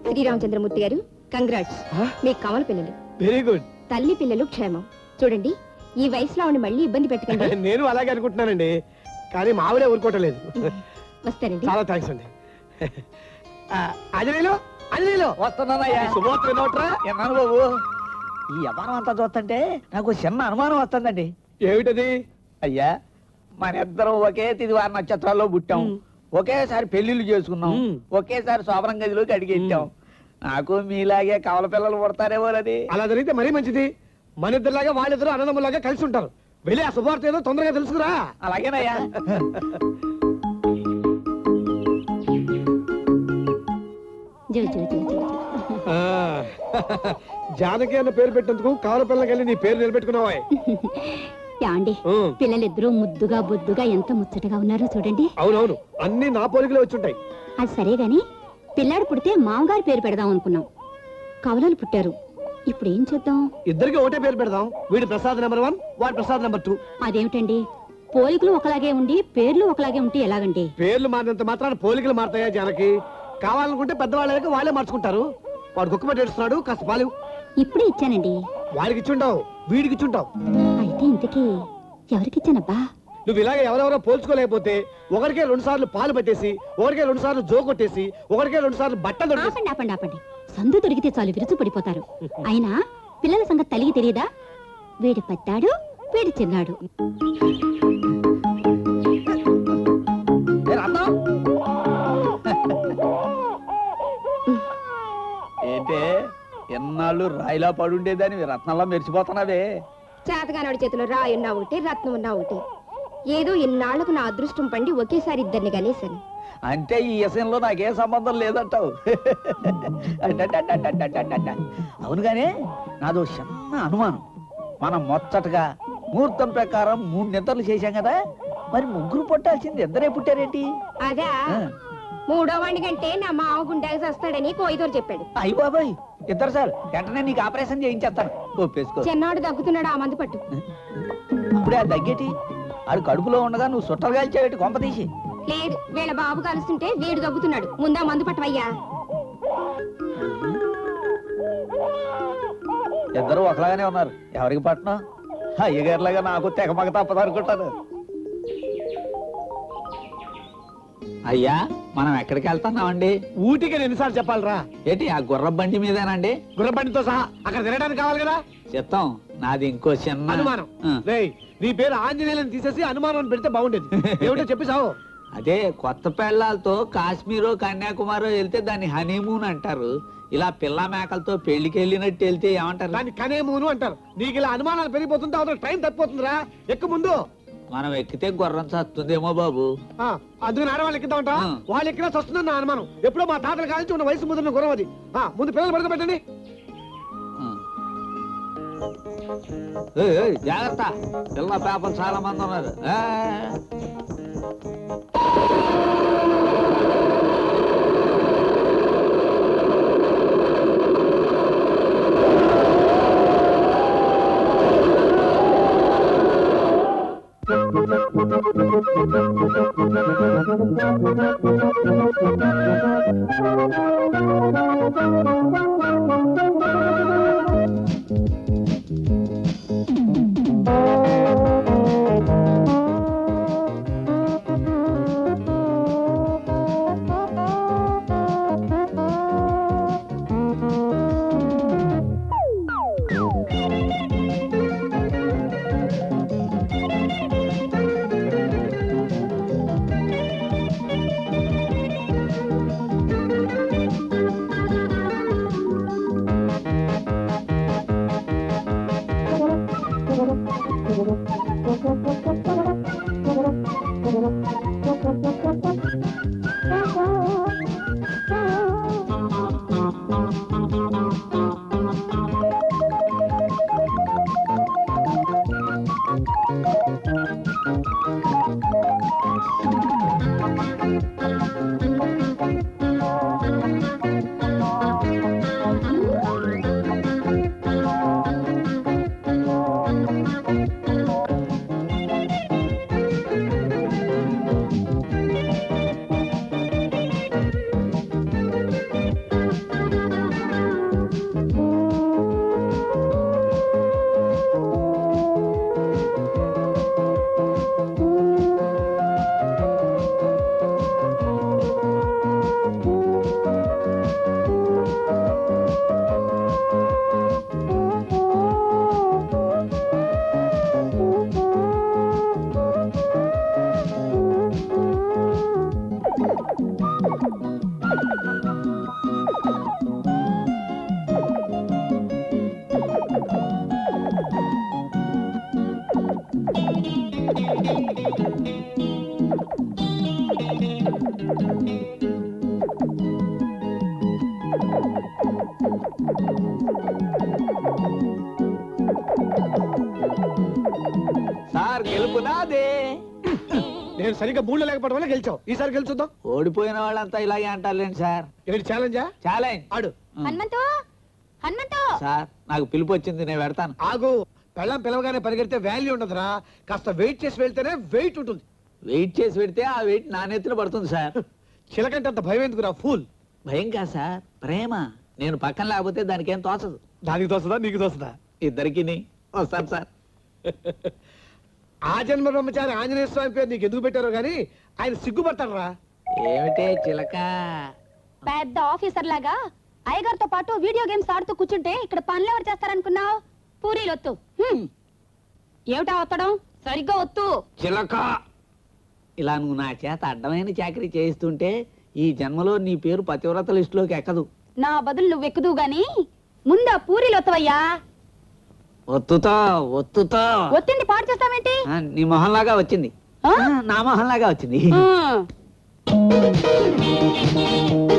శ్రీరామచంద్రమూర్తి గారు, కంగ్రాట్స్, మీ కమల పిల్లలు. Very good. తల్లి పిల్లలు క్షేమం. చూడండి, ఈ వయసులో ఆవిడ మళ్ళీ ఇబ్బంది పెట్టకండి. నేను అలాగే అనుకుంటున్నానండి, కానీ మా ఆవిడే ఊరుకోవట్లేదు. వస్తారండి. చాలా థ్యాంక్స్ అండి. అజనీలో అజనీలో వస్తున్నానయ్యా. శుభోత్ర నోట్రా. ఏమన్నా బాబు, ఈ వ్యాపారం అంతా చూస్తుంటే నాకు చిన్న అనుమానం వస్తుందండి. ఏమిటది? అయ్యా, మన ఇద్దరం ఒకే తిదివార నక్షత్రాల్లో పుట్టాం, ఒకేసారి పెళ్లిళ్ళు చేసుకున్నాం, ఒకేసారి శోభనం గదిలోకి అడిగెట్టాం. నాకు మీలాగే కవల పిల్లలు పుడతారేమో అది. అలా జరిగితే మరీ మంచిది. మన ఇద్దరులాగా వాళ్ళిద్దరు అన్నదమ్ములాగా కలిసి ఉంటారు. వెళ్ళి ఆ శుభవార్త ఏదో తొందరగా తెలుసుకురా. అలాగేనయ్యా. జానకి అన్న పేరు పెట్టేందుకు కవల పిల్లకి వెళ్ళి నీ పేరు నిలబెట్టుకున్నావా? యాండి, పిల్లలిద్దరూ ముద్దుగా బొద్దుగా ఎంత ముచ్చటగా ఉన్నారో చూడండి. అవునవును, అన్ని నా పోలికలే వచ్చుంటాయి. అది సరే గాని, పిల్లాడు పుడితే మామగారి పేరు పెడదాం అనుకున్నాం. కవలలు పుట్టారు, ఇప్పుడు ఏం చేద్దాం? ఇద్దరికి ఒకటే పేరు పెడదాం. వీడి ప్రసాద్ నెంబర్ 1, వాడి ప్రసాద్ నెంబర్ 2. అదేమిటండి, పోలికలు ఒకలాగే ఉండి పేర్లు ఒకలాగే ఉంటే ఎలాగండి? పేర్లు మారినంత మాత్రాన పోలికలు మారుతాయా జానకి? కావాలనుకుంటే పెద్దవాళ్ళకి వాళ్ళే మార్చుకుంటారు. వాడు కుక్కబెట్టి ఏడుస్తున్నాడు, కాస్త పాలు. ఇప్పుడే ఇచ్చానండి. వాడికి ఇచ్చుంటావు, వీడికి ఇచ్చుంటావు. అయితే ఇంతకీ ఎవరికిచ్చానబ్బా? నువ్వు ఇలాగ ఎవరెవరో పోల్చుకోలేకపోతే ఒకరికే 2 సార్లు పాలు పెట్టేసి, ఒకరికే 2 సార్లు జో కొట్టేసి, ఒకరికే 2 సార్లు బట్టలు దొరికేసి. ఆపండి ఆపండి ఆపండి, సందు దొరికితే చాలు విరుచు పడిపోతారు. అయినా పిల్లల సంగతి తల్లికి తెలియదా? వీడి పెద్దాడు, వీడి చిన్నాడు. ఏంటే ఎన్నాళ్ళు రాయిలా పడుండేదని రత్నాల్లో మెరిచిపోతున్నావే? చేతగానోడి చేతిలో రాయి ఉన్నా ఒకటి, రత్నం ఉన్నా ఒకటి. ఏదో ఇన్నాళ్లకు నా అదృష్టం పండి ఒకేసారి ఇద్దరిని గనేశాను. అంటే ఈ విషయంలో నాకేం సంబంధం లేదంటావు? అవునుగానే నాదో చిన్న అనుమానం. మనం మొత్తటగా ముహూర్తం ప్రకారం 3 నిద్రలు చేశాం కదా, మరి ముగ్గురు పుట్టాల్సింది ఇద్దరే పుట్టారేంటి? అదా, మూడో వాడి కంటే నా మావ గుండెకి వస్తాడని కోయిదోరు చెప్పాడు. అయ్యి బాబాయ్, ఇద్దరు సార్ వెంటనే నీకు ఆపరేషన్ చేయించేస్తాను. ఒప్పేసుకో. చిన్నవాడు దగ్గుతున్నాడు, ఆ మందు పట్టు. అప్పుడే ఆ దగ్గేటి ఆడు కడుపులో ఉండగా నువ్వు సుట్టలు కాల్చేటి కొంప తీసి. లేదు, వీళ్ళ బాబు కలుస్తుంటే వీడు దగ్గుతున్నాడు. ముందా మందు పట్టవయ్యా. ఇద్దరు ఒకలాగానే ఉన్నారు, ఎవరికి పట్టణం? అయ్యగారిలాగా నాకు తెగమగ తప్పదు అనుకుంటాను. అయ్యా, మనం ఎక్కడికి వెళ్తున్నామండి? ఊటికి ఎన్నిసార్లు చెప్పాలరా? ఏంటి ఆ గుర్ర బండి మీదేనండి? గుర్ర బండితో సహా అక్కడ తిరగడానికి కావాలి కదా. చిత్తం, నాది ఇంకో చిన్న అనుమానం. నీ పేరు ఆంజనేయులను తీసేసి అనుమానం పెడితే బాగుండేది. ఏమిటో చెప్పేసావు? అదే కొత్త పెళ్ళాలతో కాశ్మీరో కన్యాకుమారో వెళ్తే దాన్ని హనీమూన్ అంటారు. ఇలా పిల్ల మేకలతో పెళ్లికి వెళ్ళినట్టు వెళ్తే ఏమంటారు? దాన్ని కనేమూను అంటారు. నీకు ఇలా అనుమానాలు పెరిగిపోతుంటే అవతల టైం తప్పిపోతుందిరా. ఎక్కువ ముందు. మనం ఎక్కితే గుర్రం చస్తుందేమో బాబు. అందుకని ఆడవాళ్ళు ఎక్కుతామంట. వాళ్ళు ఎక్కినా చస్తుందని నా అనుమానం. ఎప్పుడో మా తాతల కాలించి ఉన్న వయసు ముదిరిన గుర్రం అది. ముందు పిల్లలు పడుకోబెట్టండి. జాగ్రత్త, పిల్ల పేపలు చాలా మంది ఉన్నారు. సార్ గెలుపు నాదే. నేను సరిగ్గా మూడు లేకపోవడం వల్ల గెలిచావు. ఈసారి గెలుచుద్దాం. ఓడిపోయిన వాళ్ళంతా ఇలాగే అంటారులేండి సార్. ఏంటి ఛాలెంజా? ఛాలెంజ్ ఆడు. హనుమంతు హనుమంతు సార్ నాకు పిలుపు వచ్చింది, నేను పెడతాను. ఆగు. పెళ్ళం పిలవగానే పరిగెడితే వాల్యూ ఉండదురా. కాస్త వెయిట్ చేసి వెళ్తేనే వెయిట్ ఉంటుంది. వెయిట్ చేసి పెడితే ఆ వెయిట్ నా నెత్తిన పడుతుంది సార్. చిలకంటే అంత భయం ఎందుకురా ఫూల్? భయం కాదు సార్, ప్రేమ. నేను పక్కన లేకపోతే దానికి ఏం తోచదు. దానికి తోస్తుందా నీకు తోస్తుందా? ఇద్దరికి వస్తాను సార్. ఆ జన్మ బ్రహ్మచారి ఆంజనేయ స్వామి పేరు నీకు ఎందుకు పెట్టారో గానీ ఆయన సిగ్గుపడతారా? ఏమిటే చిలక? పెద్ద ఆఫీసర్ లాగా అయ్యగారితో పాటు వీడియో గేమ్స్ ఆడుతూ కూర్చుంటే ఇక్కడ పనులు ఎవరు చేస్తారనుకున్నావు? పూరీలు ఒత్తు. ఏమిటా ఒత్తడం? సరిగ్గా ఒత్తు. చిలక, ఇలా నువ్వు నా చేత అడ్డమైన చాకరీ చేయిస్తుంటే ఈ జన్మలో నీ పేరు పతివ్రత లిస్టులోకి ఎక్కదు. నా బదులు నువ్వు ఎక్కుదు గాని ముందా పూరీలు ఒత్తవయ్యా. ఒత్తుతా ఒత్తుతా. ఒత్తింది పాడు చేస్తావేంటి? నీ మొహంలాగా వచ్చింది. ఆ? నా మొహంలాగా వచ్చింది.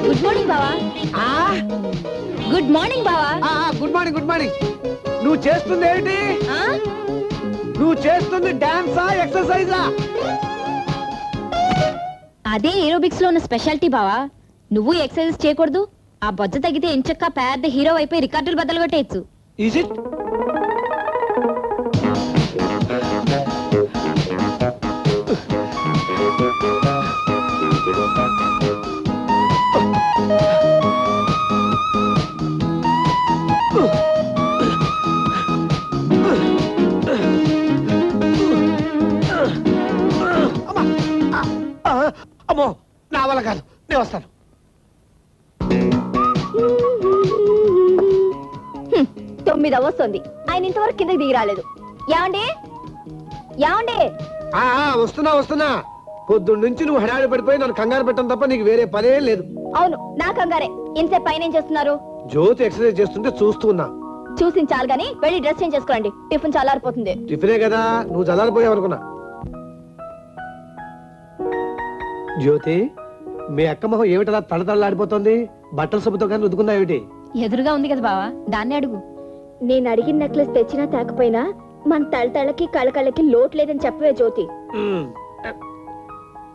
గుడ్ మార్నింగ్ బావా. గుడ్ మార్నింగ్ బావా. Good morning good morning. నువ్వు చేస్తుంది ఏంటి? నువ్వు చేస్తుంది డాన్సా ఎక్సర్సైజా? అదే ఏరోబిక్స్ లో ఉన్న స్పెషాలిటీ బావా. నువ్వు ఎక్సర్సైజ్ చేయకూడదు. ఆ బొజ్జ తగ్గితే ఎంచక్క పెద్ద హీరో అయిపోయి రికార్డులు బద్దలు కొట్టేయచ్చు. Is it? అమ్మో నా వల్ల కాదు, నేను వస్తాను. తొమ్మిది వస్తుంది, ఆయన ఇంతవరకు కిందకి దిగి రాలేదు. యాండే యాండే. వస్తున్నా వస్తున్నా. పొద్దున్న నుంచి నువ్వు హడాడి పడిపోయి నన్ను కంగారు పెట్టడం తప్ప నీకు వేరే పనే లేదు. అవును, నా కంగారే. ఇంతసేపు పైన ఏం చేస్తున్నారు? జ్యోతి ఎక్సర్సైజ్ చేస్తుంటే చూస్తున్నా. చూసించాలి గాని వెళ్ళి డ్రెస్ చేంజ్ చేసుకోండి. టిఫిన్ చల్లారిపోతుంది. టిఫినే కదా, నువ్వు చల్లారిపోయావు అనుకున్నా. జ్యోతి, మీ అక్క మొహం ఏమిటలా తడతడలాడిపోతుంది? బట్టల సబ్బుతో కానీ రుద్దుకున్నా ఏమిటి? ఎదురుగా ఉంది కదా బావా, దాన్ని అడుగు. నేను అడిగిన నెక్లెస్ తెచ్చినా తేకపోయినా మన తలతళ్ళకి కళ్ళకి లోటు లేదని చెప్పవే జ్యోతి.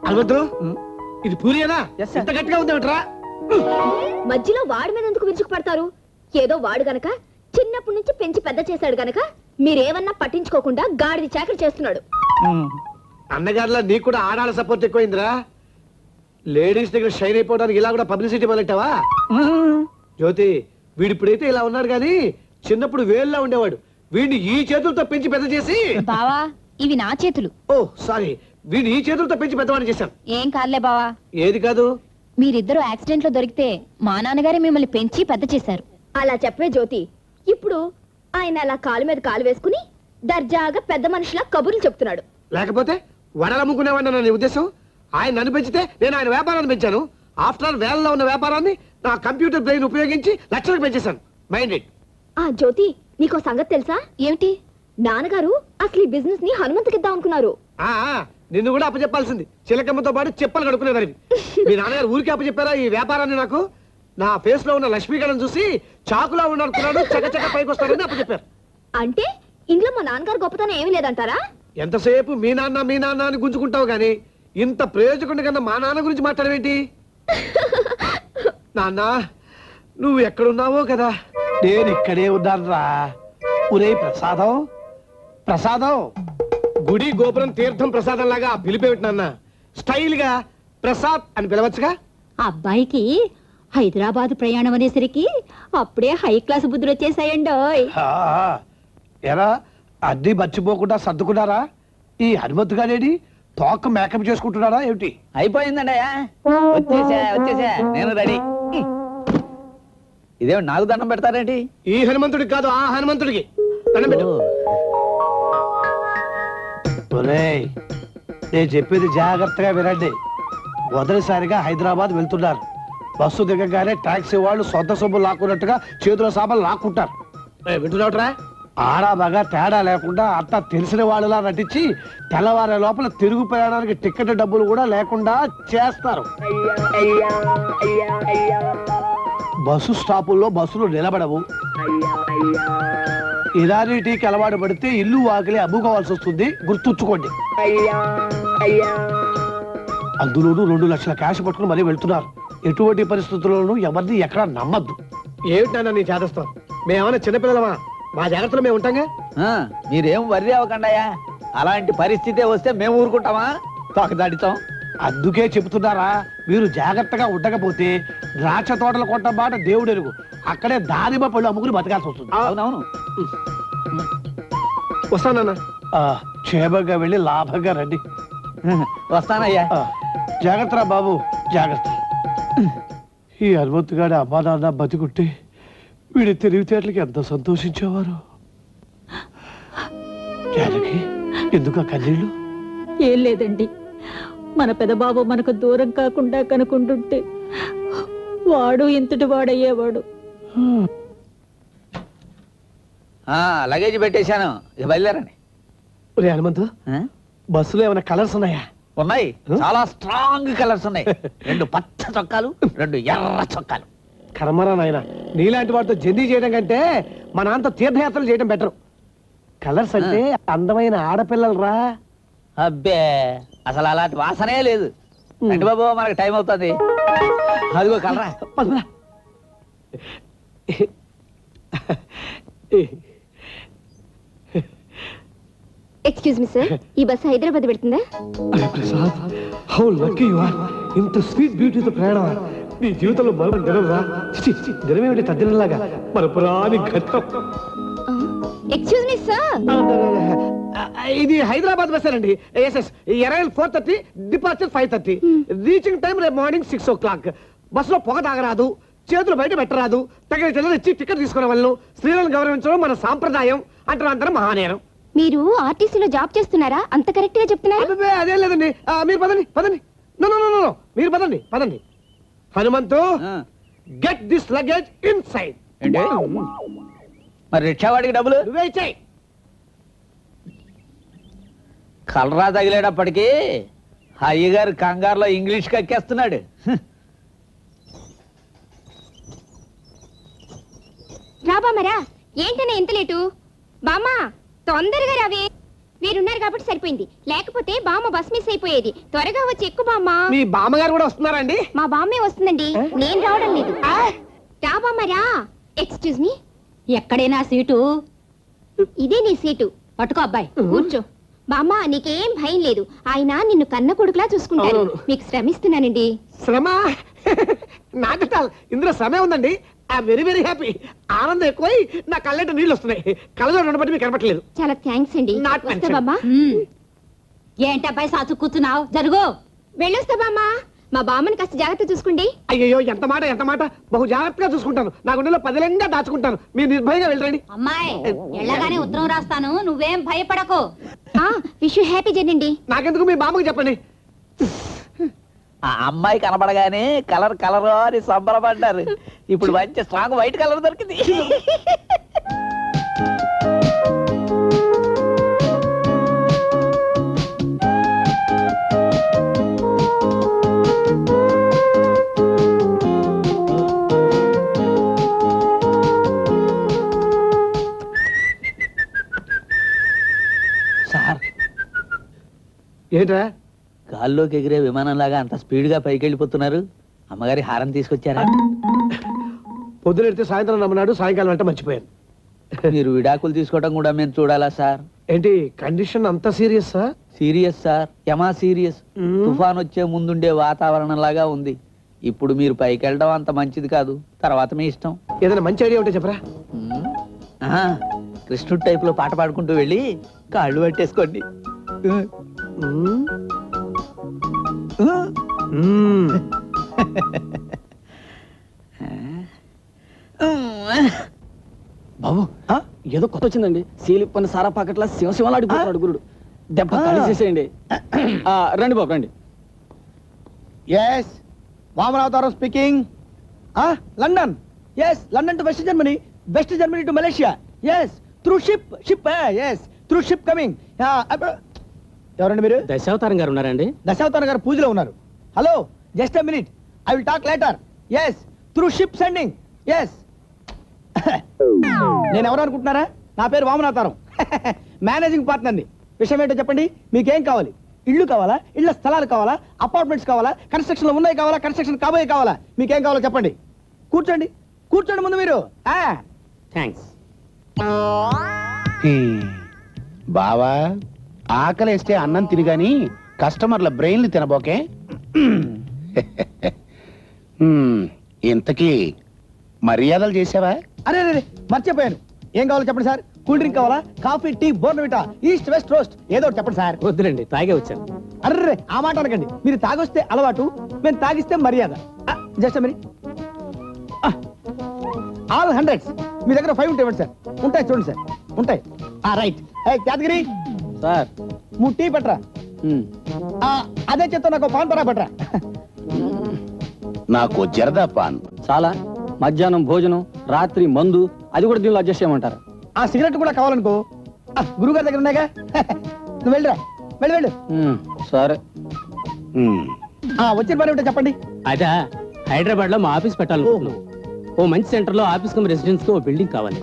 అల్వద్దు, ఇది పూరియేనా? ఎంత గట్టిగా ఉందేమిట్రా? మధ్యలో వాడి మీద ఎందుకు విరుచుకు పడతారు? ఏదో వాడు గనక చిన్నప్పటి నుంచి పెంచి పెద్ద చేశాడు గనక మీరేమన్నా పట్టించుకోకుండా గాడిది చాకరీ చేస్తున్నాడు. అన్నగారిలా నీకు కూడా ఆడాల సపోర్ట్ ఎక్కువైందిరా. లేడీస్ దగ్గర షైన్ అయిపోవడానికి ఇలా కూడా పబ్లిసిటీ మొదలెట్టావా? జ్యోతి, వీడిప్పుడైతే ఇలా ఉన్నాడు గాని చిన్నప్పుడు వేళ్ళలా ఉండేవాడు. వీడిని ఈ చేతులతో పెంచి పెద్ద చేసి. బావా, ఇవి నా చేతులు. ఓ సారీ, వీడిని ఈ చేతులతో పెంచి పెద్దవాడిని చేశాను. ఏం కాదులే బావా. ఏది కాదు? మీరిద్దరూ యాక్సిడెంట్ లో దొరికితే మా నాన్నగారే మిమ్మల్ని పెంచి పెద్ద చేశారు. అలా చెప్పే జ్యోతి, ఇప్పుడు ఆయన అలా కాలు మీద కాలు వేసుకుని దర్జాగా పెద్ద మనిషిలా కబుర్లు చెప్తున్నాడు. లేకపోతే వడలమ్ముకునేవాడిని నీ ఉద్దేశం? ఆయన నన్ను పెంచితే నేను ఆయన వ్యాపారాన్ని పెంచాను. ఆఫ్టర్ ఆల్ వేలలో ఉన్న వ్యాపారాన్ని నా కంప్యూటర్ బ్రెయిన్ ఉపయోగించి లక్షలకు పెంచేశాను. Mind it. ఆ జ్యోతి, నీకో సంగతి తెలుసా? ఏమిటి? నాన్నగారు అసలు ఈ బిజినెస్ ని హనుమంతుకిద్దాం అనుకున్నారు. నిన్ను కూడా అప్పచెప్పాల్సింది. చిలకమ్మతో పాటు చెప్పలు కడుక్కునేదాన్ని. మీ నాన్నగారు ఊరికి అప్పచెప్పారా ఈ వ్యాపారాన్ని? నాకు నా ఫేస్ లో ఉన్న లక్ష్మీకరణ చూసి చాకులా ఉన్నాడు, చకచక పైకి వస్తాడని అప్పచెప్పారు. అంటే ఇంట్లో మా నాన్నగారు గొప్పతనం ఏమీ లేదంటారా? ఎంతసేపు మీ నాన్న అని గుంజుకుంటావు గాని ఇంత ప్రయోజకుడి కన్నా మా నాన్న గురించి మాట్లాడవేంటి? నాన్న, నువ్వు ఎక్కడున్నావో కదా. నేను ఇక్కడే ఉన్నాను రా. ఒరే ప్రసాదం, ప్రసాదం. గుడి గోపురం తీర్థం ప్రసాదం లాగా పిలిపేమిటి నాన్న? స్టైల్ గా ప్రసాద్ అని పిలవచ్చుగా. అబ్బాయికి హైదరాబాద్ ప్రయాణం అనేసరికి అప్పుడే హై క్లాస్ బుద్ధులు వచ్చేసాయండో. ఎరా, అన్ని మర్చిపోకుండా సర్దుకున్నారా? ఈ హనుమంతు గారేడి తోక మేకప్ చేసుకుంటున్నారా ఏమిటి? అయిపోయిందండి. వచ్చేసా నేను రెడీ. ఇదేమి నాకు దండం పెడతారేంటి? ఈ హనుమంతుడికి కాదు, ఆ హనుమంతుడికి దండం పెట్టు. నేను చెప్పేది జాగ్రత్తగా వినండి. మొదటిసారిగా హైదరాబాద్ వెళ్తున్నారు. బస్సు దిగగానే టాక్సీ వాళ్ళు సొంత సొమ్ము లాక్కున్నట్టుగా చేతుల సామాన్లు లాక్కుంటారు. వింటున్నావుట్రా? ఆడా బాగా తేడా లేకుండా అంతా తెలిసిన వాళ్ళలా నటించి తెల్లవారే లోపల తిరుగు ప్రయాణానికి టికెట్ డబ్బులు కూడా లేకుండా చేస్తారు. బస్సు స్టాపుల్లో బస్సులు నిలబడవు. ఇలాంటి టీకి అలవాటు పడితే ఇల్లు వాకిలి అమ్ముకోవాల్సి వస్తుంది, గుర్తుంచుకోండి. అందులోనూ 2 లక్షల క్యాష్ పట్టుకుని మరీ వెళ్తున్నారు. ఎటువంటి పరిస్థితుల్లోనూ ఎవరిని ఎక్కడా నమ్మద్దు. ఏమిటన్నా నీ చేదస్తాం? మేమేమన్నా చిన్నపిల్లలమా? మా జాగ్రత్తలో మేము ఉంటాంగా. మీరేం వర్రీ అవ్వకండాయా. అలాంటి పరిస్థితి వస్తే మేము ఊరుకుంటామా? తోకదాడితాం. అందుకే చెబుతున్నారా, మీరు జాగ్రత్తగా ఉండకపోతే ద్రాక్ష తోటలు కొట్ట మాట దేవుడు ఎరుగు, అక్కడే దానిమ్మ పళ్ళు అమ్ముకుని బతకాల్సి వస్తుంది. అవునవును. వస్తానన్నా. క్షేమంగా వెళ్ళి లాభంగా రండి. వస్తానయ్యా. జాగ్రత్త బాబు, జాగ్రత్త. ఈ హనుమంతుగాడి అమ్మా నాన్న బతికుంటే వీడి తెలివితేటలకి ఎంత సంతోషించేవారు. జానకి, ఎందుకు ఆ కన్నీళ్ళు? ఏం లేదండి, మన పెదబాబు మనకు దూరం కాకుండా కనుకుంటుంటే వాడు ఇంతటి వాడయ్యేవాడు. లగేజ్ పెట్టేశాను, ఇక బయలుదేరండి. హనుమంతు, బస్సులో ఏమైనా కలర్స్ ఉన్నాయా? ఉన్నాయి, చాలా స్ట్రాంగ్ కలర్స్ ఉన్నాయి. 2 పచ్చ చొక్కాలు, 2 ఎర్ర చొక్కాలు. కర్మరా నాయన, నీలాంటి వాటితో జర్నీ చేయడం కంటే మా నాన్నతో తీర్థయాత్రలు చేయడం బెటర్. కలర్స్ అంటే అందమైన ఆడపిల్లలు రా. అబ్బే, అసలు అలాంటి వాసనే లేదు. అంటే బాబు, మనకు టైం అవుతుంది. అదిగో కలరా. ఎక్స్క్యూజ్ మీ సార్, ఈ బస్సు హైదరాబాద్ పెడుతుందా? How lucky you are. ఇంత స్వీట్ బ్యూటీతో ప్రయాణం నీ జీవితంలో మరో దినం రా. దినమేమిటి తద్దినలాగా మన పురాణి ఘట్టం. ఎక్స్క్యూజ్ మీ సార్, ఇది హైదరాబాద్ బస్ అండి. SS arrival 4:30, departure 5:30. Reaching time రేపు మార్నింగ్ 6 o'clock. బస్సులో పొగ తాగరాదు, చేతులు బయట పెట్టరాదు, తగిన చిల్లర ఇచ్చి టికెట్ తీసుకునే వాళ్ళు. స్త్రీలను గౌరవించడం మన సాంప్రదాయం అంటారు, అందరం మహానేరం. మీరు ఆర్టీసీలో జాబ్ చేస్తున్నారా? అంత కరెక్ట్ గా చెప్తున్నారా? అదేం లేదండి. మీరు పదండి పదండి. నో నో నో, మీరు పదండి పదండి. Hanumanthu, get this luggage inside. మరి రిక్షావాడికి డబ్బులు నువ్వే ఇచ్చేయి. కలరా తగిలేటప్పటికీ అయ్యగారు కంగారులో ఇంగ్లీష్ కక్కేస్తున్నాడు. రాబామరా, ఏంటనే ఎంత లేటు? బామ్మా, తొందరగా రావే. మీరున్నారు కాబట్టి సరిపోయింది, లేకపోతే బామ్మ బస్ మిస్ అయిపోయేది. త్వరగా వచ్చి ఎక్కువ బామ్మ. మీ బామ్మగారు కూడా వస్తున్నారండి? మా బామ్మే వస్తుందండి, నేను రావడం లేదు. రా బామ్మరా. ఎక్స్క్యూజ్ మీ, ఎక్కడైనా సీటు? ఇదే నీ సీటు. పట్టుకో అబ్బాయి, కూర్చో. బామ్మ, నీకేం భయం లేదు, ఆయన నిన్ను కన్న కొడుకులా చూసుకుంటారు. మీకు శ్రమిస్తున్నానండి. శ్రమ? నాకు ఇందులో శ్రమే ఉందండి. I'm very very happy. ఆనందం ఎక్కువై నా కళ్ళంటే నీళ్ళు వస్తున్నాయి. కళ్ళలో రెండు బట్టి మీకు కనపట్లేదు. చాలా థ్యాంక్స్ అండి. వస్తా బామ్మ. ఏంటి అబ్బాయి సాసు కూర్చున్నావు? జరుగు. వెళ్ళొస్తా బామ్మ. మా బామ్మని కాస్త జాగ్రత్త చూసుకోండి. అయ్యో, ఎంత మాట ఎంత మాట. బహు జాగ్రత్తగా చూసుకుంటాను. నా గుండెలో 10 లెంగా దాచుకుంటాను. మీరు నిర్భయంగా వెళ్ళండి. అమ్మాయి, ఎళ్ళగానే ఉత్తరం రాస్తాను, నువ్వేం భయపడకు. విష్ యూ హ్యాపీ జర్నీ అండి. నాకెందుకు, మీ బామ్మకి చెప్పండి. ఆ అమ్మాయి కనబడగానే కలర్ కలర్ అని సంబరపడ్డారు. ఇప్పుడు మంచి స్ట్రాంగ్ వైట్ కలర్ దొరికింది. సార్, ఏంట్రా గాల్లోకి ఎగిరే విమానంలాగా అంత స్పీడ్ గా పైకి వెళ్ళిపోతున్నారు? అమ్మగారి హారం తీసుకొచ్చారా? పొద్దునెడితే సాయంత్రం నమ్మన్నాడు, సాయంకాలం అంటే మర్చిపోయాను. మీరు విడాకులు తీసుకోవడం కూడా మేము చూడాలా సార్? ఏంటి కండిషన్ అంత సీరియస్? సీరియస్ సార్, యమా సీరియస్. తుఫాన్ వచ్చే ముందుండే వాతావరణం లాగా ఉంది. ఇప్పుడు మీరు పైకి వెళ్ళడం అంత మంచిది కాదు, తర్వాత మీ ఇష్టం. ఏదైనా మంచి ఐడియా ఉంటే చెప్పరా? కృష్ణుడు టైప్ లో పాట పాడుకుంటూ వెళ్ళి కాళ్ళు పట్టేసుకోండి. బాబు, ఏదో కొత్త వచ్చిందండి. సీలిప్పని సారా పాకెట్లా శివశివలాడిపోతున్నాడు గురుడు. దెబ్బ కలిసేసేయండి. రండి బాబు, రండి. Yes, Vamanavataram speaking. London. Yes, London to West Germany. West Germany to Malaysia. Yes, through ship. Yes, through ship coming. ఎవరండి మీరు? దశావతారం గారు ఉన్నారండి? దశావతారం గారు పూజలో ఉన్నారు. Hello, just a minute, I will talk later. Yes, through ship sending. Yes నేను ఎవరు అనుకుంటున్నారా? నా పేరు వామనావతారం. మేనేజింగ్ పార్ట్నర్ని. విషయం ఏంటో చెప్పండి. మీకేం కావాలి? ఇళ్ళు కావాలా, ఇళ్ళ స్థలాలు కావాలా, అపార్ట్మెంట్స్ కావాలా, కన్స్ట్రక్షన్ లో ఉన్నాయి కావాలా, కన్స్ట్రక్షన్ కాబోయే కావాలా? మీకేం కావాలో చెప్పండి. కూర్చోండి, కూర్చోండి ముందు మీరు. థ్యాంక్స్. బావా, ఆకలేస్తే అన్నం తినగాని కస్టమర్ల బ్రెయిన్లు తినబోకే. ఇంతకీ మర్యాదలు చేసావా? అరే అరే మర్చిపోయాను. ఏం కావాలో చెప్పండి సార్. కూల్ డ్రింక్ కావాలా, coffee, tea, Bournvita, east west roast, ఏదో ఒకటి చెప్పండి సార్. వద్దులండి, తాగే వచ్చాను. అర్రే ఆ మాట అనకండి. మీరు తాగొస్తే అలవాటు, మేము తాగిస్తే మర్యాద. జస్ట్ మరి ఆల్ హండ్రెడ్స్. మీ దగ్గర 5 ఉంటాయి సార్. ఉంటాయి చూడండి సార్, ఉంటాయి. రైట్. యాదగిరి సార్, టీ పట్రా. అదే చెప్తా, నాకు పాన్ పరా పట్రా. నాకు జరదా పాన్. చాలా. మధ్యాహ్నం భోజనం, రాత్రి మందు, అది కూడా దీనిలో అడ్జస్ట్ చేయమంటారు. ఆ సిగరెట్ కూడా కావాలనుకో, గురుగారి దగ్గర ఉన్నాయిగా. నువ్వు వెళ్ళరా, వెళ్ళు వెళ్ళు. సరే. వచ్చిన పని ఉంటే చెప్పండి. అదా, హైదరాబాద్ లో మా ఆఫీస్ పెట్టాలనుకుంటున్నాం. ఓ మంచి సెంటర్ లో ఆఫీస్ కమ్ రెసిడెన్స్ కి ఓ బిల్డింగ్ కావాలి.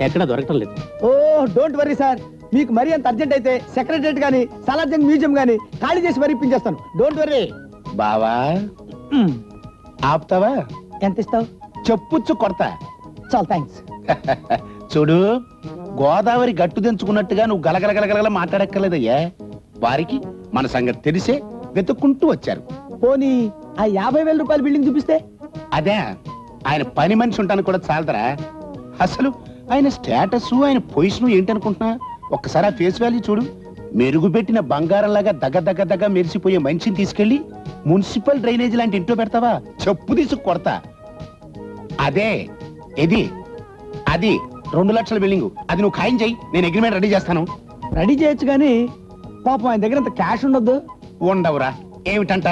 ఎక్కడ దొరకటం లేదు. ఓ డోంట్ వరీ సార్. మీకు మరీ అంత అర్జెంట్ అయితే సెక్రటరేట్ గానీ సాలార్జంగ్ మ్యూజియం గానీ ఖాళీ చేసి మరీ ఇప్పించేస్తాను. Don't worry. బావా, ఆపుతావా? ఎంత ఇస్తావు? చెప్పుచ్చు కొడతా. చాలా థ్యాంక్స్. చూడు, గోదావరి గట్టు తెంచుకున్నట్టుగా నువ్వు గలగలగలగల మాట్లాడక్కర్లేదయ్యా. వారికి మన సంగతి తెలిసే వెతుక్కుంటూ వచ్చారు. పోనీ ఆ 50,000 రూపాయల బిల్డింగ్ చూపిస్తే? అదే, ఆయన పని మనిషి ఉంటాను కూడా చాలదరా. అసలు ఆయన స్టేటస్, ఆయన పొజిషన్ ఏంటనుకుంటున్నా? ఒక్కసారి ఆ ఫేస్ వాల్యూ చూడు. మెరుగు పెట్టిన బంగారంలాగా దగ్గ దగ్గ దగ్గ మెరిసిపోయే మనిషిని తీసుకెళ్లి మున్సిపల్ డ్రైనేజ్ లాంటి ఇంట్లో పెడతావా? చెప్పు తీసుకు కొడతా. అదే ఇది, అది 2 లక్షల బిల్డింగ్. అది నువ్వు ఖాయం చెయ్యి, నేను అగ్రిమెంట్ రెడీ చేస్తాను. రెడీ చేయొచ్చు కానీ పాపం ఆయన దగ్గర అంత క్యాష్ ఉండొద్దు. ఉండవురా. ఏమిటంట?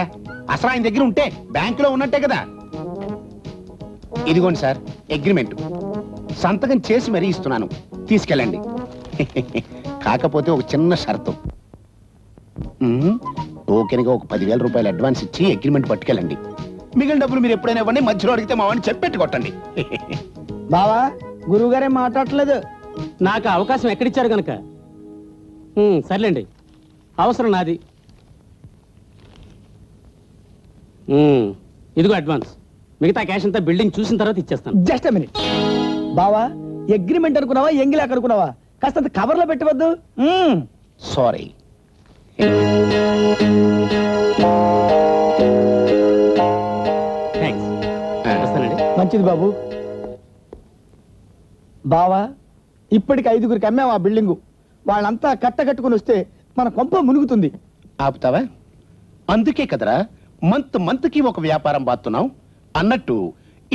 అసలు ఆయన దగ్గర ఉంటే బ్యాంకులో ఉన్నట్టే కదా. ఇదిగోండి సార్ అగ్రిమెంట్. సంతకం చేసి మరీ ఇస్తున్నాను, తీసుకెళ్ళండి. కాకపోతే ఒక చిన్న షరతు. టోకెన్గా ఒక 10,000 రూపాయలు అడ్వాన్స్ ఇచ్చి అగ్రిమెంట్ పట్టుకెళ్ళండి. మిగిలిన డబ్బులు మీరు ఎప్పుడైనా ఇవ్వండి. మధ్యలో అడిగితే మా వాడిని చెప్పెట్టు కొట్టండి. బావా, గురువు గారే మాట్లాడట్లేదు. నాకు అవకాశం ఎక్కడిచ్చారు గనక సర్లేండి, అవసరం నాది. ఇదిగో అడ్వాన్స్. మిగతా క్యాష్ అంతా బిల్డింగ్ చూసిన తర్వాత ఇచ్చేస్తాను. Just minute. బావా, అగ్రిమెంట్ అనుకున్నావా, ఎంగిలాక్ అనుకున్నావా? కాస్త కవర్ లో పెట్టవద్దు. సారీ. థ్యాంక్స్. వస్తానండి. మంచిది బాబు. బావా, ఇప్పటికి 5గురికి అమ్మాం ఆ బిల్డింగు. వాళ్ళంతా కట్టకట్టుకుని వస్తే మన కొంప మునుగుతుంది. ఆపుతావా? అందుకే కదరా మంత్ కి ఒక వ్యాపారం బాతున్నాం అన్నట్టు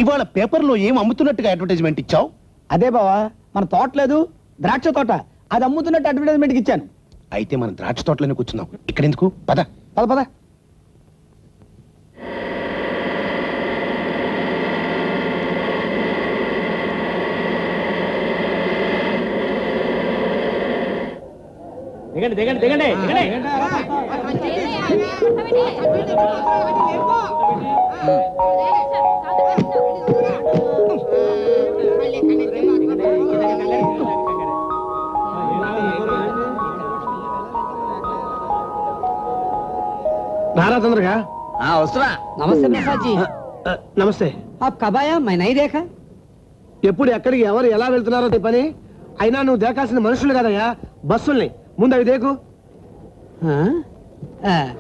ఇవాళ పేపర్లో ఏం అమ్ముతున్నట్టుగా అడ్వర్టైజ్మెంట్ ఇచ్చావు? అదే బావా, మన తోట లేదు, ద్రాక్ష తోట, అది అమ్ముతున్నట్టు అడ్వర్టైజ్మెంట్ ఇచ్చాను. అయితే మనం ద్రాక్ష తోటలోనే కూర్చున్నాం. ఇక్కడెందుకు? పద పద పద. దిగండి దిగండి దిగండి దిగండి. नारा तंद्रगा వస్తున్నా. నమస్తే ప్రసాద్ జీ. నమస్తే. आप कब आया? मैं नहीं देखा. ఎప్పుడు ఎక్కడికి ఎవరు ఎలా వెళ్తున్నారో నీ పని. అయినా నువ్వు దేకాల్సిన మనుషులు కదయ్యా, బస్సుల్ని. ముందు అవి దేకు.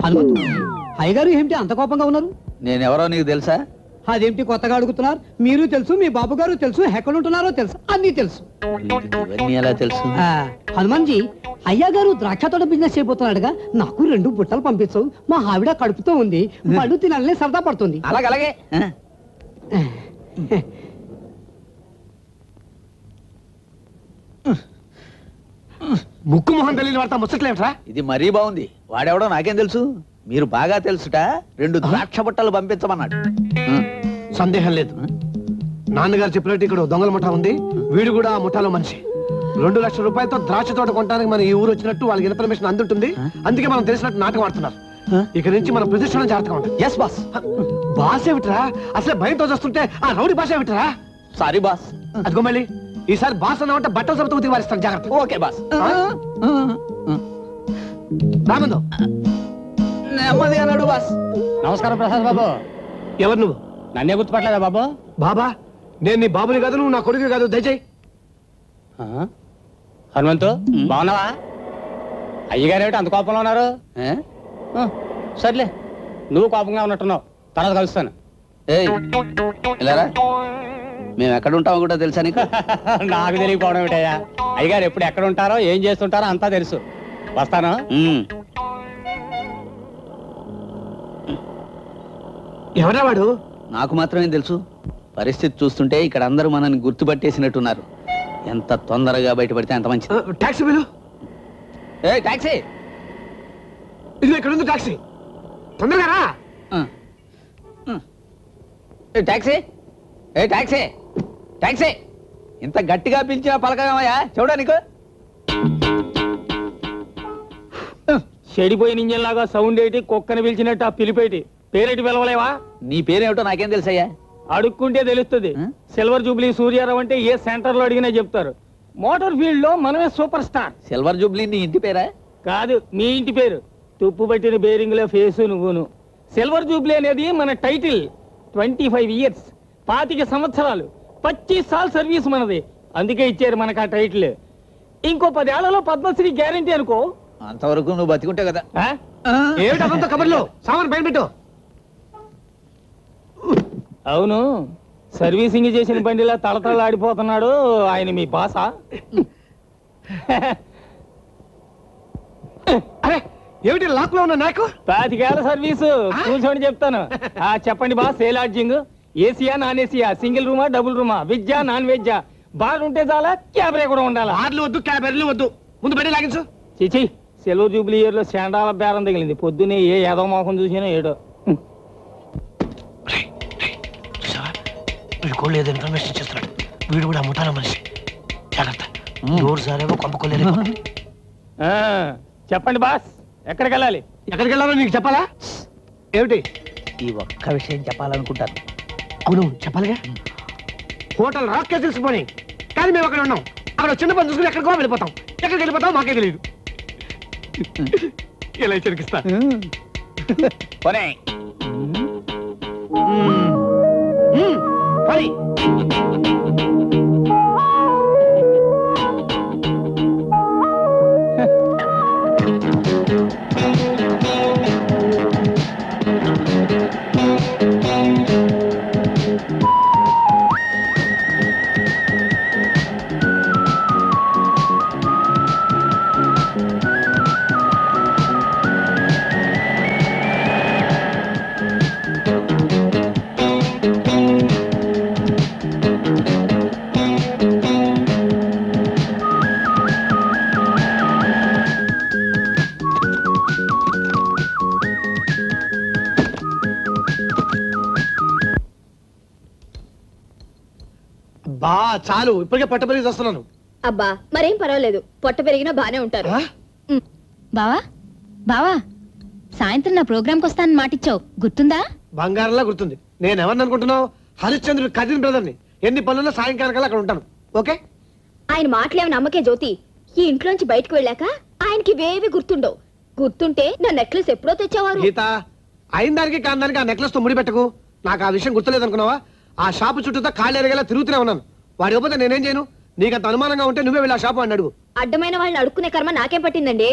హనుమంతు, అయ్యగారు ఏమిటి అంత కోపంగా ఉన్నారు? నేనెవరో నీకు తెలుసా? అదేమిటి కొత్తగా అడుగుతున్నారు? మీరు తెలుసు, మీ బాబు గారు తెలుసు, ఎక్కడుంటున్నారో తెలుసు, అన్ని తెలుసు. ఇవన్నీ ఎలా తెలుసు? హనుమాన్ జీ, అయ్యా గారు ద్రాక్ష తోట బిజినెస్ చేయబోతున్నాడుగా. నాకు 2 బుట్టలు పంపించవు. మా ఆవిడ కడుపుతో ఉంది, పళ్ళు తినాలని సరదా పడుతుంది. అలాగే. ముక్కు మొహం తెలియని వాడతా ముచ్చట్లేట్రా? ఇది మరీ బాగుంది. వాడెవడో నాకేం తెలుసు. మీరు బాగా తెలుసుట. 2 ద్రాక్ష బుట్టలు పంపించమన్నాడు. సందేహం లేదు. నాన్నగారు చెప్పినట్టు ఇక్కడ దొంగల ముఠా ఉంది. వీడు కూడా ఆ ముఠాలో మనిషి. 2 లక్షల రూపాయలతో ద్రాక్ష తోట కొనడానికి మన ఈ ఊరు వచ్చినట్టు వాళ్ళకి ఇన్ఫర్మేషన్ అందుంటుంది. అందుకే మనం తెలిసినట్టు నాటకం ఆడుతున్నారు. ఇక నుంచి మన ప్రతిష్టం జాగ్రత్తగా ఉంటాం. Yes boss. భాష ఏమిట్రా? అసలే భయంతో వస్తుంటే ఆ రౌడీ భాష ఏమిట్రా? Sorry boss. అదిగో మళ్ళీ ఈసారి బాస్ అన్నామంటే బట్టలు సబతో ఉతికి వారిస్తాను, జాగ్రత్త. Okay boss. రామందు నెమ్మది అన్నాడు బాస్. నమస్కారం ప్రసాద్ బాబు. ఎవరు నువ్వు? నన్నే గుర్తుపట్టలేదా బాబు? బాబా, నేను నీ బాబుని కాదు, నువ్వు నా కొడుకు కాదు, దయచేయి. హనుమంతు బాగున్నావా? అయ్యగారు ఏమిటి అంత కోపంలో ఉన్నారు? సర్లే, నువ్వు కోపంగా ఉన్నట్టున్నావు. తర్వాత కలుస్తాను. మేము ఎక్కడ ఉంటామో కూడా తెలుసా నీకు? నాకు తెలియకపోవడం ఏమిటయ్యా? అయ్యగారు ఎప్పుడు ఎక్కడ ఉంటారో ఏం చేస్తుంటారో అంతా తెలుసు. వస్తాను. ఎవరా వాడు? నాకు మాత్రమే తెలుసు. పరిస్థితి చూస్తుంటే ఇక్కడ అందరూ మనల్ని గుర్తుపట్టేసినట్టున్నారు. ఎంత తొందరగా బయటపడితే అంత మంచిది. టాక్సీ బిలు. టాక్సీ ఇది ఇక్కడ ఉంది, టాక్సీ తొందరగా రా. Taxi taxi taxi. ఇంత గట్టిగా పిలిచిన పలకమయ్యా చూడా నీకు? చెడిపోయిన ఇంజన్ లాగా సౌండ్ ఏంటి? కుక్కని పిలిచినట్టు ఆ పిలిపేటి పేరేటి పిలవలేవా? నీ పేరేమిటో నాకేం తెలుసయ్యా? అడుక్కుంటే తెలుస్తుంది. సిల్వర్ జూబ్లీ సూర్యారావు అంటే ఏ సెంటర్ లో అడిగినా చెప్తారు. మోటార్ ఫీల్డ్ లో మనమే సూపర్ స్టార్. సిల్వర్ జూబ్లీ నీ ఇంటి పేరా? కాదు, మీ ఇంటి పేరు. తుప్పు పట్టిన బేరింగ్ లో ఫేసు నువ్వును. సిల్వర్ జూబ్లీ అనేది మన టైటిల్. 25 ఇయర్స్, 25 సంవత్సరాలు, 25 సార్లు సర్వీస్ మనది. అందుకే ఇచ్చారు మనకు ఆ టైటిల్. ఇంకో 10 ఏళ్లలో పద్మశ్రీ గ్యారంటీ అనుకో. అంతవరకు నువ్వు బతికుంటే కదా. ఏమిటి అదంతా కబర్లో? సామాన్ పైన పెట్టు. అవును, సర్వీసింగ్ చేసిన బండిలా తళతళలాడిపోతున్నాడు ఆయన మీ బాసా? అరే ఏమిటి లాక్ లో ఉన్నా నాకు? 25 ఏళ్ల సర్వీసు. కూర్చొని చెప్తాను. చెప్పండి బాస్, ఏ లాడ్జింగ్? ఏసీయా నాన్ ఏసీయా? సింగిల్ రూమా డబుల్ రూమా? వెజ్జా నాన్ వెజ్జా? బార్ ఉంటే చాలా, క్యాబరే కూడా ఉండాలా? కార్లు వద్దు, క్యాబర్లు వద్దు, ముందు బండి లాగించు. చిచి, సిల్వర్ జూబ్లీ ఇయర్ లో శాండాల బేరం తగిలింది. పొద్దునే ఏ ఏదో మోహం చూసినా ఏడో. వీడు ఏదో ఇన్ఫర్మేషన్ చేస్తున్నాడు. వీడు కూడా ముఠాల మనిషి, జాగ్రత్త. ఎవరు సారేమో కొంపకోలేదు. చెప్పండి బాస్, ఎక్కడికి వెళ్ళాలి? ఎక్కడికి వెళ్ళాలో నీకు చెప్పాలా? ఏమిటి? ఈ ఒక్క విషయం చెప్పాలనుకుంటాను. అవును చెప్పాలిగా. హోటల్ రాక్కే తెలుసుకొని, కానీ మేము అక్కడ ఉన్నాం. అక్కడ చిన్న పని చూసుకుని ఎక్కడికో వెళ్ళిపోతాం. ఎక్కడికి వెళ్ళిపోతాం మాకే తెలియదు. ఎలా చెరికిస్తా? పోనీ పని. బా చాలు, ఇప్పటికే పొట్ట పెరిగి వస్తున్నాను. అబ్బా మరేం పర్వాలేదు, పొట్ట పెరిగినా బానే ఉంటారు. బావా బావా, సాయంత్రం నా ప్రోగ్రామ్కి వస్తానని మాటిచ్చావు, గుర్తుందా? బంగారంలా గుర్తుంది. నేను ఎవరిని అనుకుంటున్నావు? హరిశ్చంద్రుడు కజిన్ బ్రదర్ని. ఎన్ని పనుల్లో సాయంకాలం కల్లా అక్కడ ఉంటాను. ఓకే? ఆయన మాటలేమని నమ్మకే జ్యోతి. ఈ ఇంట్లోంచి బయటకు వెళ్ళాక ఆయనకి వేవి గుర్తుండవు. గుర్తుంటే నా నెక్లెస్ ఎప్పుడో తెచ్చేవారు. గీత, అయిన దానికి కాని దానికి ఆ నెక్లెస్ తో ముడిపెట్టకు. నాకు ఆ విషయం గుర్తులేదు అనుకున్నావా? ఆ షాపు చుట్టూతో కాళ్ళు ఎరగేలా తిరుగుతూనే ఉన్నాను. వాడి ఇవ్వకపోతే నేనేం చేయను? నీకంత అనుమానంగా ఉంటే నువ్వే వెళ్ళి ఆ షాపు అని అడుగు. అడ్డమైన వాళ్ళని అడుక్కునే కర్మ నాకేం పట్టిందండి?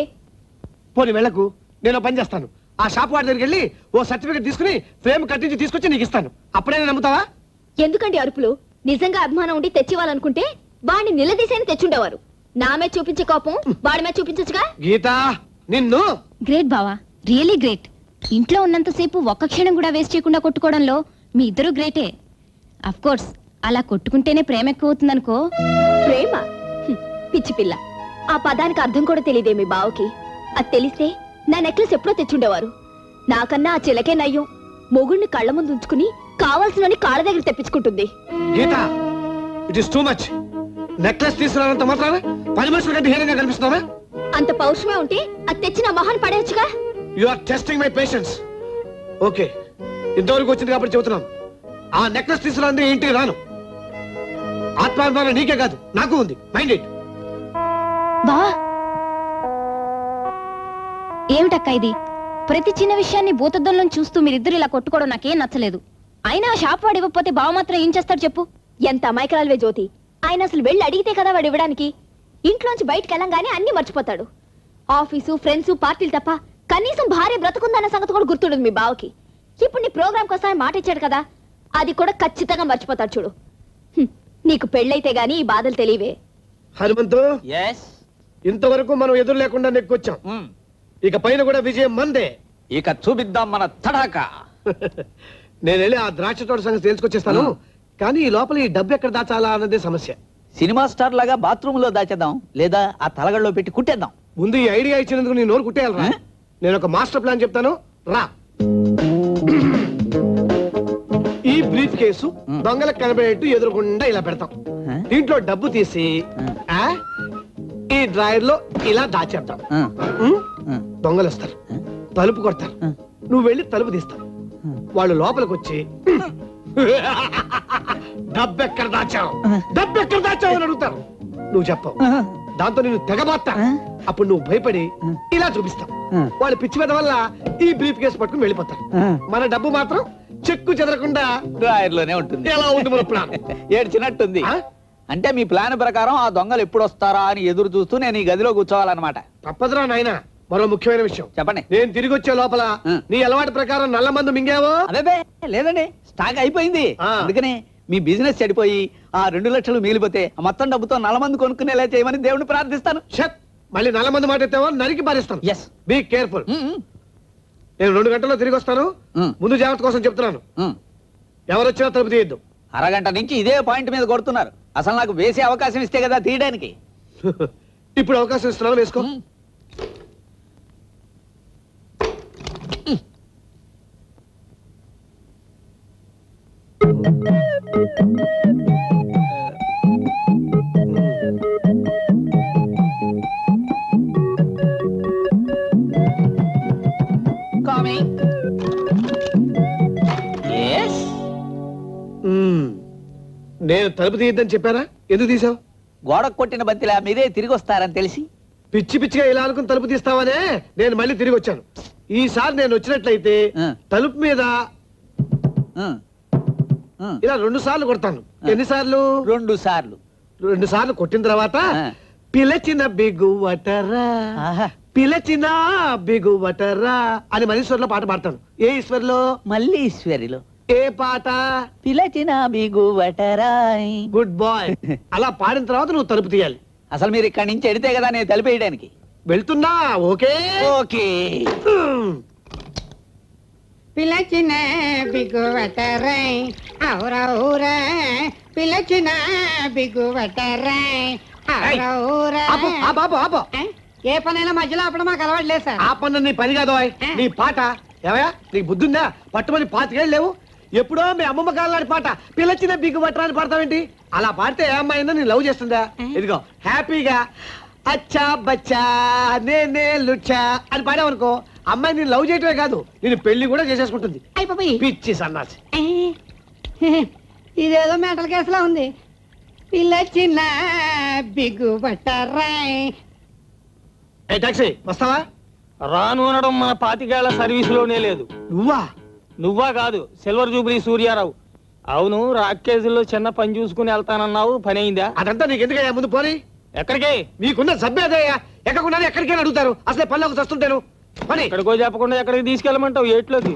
పోనీ వెళ్ళకు, నేను పని చేస్తాను. ఆ షాపు వాడి దగ్గరికి వెళ్ళి ఓ సర్టిఫికేట్ తీసుకుని ఫ్రేమ్ కట్టించి తీసుకొచ్చి నీకు ఇస్తాను. అప్పుడే నమ్ముతావా? ఎందుకండి అరుపులు? నిజంగా అభిమానం ఉండి తెచ్చివ్వాలనుకుంటే వాడిని నిలదీసేని తెచ్చుండేవారు. నా మీద చూపించే కోపం వాడి మీద చూపించచ్చుగా. గీత, నిన్ను. గ్రేట్ బావా, రియలీ గ్రేట్. ఇంట్లో ఉన్నంతసేపు ఒక్క క్షణం కూడా వేస్ట్ చేయకుండా కొట్టుకోవడంలో మీ ఇద్దరు గ్రేటే. అఫ్ కోర్స్ అలా కొట్టుకుంటేనే ప్రేమ ఎక్కువ అవుతుందనుకో. ప్రేమ? పిచ్చి పిల్ల, ఆ పదానికి అర్థం కూడా తెలియదే మీ బావకి. అది తెలిస్తే నా నెక్లెస్ ఎప్పుడో తెచ్చుండేవారు. నాకన్నా ఆ చిలకే నయ్యం. మొగుడిని కళ్ళ ముందు ఉంచుకుని కావాల్సిన కాళ్ళ దగ్గర తెప్పించుకుంటుంది. Geeta, it is too much. Necklace తీసుకురానంత మాత్రాన 10 మనుషుల కంటే హీనంగా కనిపిస్తున్నావా? అంత పౌరుషమే ఉంటే అది తెచ్చి నా మొహాన్ని పడేయచ్చుగా. You are testing my patience. Okay, ఇంతవరకు వచ్చింది కాబట్టి చెబుతున్నాం. ఆ నెక్లెస్ తీసుకురాంది ఇంటికి రాను. ఆత్మాభిమానం నీకే కాదు నాకు ఉంది. Mind it. బా ఏమిటక్క ఇది? ప్రతి చిన్న విషయాన్ని భూతద్దంలో చూస్తూ మీరిద్దరు ఇలా కొట్టుకోవడం నాకేం నచ్చలేదు. అయినా ఆ షాప్ వాడు ఇవ్వకపోతే బావ మాత్రం ఏం చేస్తాడు చెప్పు? ఎంత అమాయకురాలువే జ్యోతి. ఆయన అసలు వెళ్ళి అడిగితే కదా వాడు ఇవ్వడానికి. ఇంట్లోంచి బయటకు వెళ్ళంగానే అన్ని మర్చిపోతాడు. ఆఫీసు, ఫ్రెండ్స్, పార్టీలు తప్ప కనీసం భార్య బ్రతుకుందన్న సంగతి కూడా గుర్తుండదు మీ బావకి. ఇప్పుడు నీ ప్రోగ్రామ్ కోసం మాట ఇచ్చాడు కదా, అది కూడా ఖచ్చితంగా మర్చిపోతాడు చూడు. నీకు పెళ్ళైతే గానీ ఈ బాధలు తెలియవే. హనుమంతు, ఇంతవరకు మనం ఎదురు లేకుండా నెక్కొచ్చాం. ఇక పైన కూడా విజయం మందే. ఇక చూపిద్దాం మన తడాక. నేను వెళ్ళి ఆ ద్రాక్ష తోట సంగతి తెలుసుకొచ్చేస్తాను. కానీ ఈ లోపల ఈ డబ్బు ఎక్కడ దాచాలా అన్నదే సమస్య. సినిమా స్టార్ లాగా బాత్రూమ్ లో దాచేద్దాం, లేదా ఆ తలగడలో పెట్టి కుట్టేద్దాం. ముందు ఈ ఐడియా ఇచ్చినందుకు నీ నోరు కుట్టేయాలరా. నేను ఒక మాస్టర్ ప్లాన్ చెప్తాను రా. ఈ బ్రీఫ్ కేసు దొంగలకు కనబడేట్టు ఎదురుకుండా ఇలా పెడతాం. దీంట్లో డబ్బు తీసి ఈ డ్రాయర్ లో ఇలా దాచేద్దాం. దొంగలు వస్తారు, తలుపు కొడతారు, నువ్వు వెళ్ళి తలుపు తీస్తావు. వాళ్ళు లోపలికి వచ్చి డబ్బెక్కడ దాచావు, డబ్బెక్కడ దాచావు అని అడుగుతారు. నువ్వు చెప్పవు. దాంతో నేను తెగబోతా. అప్పుడు నువ్వు భయపడి ఇలా చూపిస్తావు. వాళ్ళు పిచ్చి మీద వల్ల ఈ బ్రీఫ్ కేసు పట్టుకుని వెళ్ళిపోతారు. మన డబ్బు మాత్రం చెక్కు చెదరకుండా డ్రాయర్లోనే ఉంటుంది. ఎలా ఉంటుంది మన ప్లాన్? ఏడ్చినట్టుంది. అంటే మీ ప్లాన్ ప్రకారం ఆ దొంగలు ఎప్పుడు వస్తారా అని ఎదురు చూస్తూ నేను ఈ గదిలో కూర్చోవాలన్నమాట. తప్పదురా నాయనా. మరో ముఖ్యమైన విషయం చెప్పండి. నేను తిరిగి వచ్చే లోపల నీ అలవాటు ప్రకారం నల్ల మందు మింగావో? అదే లేదండి, స్టాక్ అయిపోయింది. అందుకనే మీ బిజినెస్ చెడిపోయి ఆ 2 లక్షలు మిగిలిపోతే మొత్తం డబ్బుతో నల్లమందు కొనుక్కునేలా చేయమని దేవుని ప్రార్థిస్తాను. మళ్ళీ నల్ల మందు మాట ఎత్తావో నరికి పారేస్తాను. Be careful. నేను 2 గంటల్లో తిరిగి వస్తాను. ముందు జాగ్రత్త కోసం చెప్తున్నాను. ఎవరు వచ్చినా తలుపు తీయద్దు. అరగంట నుంచి ఇదే పాయింట్ మీద కొడుతున్నారు. అసలు నాకు వేసే అవకాశం ఇస్తే కదా తీయడానికి. ఇప్పుడు అవకాశం ఇస్తున్నాను, వేసుకో. నేను తలుపు తీయద్దని చెప్పారా? ఎందుకు తీసావు? గోడకు కొట్టిన బంతిలా మీరే తిరిగి వస్తారని తెలిసి. పిచ్చి పిచ్చిగా ఇలా అనుకుని తలుపు తీస్తావనే నేను మళ్ళీ తిరిగి వచ్చాను. ఈసారి నేను వచ్చినట్లయితే తలుపు మీద ఇలా 2 సార్లు కొడతాను. ఎన్నిసార్లు? 2 సార్లు. 2 సార్లు కొట్టిన తర్వాత పిలచిన బిగువటరా, పిలచిన బిగువటరా అని మనీశ్వర్లో పాట పాడతాను. ఏ ఈశ్వర్లో? మళ్ళీ ఈశ్వరిలో. ఏ పాట? పిలచిన బిగువటరా. Good bye. అలా పాడిన తర్వాత నువ్వు తలుపు తీయాలి. అసలు మీరు ఇక్కడి నుంచి ఎడితే కదా నేను తలుపేయడానికి వెళ్తున్నా. Okay okay. పిలచిన బిగువటరై ఔరౌరా, పిలచిన బిగువటరై ఔరౌరా. ఏ పనైనా మధ్యలో అప్పుడు మాకు అలవాటు లేదు సార్. ఆ పన్ను నీ పని కాదు, నీ పాట. ఏమయ్యా నీకు బుద్ధుందా? పట్టుమని 5 ఏళ్ళు లేవు. ఎప్పుడో మీ అమ్మమ్మ కాలాడి పాట పిలచిన బిగువటరా అని పాడతావేంటి? అలా పాడితే ఏ అమ్మాయినా నేను లవ్ చేస్తుందా? ఇదిగో హ్యాపీగా అచ్చా బచ్చా నేనే లుచ్చా అని పాడావనుకో, అమ్మాయి నేను లవ్ చేయటమే కాదు నేను పెళ్లి కూడా చేసేసుకుంటుంది. పిచ్చి సన్నాసి. ఇదేదో మెంటల్ కేసులో ఉంది. పిలచిన బిగువటరై. ఏ టాక్సీ వస్తావా? రాను అనడం మన 25 ఏళ్ల సర్వీసులోనే లేదు. నువ్వా కాదు, సిల్వర్ జూబ్లీ సూర్యారావు. అవును, రాకేజీలో చిన్న పని చూసుకుని వెళ్తానన్నావు, పని అయిందా? అదంతా నీకు ఎందుకయ్యా? ముందు పోనీ. ఎక్కడికి? మీకున్న సభ్యతయ్యా. ఎక్కకుండా ఎక్కడికైనా అడుగుతారు. అసలే పనిలోకి వస్తుంటాను. పని ఎక్కడికో చెప్పకుండా ఎక్కడికి తీసుకెళ్ళమంటావు? ఏట్లోకి?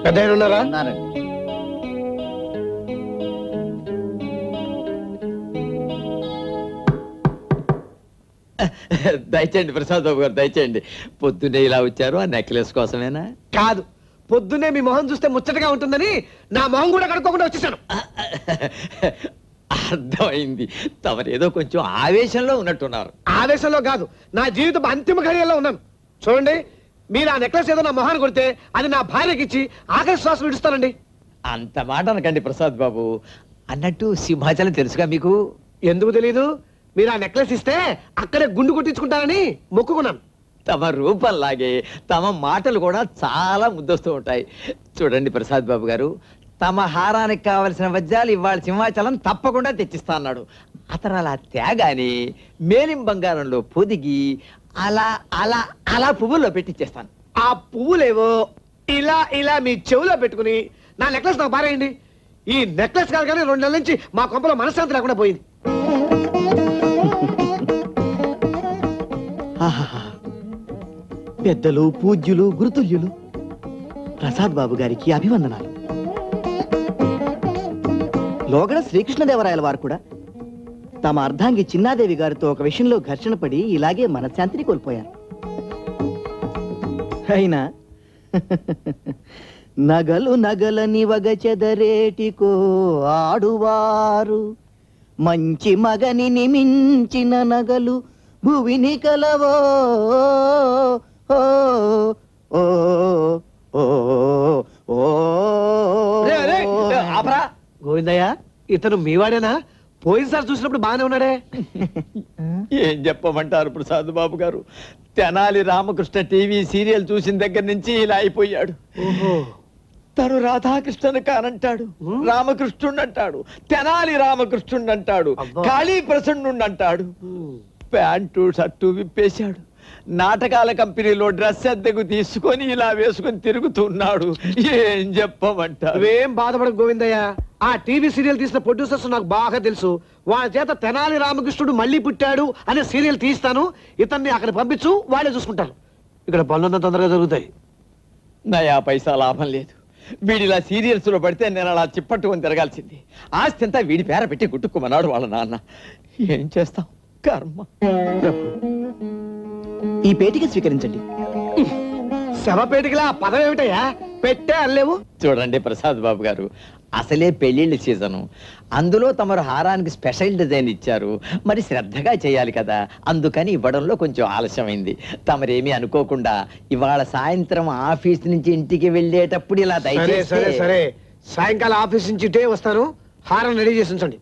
పెద్ద ఉన్నారా? దయచేయండి ప్రసాద్ బాబు గారు, దయచేయండి. పొద్దున్నే ఇలా వచ్చారు ఆ నెక్లెస్ కోసమేనా? కాదు, పొద్దున్నే మీ మొహం చూస్తే ముచ్చటగా ఉంటుందని నా మొహం కూడా కడుక్కోకుండా వచ్చేసాను. అర్థమైంది. తమరేదో కొంచెం ఆవేశంలో ఉన్నట్టున్నారు. ఆవేశంలో కాదు, నా జీవితం అంతిమ ఘడియల్లో ఉన్నాను. చూడండి, మీరు ఆ నెక్లెస్ ఏదో నా మొహాన్ని కొడితే అది నా భార్యకి ఇచ్చి ఆఖరి శ్వాస విడుస్తానండి. అంత మాట అనకండి ప్రసాద్ బాబు. అన్నట్టు సింహాచలం తెలుసుగా మీకు? ఎందుకు తెలీదు? మీరు ఆ నెక్లెస్ ఇస్తే అక్కడే గుండు కొట్టించుకుంటారని మొక్కుకున్నాను. తమ రూపంలాగే తమ మాటలు కూడా చాలా ముద్దొస్తూ ఉంటాయి. చూడండి ప్రసాద్ బాబు గారు, తమ హారానికి కావలసిన వజ్రాలు ఇవాళ సింహాచలం తప్పకుండా తెచ్చిస్తా అన్నాడు. అతను అలా తేగాని మేలిం బంగారంలో పొదిగి అలా అలా అలా పువ్వుల్లో పెట్టిచ్చేస్తాను. ఆ పువ్వులేవో ఇలా ఇలా మీ చెవులో పెట్టుకుని నా నెక్లెస్ నాకు పారేయండి. ఈ నెక్లెస్ కాదు కానీ 2 నెలల నుంచి మా కొంపలో మనశ్శాంతి లేకుండా పోయింది. పెద్దలు, పూజ్యులు, గురుతుల్యులు ప్రసాద్ బాబు గారికి అభివందనాలు. లోగడ శ్రీకృష్ణదేవరాయల వారు కూడా తమ అర్ధాంగి చిన్నాదేవి గారితో ఒక విషయంలో ఘర్షణ పడి ఇలాగే మనశ్శాంతిని కోల్పోయారు. అయినా నగలు నగలని వగ చెదరేటికో ఆడువారు, మంచి మగని నిమించిన నగలు భువిని కలవో. గోవిందయ్య, ఇతను మీవాడేనా? పోయినసారి చూసినప్పుడు బాగానే ఉన్నాడే. ఏం చెప్పమంటారు ప్రసాద్ బాబు గారు, తెనాలి రామకృష్ణ టీవీ సీరియల్ చూసిన దగ్గర నుంచి ఇలా అయిపోయాడు. తను రాధాకృష్ణను కానంటాడు, రామకృష్ణుడు అంటాడు, తెనాలి రామకృష్ణుడు అంటాడు, కాళీ ప్రసన్నుడు అంటాడు. ప్యాంటు షర్టు విప్పేశాడు. నాటకాల కంపెనీలో డ్రెస్ అద్దెకు తీసుకొని ఇలా వేసుకొని తిరుగుతున్నాడు. ఏం చెప్పమంటారు? నువ్వేం బాధపడకు గోవిందయ్య, ఆ టీవీ సీరియల్ తీసిన ప్రొడ్యూసర్స్ నాకు బాగా తెలుసు. వాళ్ళ చేత తెనాలి రామకృష్ణుడు మళ్ళీ పుట్టాడు అనే సీరియల్ తీస్తాను. ఇతన్ని అక్కడ పంపించు, వాళ్ళే చూసుకుంటారు. ఇక్కడ పనులంతా తొందరగా జరుగుతాయి. నయా పైసా లాభం లేదు. వీడిలా సీరియల్స్ లో పడితే నేను అలా చిప్పట్టుకొని తిరగాల్సింది. ఆస్తి అంతా వీడి పేర పెట్టి గుట్టుకోమన్నాడు వాళ్ళ నాన్న. ఏం చేస్తాం, కర్మ. ఈ పేటిక స్వీకరించండి. శవపేటికలా పదం ఏమిటయ్యా? పెట్టే అల్లేవు. చూడండి ప్రసాద్ బాబు గారు, అసలే పెళ్లిళ్ళ సీజను, అందులో తమరు హారానికి స్పెషల్ డిజైన్ ఇచ్చారు. మరి శ్రద్ధగా చేయాలి కదా, అందుకని ఇవ్వడంలో కొంచెం ఆలస్యమైంది. తమరేమీ అనుకోకుండా ఇవాళ సాయంత్రం ఆఫీస్ నుంచి ఇంటికి వెళ్ళేటప్పుడు ఇలా దయచేసి. సరే, సాయంకాలం ఆఫీస్ నుంచి ఇటే వస్తాను. హారం రెడీ చేసి ఉంచండి.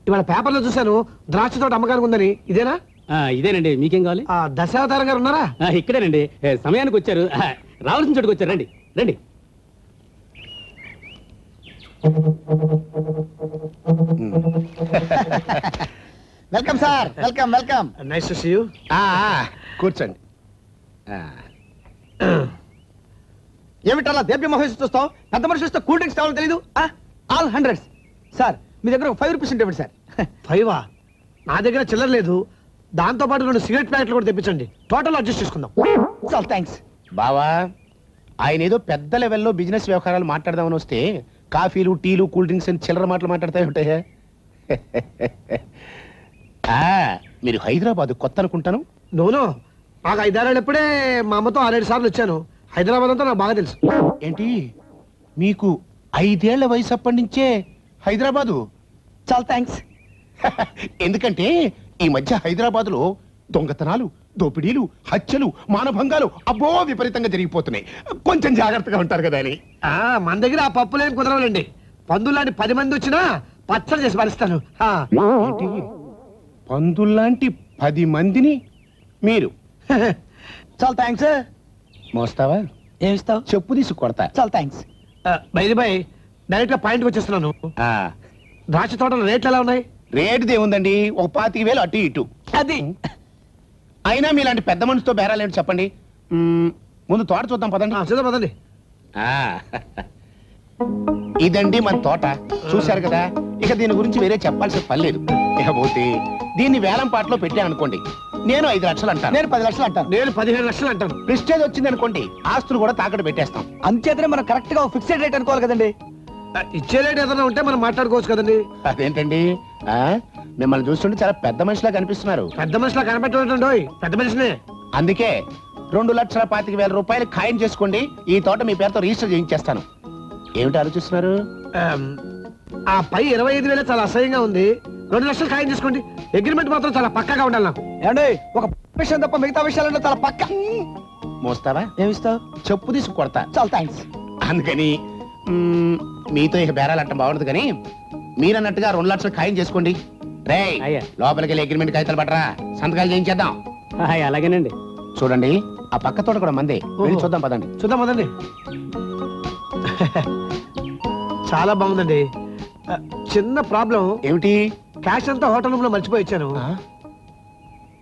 ఇవాళ పేపర్లో చూశాను ద్రాక్ష తోట అమ్మకానికి ఉందని. ఇదేనా? ఇదేనండి. మీకేం కావాలి? దశావతారం గారు ఉన్నారా? ఇక్కడేనండి. సమయానికి వచ్చారు. రావాల్సిన చోటుకు వచ్చారు. రండి రండి. Welcome sir, welcome welcome. Nice to see you. కూర్చోండి. ఏమిటలా దేవ్య మహేష్ చూస్తావు? పెద్ద మనిషి చూస్తే కూల్ డ్రింక్స్ కావాలని తెలీదు? All hundreds. సార్ మీ దగ్గర 5 రూపీస్ ఇవ్వండి సార్. 5? నా దగ్గర చిల్లర లేదు. దాంతో పాటు 2 సిగరెట్ ప్యాకెట్లు కూడా తెప్పించండి. టోటల్ అడ్జస్ట్ చేసుకుందాం. చాలా థ్యాంక్స్. బావా, ఆయన ఏదో పెద్ద లెవెల్లో బిజినెస్ వ్యవహారాలు మాట్లాడదామని వస్తే కాఫీలు, టీలు, కూల్ డ్రింక్స్ అని చిల్లర మాటలు మాట్లాడుతూ ఉంటాయా? మీరు హైదరాబాద్ కొత్త అనుకుంటాను. నోనో, నాకు 5 ఏళ్ళు ఎప్పుడే మా అమ్మతో 6-7 సార్లు వచ్చాను. హైదరాబాద్ అంతా నాకు బాగా తెలుసు. ఏంటి, మీకు 5 ఏళ్ల వయసు అప్పటి నుంచే హైదరాబాదు? చాలా థ్యాంక్స్. ఎందుకంటే ఈ మధ్య హైదరాబాద్ లో దొంగతనాలు, దోపిడీలు, హత్యలు, మానభంగాలు అబ్బో విపరీతంగా జరిగిపోతున్నాయి. కొంచెం జాగ్రత్తగా ఉంటారు కదా అని. మన దగ్గర ఆ పప్పులేం కుదరవాలండి. పందులాంటి 10 మంది వచ్చినా పచ్చడి చేసి భరిస్తాను. పందుల్లాంటి 10 మందిని మీరు? చాలా థ్యాంక్స్. మోస్తావా? ఏమిస్తావు? చెప్పు తీసి కొడతా. చాలా థ్యాంక్స్. బై డైరెక్ట్ గా పాయింట్కి వచ్చేస్తున్నాను. ద్రాక్ష తోటల రేట్లు ఎలా ఉన్నాయి? రేటుది ఏముందండి, ఒక 25,000 అటు ఇటు. అది అయినా మీలాంటి పెద్ద మనిషితో బేరాలేంటి చెప్పండి. ముందు తోట చూద్దాం పదండి. చూద్దాం పదండి. ఇదండి మన తోట, చూశారు కదా. ఇక దీని గురించి వేరే చెప్పాల్సిన పని లేదు. ఇకపోతే దీన్ని వేలం పాటలో పెట్టాననుకోండి, నేను 5 లక్షలు అంటాను. నేను 10 లక్షలు అంటాను. నేను 15 లక్షలు అంటాను. ప్రెస్టేజ్ వచ్చింది అనుకోండి, ఆస్తులు కూడా తాకట్టు పెట్టేస్తాం. అంతేతనే మనం కరెక్ట్ గా ఫిక్స్డ్ రేట్ అనుకోవాలి కదండి. ఇచ్చే రేట్ ఏదైనా ఉంటే మనం మాట్లాడుకోవచ్చు కదండి. అదేంటండి, మిమ్మల్ని చూస్తుంటే చాలా పెద్ద మనిషిలా కనిపిస్తున్నారు. పెద్ద మనిషిలా కనపెట్టండి, పెద్ద మనిషినే. అందుకే 2,25,000 రూపాయలు ఖాయం చేసుకోండి. ఈ తోట మీ పేరుతో రిజిస్టర్ చేయించేస్తాను. ఏమిటి ఆలోచిస్తున్నారు? ఆ పై 25,000 చాలా అసహ్యంగా ఉంది. 2 లక్షలు ఖాయం చేసుకోండి. అగ్రిమెంట్ మాత్రం చాలా పక్కాగా ఉండాలి నాకు. ఏమండి, ఒక విషయం తప్ప మిగతా విషయాలలో చాలా పక్క. మోస్తావా? ఏమిస్తావు? చెప్పు తీసి కొడతా. చాలా థ్యాంక్స్. అందుకని మీతో ఇక బేరాలు అంటాం బాగుండదు, కానీ మీరన్నట్టుగా 2 లక్షలు ఖాయం చేసుకోండి. రే, లోపలికి వెళ్ళి అగ్రిమెంట్ కాగితాలు పట్టరా, సంతకాలు చేయించేద్దాం. అలాగేనండి. చూడండి, ఆ పక్క తోట కూడా మందే. వెళ్ళి చూద్దాం పదండి. చూద్దాం పదండి. చాలా బాగుందండి. చిన్న ప్రాబ్లం. ఏమిటి? క్యాష్ అంతా హోటల్ రూమ్ లో మర్చిపోయి వచ్చాను.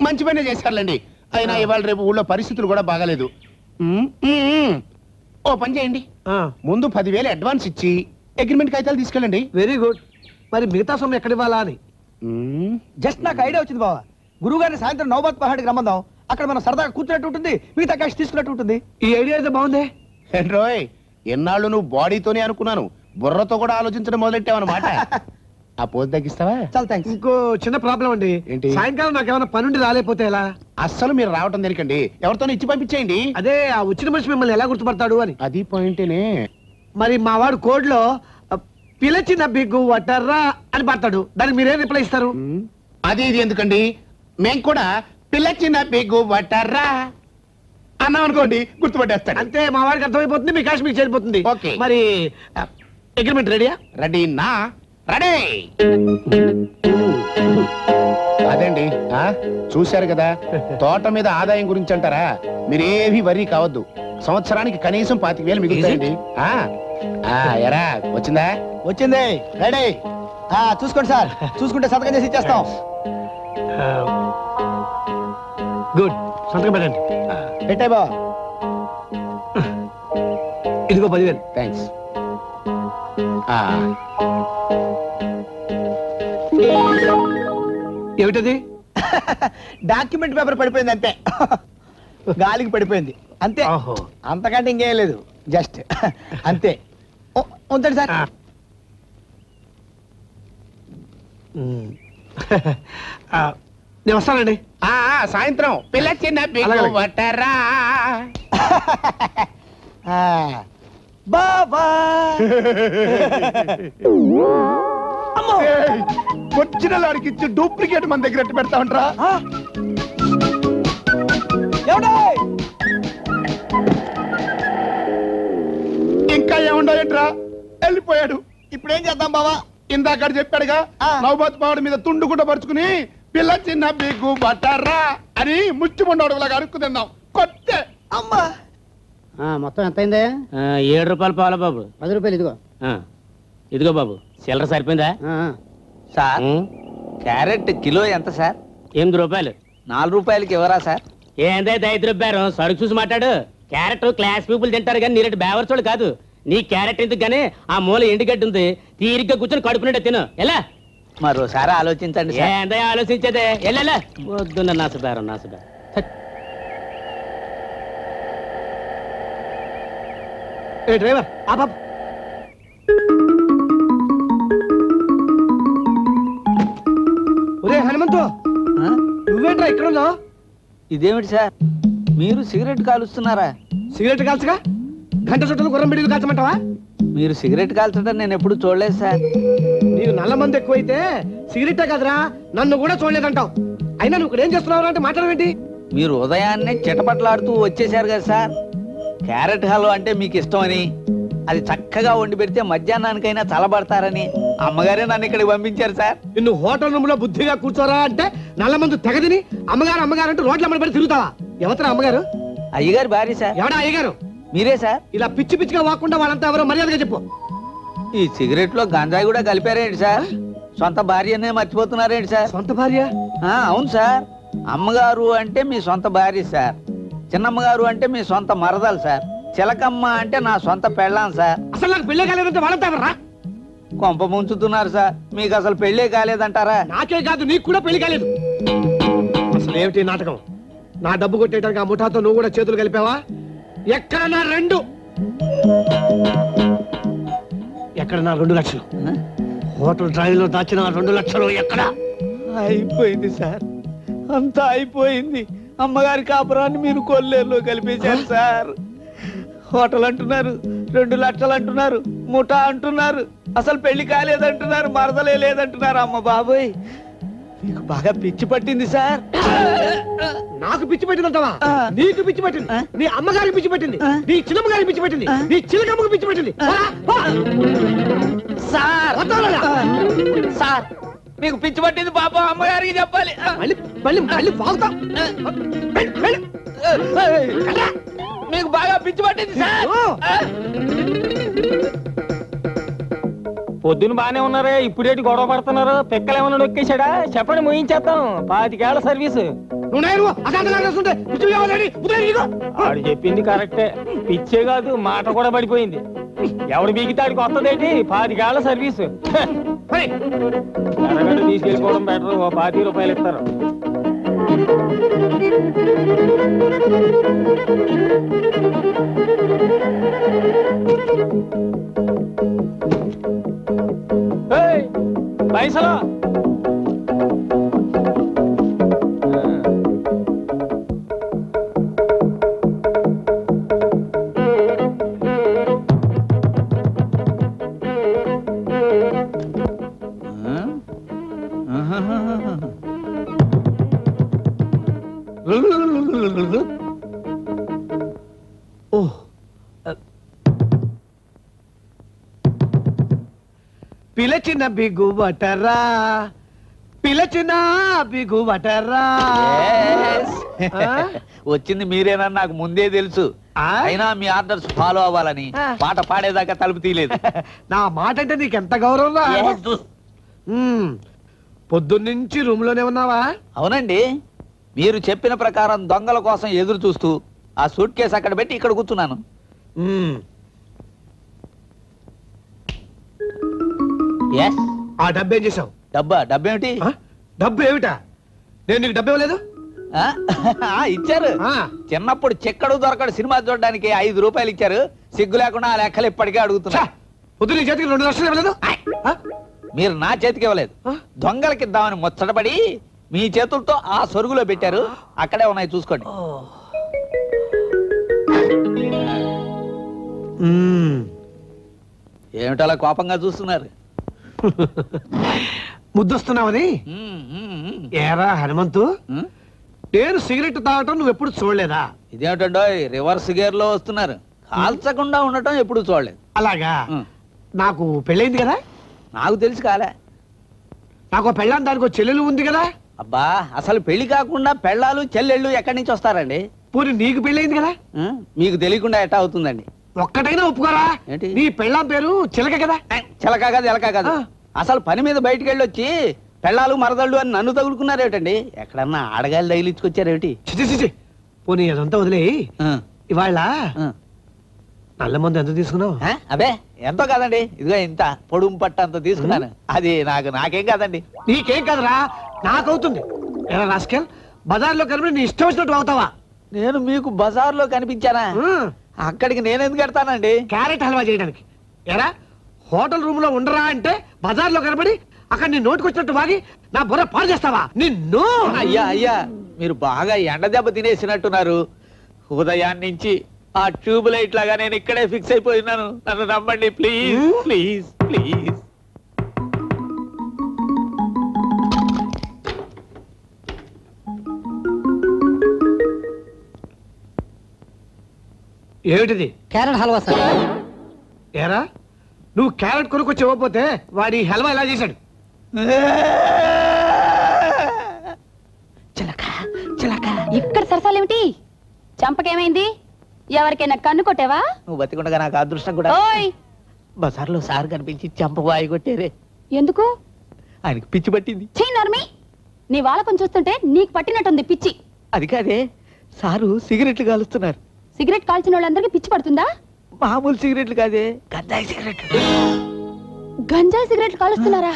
మంచి పనే చేశారులేండి. అయినా ఇవాళ రేపు ఊళ్ళో పరిస్థితులు కూడా బాగాలేదు. ఓ పని చేయండి, ముందు 10,000 అడ్వాన్స్ ఇచ్చి అగ్రిమెంట్ కాగితాలు తీసుకెళ్ళండి. Very good. మరి మిగతా సొమ్ము ఎక్కడ ఇవ్వాలా అని జస్ట్ నాకు ఐడియా వచ్చింది బావా. గురువు గారిని సాయంత్రం నౌబాద్ పహాడ్కి రమ్మందాం. అక్కడ మనం సరదాగా కూర్చున్నట్టు ఉంటుంది, మిగతా క్యాష్ తీసుకున్నట్టు ఉంటుంది. ఈ ఐడియా అయితే బాగుంది. రోయ్, ఎన్నాళ్ళు నువ్వు బాడీతోనే అనుకున్నాను, బుర్రతో కూడా ఆలోచించడం మొదలెట్టావన్నమాట. ఆ పోజు తగ్గిస్తావా? చాలా థ్యాంక్స్. ఇంకో చిన్న ప్రాబ్లం అండి. ఏంటి? సాయంకాలం నాకు ఏమైనా పనుండి రాలేకపోతే ఎలా? అస్సలు మీరు రావటం దేనికండి, ఎవరితోనే ఇచ్చి పంపించేయండి. అదే ఆ వచ్చిన మనిషి మిమ్మల్ని ఎలా గుర్తుపడతాడు అని. అది పాయింటేనే. మరి మా వాడు కోడ్ లో పిలచిన బిగ్గు వటర్రా అని పడతాడు. దానికి మీరేం రిప్లై ఇస్తారు? అది ఇది ఎందుకండి, మేం కూడా పిల్లచిన బిగ్గు వటర్రా అన్నాం అనుకోండి, గుర్తుపట్టేస్తాడు. అంతే, మా వాడికి అర్థమైపోతుంది, మీ క్యాష్ మీకు చేరిపోతుంది. ఓకే. మరి అగ్రిమెంట్ రెడీయా? రెడీ నా రెడీ. అదేండి, చూశారు కదా, తోట మీద ఆదాయం గురించి అంటారా? మీరేవి వరీ కావద్దు. సంవత్సరానికి కనీసం 25,000 మిగులుతాయండి. ఎరా వచ్చిందా? వచ్చింది. రెడీ. చూసుకోండి సార్, చూసుకుంటే సంతకం చేసి ఇచ్చేస్తాం. గుడ్, సంతకం పెట్టండి. పెట్టే బా. ఇదిగో 10,000. థ్యాంక్స్. ఏమిటది? డాక్యుమెంట్ పేపర్ పడిపోయింది అంతే. గాలికి పడిపోయింది అంతే, అంతకంటే ఇంకేం లేదు. జస్ట్ అంతే. ఉంచండి సార్. నేను వస్తానండి. సాయంత్రం పిల్లచిన బిగ్గు వటర్రా. బాబా ఒరిజినల్ వాడికి ఇచ్చి డూప్లికేట్ మన దగ్గర ఎట్టు పెడతా ఉంటారా? ఇంకా ఏముండేట్రా, వెళ్ళిపోయాడు. ఇప్పుడేం చేద్దాం బావా? ఇందాక చెప్పాడుగా, నౌబాద్ పహాడ్ మీద తుండు కూడా పరుచుకుని పిల్ల చిన్న బిగ్గు బట్టర్రా అని ముచ్చిమండోడులాగా అరుక్కు తిన్నాం. కొట్టే అమ్మా. మొత్తం ఎంత అయిందే? 7 రూపాయలు పాల బాబు. 10 రూపాయలు ఇదిగో. ఇదిగో బాబు, చిల్లర సరిపోయిందా? సార్, క్యారెట్ కిలో ఎంత సార్? 8 రూపాయలు. 4 రూపాయలకి ఇవ్వరా సార్? ఏందైతే 5 రూపాయలు, సరుకు చూసి మాట్లాడు. క్యారెట్ క్లాస్ పీపుల్ తింటారు కానీ నీరెట్ బేవర్సోడు కాదు. నీ క్యారెట్ ఎందుకు గానీ ఆ మూల ఎండుగడ్డి ఉంది, తీరిగ్గా కూర్చొని కడుపునట్టు తిను. ఎలా మరోసారి ఆలోచించండి సార్. ఏందో ఆలోచించేదే. ఎలా వద్దున్న నాసుబేరం నాసుబేరం. ఏ డ్రైవర్, ఆ ఒరే హనుమంతు, నువ్వేంట్రా ఇక్కడ ఉన్నావు? ఇదేమిటి సార్, మీరు సిగరెట్ కాలుస్తున్నారా? సిగరెట్ కాల్చగా గంట చుట్టూ గుర్రం బిడ్డలు కాల్చమంటావా? మీరు సిగరెట్ కాల్చడం నేను ఎప్పుడు చూడలేదు సార్. నీకు నల్ల మంది ఎక్కువైతే సిగరెట్టే కదరా, నన్ను కూడా చూడలేదంటావు. అయినా నువ్వు ఇక్కడ ఏం చేస్తున్నావు అంటే మాట్లాడవేంటి? మీరు ఉదయాన్నే చిటపట్లాడుతూ వచ్చేసారు కదా సార్. క్యారెట్ హల్వా అంటే మీకు ఇష్టమని, అది చక్కగా వండి పెడితే మధ్యాహ్నానికైనా చల్లబడతారని అమ్మగారే నన్ను ఇక్కడికి పంపించారు సార్. నిన్ను హోటల్ రూమ్ లో బుద్ధిగా కూర్చోరా అంటే నల్ల మందు తెగదిని అమ్మగారు అమ్మగారు అంటూ రోడ్ల అమ్మడి పెట్టి తిరుగుతావా? ఎవతరా అమ్మగారు? అయ్యగారు భార్య సార్. ఎవడా అయ్యగారు? మీరే సార్. ఇలా పిచ్చి పిచ్చిగా వాకుండా వాళ్ళంతా ఎవరో మర్యాదగా చెప్పు. ఈ సిగరెట్ లో గంజాయి కూడా కలిపారేంటి సార్? సొంత భార్యనే మర్చిపోతున్నారేంటి సార్? సొంత భార్య? అవును సార్. అమ్మగారు అంటే మీ సొంత భార్య సార్. చిన్నమ్మగారు అంటే మీ సొంత మరదలు సార్. చిలకమ్మ అంటే నా సొంత పెళ్ళాం సార్. అసలు నాకు పెళ్ళే కాలేదంటే వాళ్ళంతా ఎవరా? కొంప ముంచుతున్నారు సార్. మీకు అసలు పెళ్ళే కాలేదంటారా? నాకే కాదు, నీకు కూడా పెళ్లి కాలేదు. అసలు ఏమిటి నాటకం? నా డబ్బు కొట్టేయడానికి ఆ ముఠాతో నువ్వు కూడా చేతులు కలిపావా? ఎక్కడ నా 2 లక్షలు? హోటల్ డ్రైవ్ లో దాచిన 2 లక్షలు ఎక్కడ? అయిపోయింది సార్, అంతా అయిపోయింది. అమ్మగారి కాపురాన్ని మీరు కొల్లేరులో కలిపేశారు సార్. హోటల్ అంటున్నారు, 2 లక్షలు అంటున్నారు, ముఠా అంటున్నారు, అసలు పెళ్లి కాలేదంటున్నారు, మరదలే లేదంటున్నారు. అమ్మ బాబోయ్, మీకు బాగా పిచ్చి పట్టింది సార్. నాకు పిచ్చి పెట్టిందంటావా? నీకు పిచ్చి పట్టింది, నీ అమ్మగారికి పిచ్చి పట్టింది, నీ చిన్నమ్మగారికి పిచ్చి పట్టింది, నీ చిలకమ్మకి పిచ్చి పట్టింది. సార్ సార్, మీకు పిచ్చి పట్టింది పాపం అమ్మగారికి చెప్పాలి. మళ్ళీ మళ్ళీ మళ్ళీ వాగుతా. మీకు బాగా పిచ్చి పట్టింది సార్. పొద్దున బానే ఉన్నారే, ఇప్పుడేటి గొడవ పడుతున్నారు? పిక్కలేమన్నా నొక్కేశాడా? చెప్పండి, ముయించేద్దాం. 25 ఏళ్ల సర్వీసు. ఆడు చెప్పింది కరెక్టే, పిచ్చే కాదు మాట కూడా పడిపోయింది. ఎవడు బీగితాడికి వస్తుందేంటి? 25 ఏళ్ల సర్వీసు. అరగంట తీసుకెళ్ళిపోవడం బెటర్. 25 రూపాయలు ఇస్తారు. పైసలు పిలచిన బిగువటరా, పిలచిన బిగువటరా. వచ్చింది మీరేనా నాకు ముందే తెలుసు. అయినా మీ ఆర్డర్స్ ఫాలో అవ్వాలని పాట పాడేదాకా తలుపు తీయలేదు. నా మాట అంటే నీకెంత గౌరవం. పొద్దున్నుంచి రూమ్ లోనే ఉన్నావా? అవునండి, మీరు చెప్పిన ప్రకారం దొంగల కోసం ఎదురు చూస్తూ ఆ సూట్ కేసు అక్కడ పెట్టి ఇక్కడ కూర్చున్నాను. ఆ డబ్బేం చేసావు? డబ్బేమిటి? డబ్బు ఏమిటా? నేను నీకు డబ్బు ఇవ్వలేదు. ఇచ్చారు. చిన్నప్పుడు చెక్కడు దొరకడు సినిమా చూడడానికి 5 రూపాయలు ఇచ్చారు. సిగ్గు లేకుండా ఆ లెక్కలు ఇప్పటికే అడుగుతున్నా. పొద్దున్న నీ చేతికి 2 లక్షలు ఇవ్వలేదు. మీరు నా చేతికి ఇవ్వలేదు, దొంగలకి ఇద్దామని ముచ్చటపడి మీ చేతులతో ఆ సొరుగులో పెట్టారు. అక్కడే ఉన్నాయి, చూసుకోండి. ఏమిటలా కోపంగా చూస్తున్నారు? ముద్దొస్తున్నావని. ఏరా హనుమంతు, నేను సిగరెట్ తాగటం నువ్వు ఎప్పుడు చూడలేదా? ఇదేమిటండో రివర్స్ గేర్ లో వస్తున్నారు. కాల్చకుండా ఉండటం ఎప్పుడు చూడలేదు. అలాగా? నాకు పెళ్ళైంది కదా? నాకు తెలిసి కాలే. నాకు పెళ్ళాన్ని దానికి చెల్లెలు ఉంది కదా? అబ్బా, అసలు పెళ్లి కాకుండా పెళ్ళాలు చెల్లెళ్ళు ఎక్కడి నుంచి వస్తారండి? పూరి నీకు పెళ్ళైంది కదా? మీకు తెలియకుండా ఎట్టా అవుతుందండి? ఒక్కటైనా ఒప్పుకోరా? నీ పెళ్ళాం పేరు చిలక కదా? చిలక కాదు, ఎలక కాదు. అసలు పని మీద బయటికి వెళ్ళొచ్చి పెళ్ళాలు మరదళ్ళు అని నన్ను తగులుకున్నారేమిటండి? ఎక్కడన్నా ఆడగాలి తగిలించుకొచ్చారేమిటి? పోనీ అదంతా వదిలే, ఇవాళ నల్ల మందు ఎంత తీసుకున్నావు? అదే ఎంతో కాదండి, ఇదిగో ఇంత పొడుము పట్ట అంత తీసుకున్నాను. అది నాకేం కాదండి. నీకేం కాదురా, నాకవుతుంది. ఎలా రాస్కెల్, బజార్లో కనిపి నీ ఇష్టం వచ్చినట్టు అవుతావా? నేను మీకు బజార్లో కనిపించానా? అక్కడికి నేనెందుకు వెళ్తానండి? క్యారెట్ హల్వా చేయడానికి. ఎరా హోటల్ రూమ్ లో ఉండరా అంటే బజార్లో కనబడి అక్కడ నీ నోటికి వచ్చినట్టు వాగి నా బుర్ర పాడు చేస్తావా? నిన్ను. అయ్యా మీరు బాగా ఎండ దెబ్బ తినేసినట్టున్నారు. ఉదయాన్నించి ఆ ట్యూబ్ లైట్ లాగా నేను ఇక్కడే ఫిక్స్ అయిపోయినాను. నన్ను నమ్మండి ప్లీజ్ ప్లీజ్ ప్లీజ్. ఏమిటిది? Carrot halwa sir. ఏరా నువ్వు క్యారెట్ కొనుక్కొచ్చి ఇవ్వకపోతే వాడి హల్వా ఎలా చేశాడు? ఇక్కడ సరసాలేమిటి? చంపకేమైంది? ఎవరికైనా కన్ను కొట్టావా? నువ్వు బతికుండగా నాకు అదృష్టం కూడా. బజార్లో సార్ కనిపించి చంప వాయి కొట్టేరే. ఎందుకు? ఆయనకి పిచ్చి పట్టింది. నర్మి, నీ వాళ్ళకం చూస్తుంటే నీకు పట్టినట్టుంది పిచ్చి. అది కాదే, సారు సిగరెట్లు కాలుస్తున్నారు. సిగరెట్ కాల్చిన వాళ్ళందరికీ పిచ్చి పడుతుందా? మామూలు సిగరెట్లు కాదే, గంజాయి సిగరెట్లు. గంజాయి సిగరెట్లు కాలుస్తున్నారా?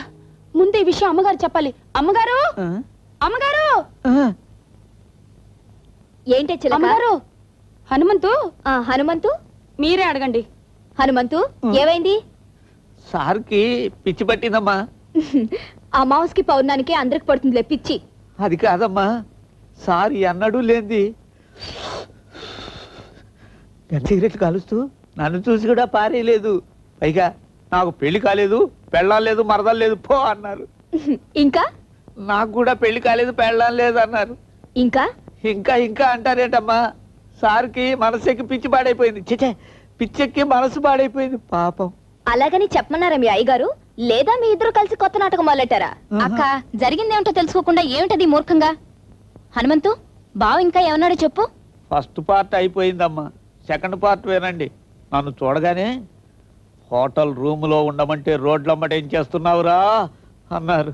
ముందు ఈ విషయం అమ్మగారు చెప్పాలి. అమ్మగారు, అమ్మగారు. ఏంటే అమ్మగారు? హనుమంతు, హనుమంతు మీరే అడగండి. హనుమంతు, ఏమైంది? సార్కి పిచ్చి పట్టిందమ్మా. అమావాస్కి పౌర్ణానికి అందరికి పడుతుందిలే పిచ్చి. అది కాదమ్మా, సార్ అన్నడూ లేంది సిగరెట్లు కాలుస్తూ నన్ను చూసి కూడా పారేయలేదు. పైగా నాకు పెళ్లి కాలేదు, పెళ్ళాం లేదు, మరదలు లేదు పో అన్నారు. ఇంకా నాకు కూడా పెళ్లి కాలేదు, పెళ్ళాం లేదు అన్నారు. ఇంకా ఇంకా ఇంకా అంటారేంటమ్మా? సార్కి మనసెక్కి పిచ్చి పాడైపోయింది. చిచే, పిచ్చెక్కి మనసు పాడైపోయింది పాపం. అలాగని చెప్పమన్నారా మీ అయ్యగారు? లేదా మీ ఇద్దరు కలిసి కొత్త నాటకం మొదలెట్టారా? అక్క, జరిగిందేమిటో తెలుసుకోకుండా ఏమిటది మూర్ఖంగా? హనుమంతు, బావ ఇంకా ఏమన్నాడో చెప్పు. ఫస్ట్ పార్ట్ అయిపోయిందమ్మా, సెకండ్ పార్ట్ వినండి. నన్ను చూడగానే హోటల్ రూములో ఉండమంటే రోడ్లమ్మట ఏం చేస్తున్నావురా అన్నారు.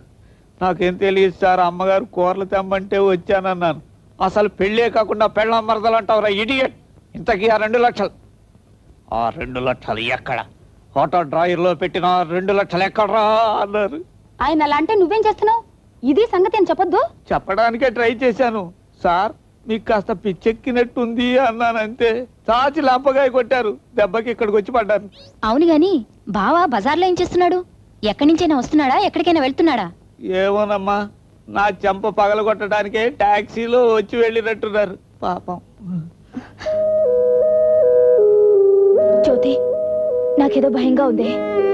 నాకేం తెలియదు సార్, అమ్మగారు కూరలు తెమ్మంటే వచ్చానన్నాను. అసలు పెళ్ళే కాకుండా పెళ్ళ మరదలు అంటావురా ఇడియట్. ఇంతకీ ఆ 2 లక్షలు, ఆ 2 లక్షలు ఎక్కడ? హోటల్ డ్రాయర్లో పెట్టిన 2 లక్షలు ఎక్కడరా అన్నారు. ఆయన అలా అంటే నువ్వేం చేస్తున్నావు? ఇది సంగతి అని చెప్పొద్దు. చెప్పడానికే ట్రై చేశాను సార్, మీకు కాస్త పిచ్చెక్కినట్టుంది అన్నానంతే. చాచి లంపగాయ కొట్టారు. దెబ్బకి ఇక్కడికి వచ్చి పడ్డాను. అవును గాని బావా బజార్లో ఏం చేస్తున్నాడు? ఎక్కడి నుంచైనా వస్తున్నాడా, ఎక్కడికైనా వెళ్తున్నాడా? ఏమోనమ్మా, నా చెంప పగలగొట్టడానికే టాక్సీలో వచ్చి వెళ్ళినట్టున్నారు పాపం. జ్యోతి, నాకేదో భయంగా ఉంది.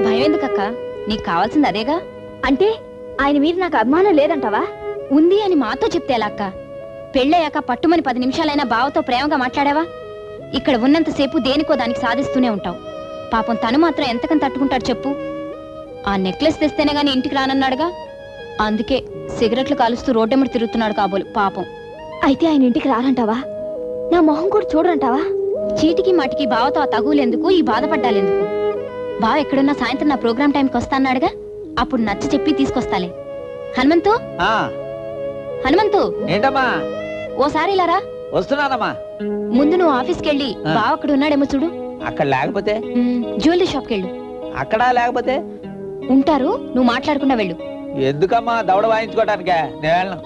భయం ఎందుకక్క? నీకు కావాల్సింది అదేగా. అంటే ఆయన మీద నాకు అభిమానం లేదంటావా? ఉంది అని మాతో చెప్తే ఎలా అక్క? పెళ్ళయ్యాక పట్టుమని 10 నిమిషాలైనా బావతో ప్రేమగా మాట్లాడావా? ఇక్కడ ఉన్నంతసేపు దేనికో దానికి సాధిస్తూనే ఉంటావు. పాపం తను మాత్రం ఎంతకని తట్టుకుంటాడు చెప్పు? ఆ నెక్లెస్ తెస్తేనే గాని ఇంటికి రానన్నాడుగా, అందుకే సిగరెట్లు కాలుస్తూ రోడ్డెమ్మడి తిరుగుతున్నాడు కాబోలు పాపం. అయితే ఆయన ఇంటికి రారంటావా? నా మొహం కూడా చూడరంటావా? చీటికి మాటికి బావతో ఆ తగువులెందుకు, ఈ బాధపడ్డాలెందుకు? బావ ఎక్కడున్నా సాయంత్రం నా ప్రోగ్రామ్ టైంకి వస్తాన్నాడుగా, అప్పుడు నచ్చ చెప్పి తీసుకొస్తాలే. హనుమంతు, హనుమంతు, ఏంటమ్మా? ఓసారి ఇలా రా. వస్తున్నానమ్మా. ముందు నువ్వు ఆఫీస్కి వెళ్ళి బావ అక్కడ ఉన్నాడేమో చూడు. అక్కడ లేకపోతే? జ్యువెలరీ షాప్కి వెళ్ళు. అక్కడ లేకపోతే? ఉంటారు, నువ్వు మాట్లాడకుండా వెళ్ళు. ఎందుకమ్మా? దవడ వాయించుకోవడానికే నేను వెళ్ళను.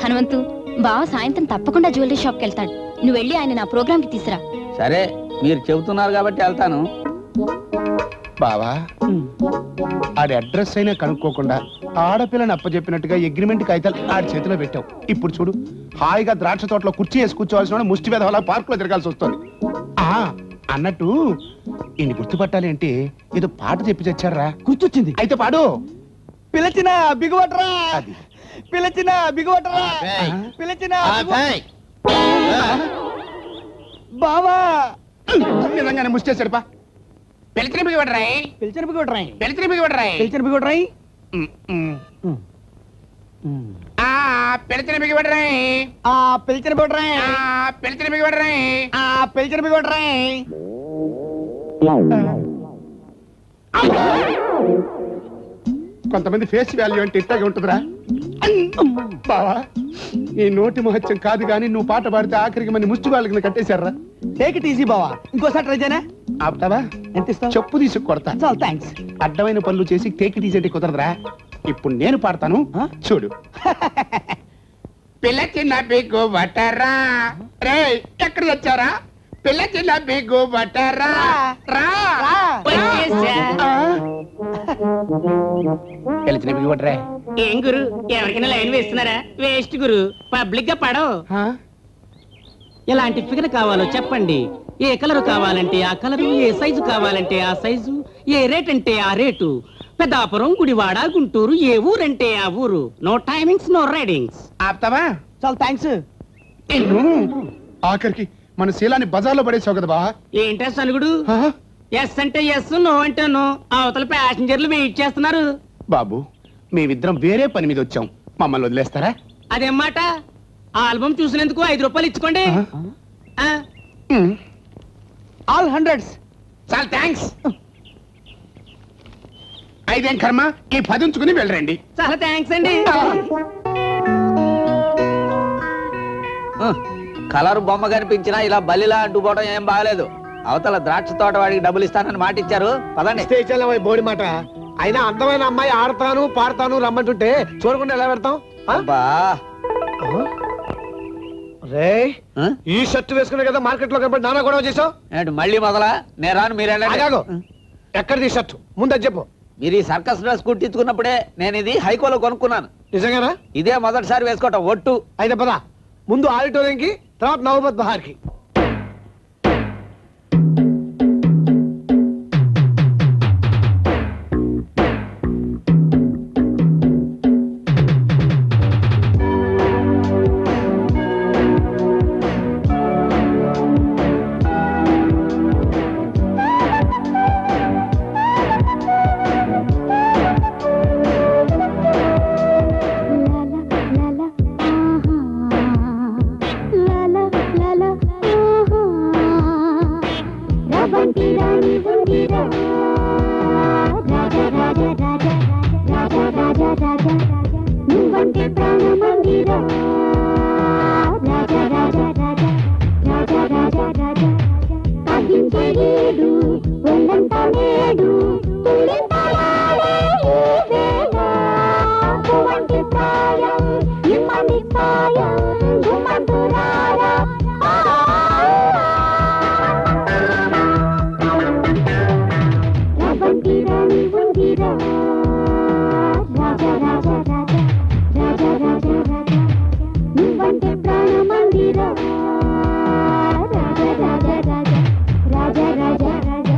హనుమంతు, బావ సాయంత్రం తప్పకుండా జ్యువెలరీ షాప్కి వెళ్తాడు. నువ్వు వెళ్ళి ఆయన నా ప్రోగ్రామ్ కి తీసురా. సరే, మీరు చెబుతున్నారు కాబట్టి వెళ్తాను. బావా, ఆడి అడ్రస్ అయినా కనుక్కోకుండా ఆడపిల్లని అప్పచెప్పినట్టుగా అగ్రిమెంట్ కాగితాలు ఆడి చేతిలో పెట్టావు. ఇప్పుడు చూడు, హాయిగా ద్రాక్ష తోటలో కుర్చీ వేసి కూర్చోవాల్సిన ముష్టి వేధవలా పార్క్ లో తిరగాల్సి వస్తుంది. అన్నట్టు ఇన్ని గుర్తుపట్టాలి అంటే ఏదో పాట చెప్పి చచ్చారా? గుర్తొచ్చింది. అయితే పాడు. పిలిచిన బిగువట్రా, పిలిచిన బిగువట్రా, పిలిచిన బావా. నిజంగానే ముష్టేశాడుపా. పిలిచిన బిగువట్రాయి, పిలిచిన బిగువట్రాయి, పిలిచిన బిగువట్రాయి, పిలిచిన బిగువట్రాయి, పిలిచిన బిగువట్రాయి, పిలిచిన బిగువట్రాయి, పిలిచిన బిగువట్రాయి, పిలిచిన బిగువట్రాయి. కొంతమంది ఫేస్ వాల్యూ అంటే ఇట్టాగే ఉంటుందిరా. బావా, ఈ నోటి మహత్యం కాదు గాని నువ్వు పాట పాడితే ఆఖరికి మంది ముష్టి వాళ్ళకి కట్టేశారా. టేక్ ఇట్ ఈజీ బావా, ఇంకోసారి ట్రై చేయనా? ఆపుతావా? ఎంత ఇస్తావు? చెప్పు తీసుకు కొడతా. చాలా థ్యాంక్స్. అడ్డమైన పనులు చేసి టేక్ ఇట్ ఈజీ అంటే కుదరదురా. ఇప్పుడు నేను పాడతాను, చూడు. పిల్ల చిన్న బిగ్గు బట్టరా రే, ఎక్కడ వచ్చారా? పిల్ల చిన్న బిగ్గు బట్టరా రా. పిల్ల చిన్న బిగ్గు బట్టరా. ఏం గురు, ఎవరికైనా లైన్ వేస్తున్నారా? వేస్ట్ గురు, పబ్లిక్ గా పడవు. ఎలాంటి ఫిగర్ కావాలో చెప్పండి. ఏ కలర్ కావాలంటే ఆ కలరు, ఏ సైజు కావాలంటే ఆ సైజు, ఏ రేట్ అంటే ఆ రేటు. పెద్దాపురం, గుడివాడ, గుంటూరు, ఏ ఊరంటే ఆ ఊరు. No timings, no ridings. ఆపుతావా? చాలా థ్యాంక్స్. ఆఖరికి మన శీలాన్ని బజార్లో పడేసావు కదా బా. ఏంటా సనుగుడు? ఎస్ అంటే ఎస్, నో అంటే నో. అవతల ప్యాసింజర్లు వెయిట్ చేస్తున్నారు. బాబు, మేమిద్దరం వేరే పని మీద వచ్చాం, మమ్మల్ని వదిలేస్తారా? అదేం మాట? ఆల్బమ్ చూసినందుకు 5 రూపాయలు ఇచ్చుకోండి. All hundreds. చాలా థ్యాంక్స్. ఐదేం కర్మ, ఈ 10 ఉంచుకుని వెళ్ళరండి. చాలా థ్యాంక్స్ అండి. కలర్ బొమ్మ కనిపించినా ఇలా బలిలా అంటుపోవడం ఏం బాగలేదు. అవతల ద్రాక్ష తోట వాడికి డబ్బులు ఇస్తానని మాట ఇచ్చారు. పదండి. బోడి మాట. అయినా అందమైన అమ్మాయి ఆడతాను పాడతాను రమ్మంటుంటే చూడకుండా ఎలా పెడతాం? రే, ఈ షర్ట్ వేసుకునే కదా మార్కెట్ లో కనబడి నానా గొడవ చేసావు. ఏంటి మళ్ళీ మొదలా? నేను రాను, మీరు ఎక్కడిది షర్ట్ ముందు చెప్పు. మీరు ఈ సర్కస్ డ్రెస్ కుట్టించుకున్నప్పుడే నేను ఇది హైకోలో కొనుక్కున్నాను. నిజంగానా? ఇదే మొదటిసారి వేసుకోవటం ఒట్టు. అయితే పదా, ముందు ఆడిటోరియంకి, తర్వాత నవబత్ బహార్కి. la la రాణి ఉందిరా రాజా రాజా రాజా రాజా రాజా రాజా నువ్వంటే ప్రాణమందిరా రాజా రాజా రాజా రాజా రాజా రాజా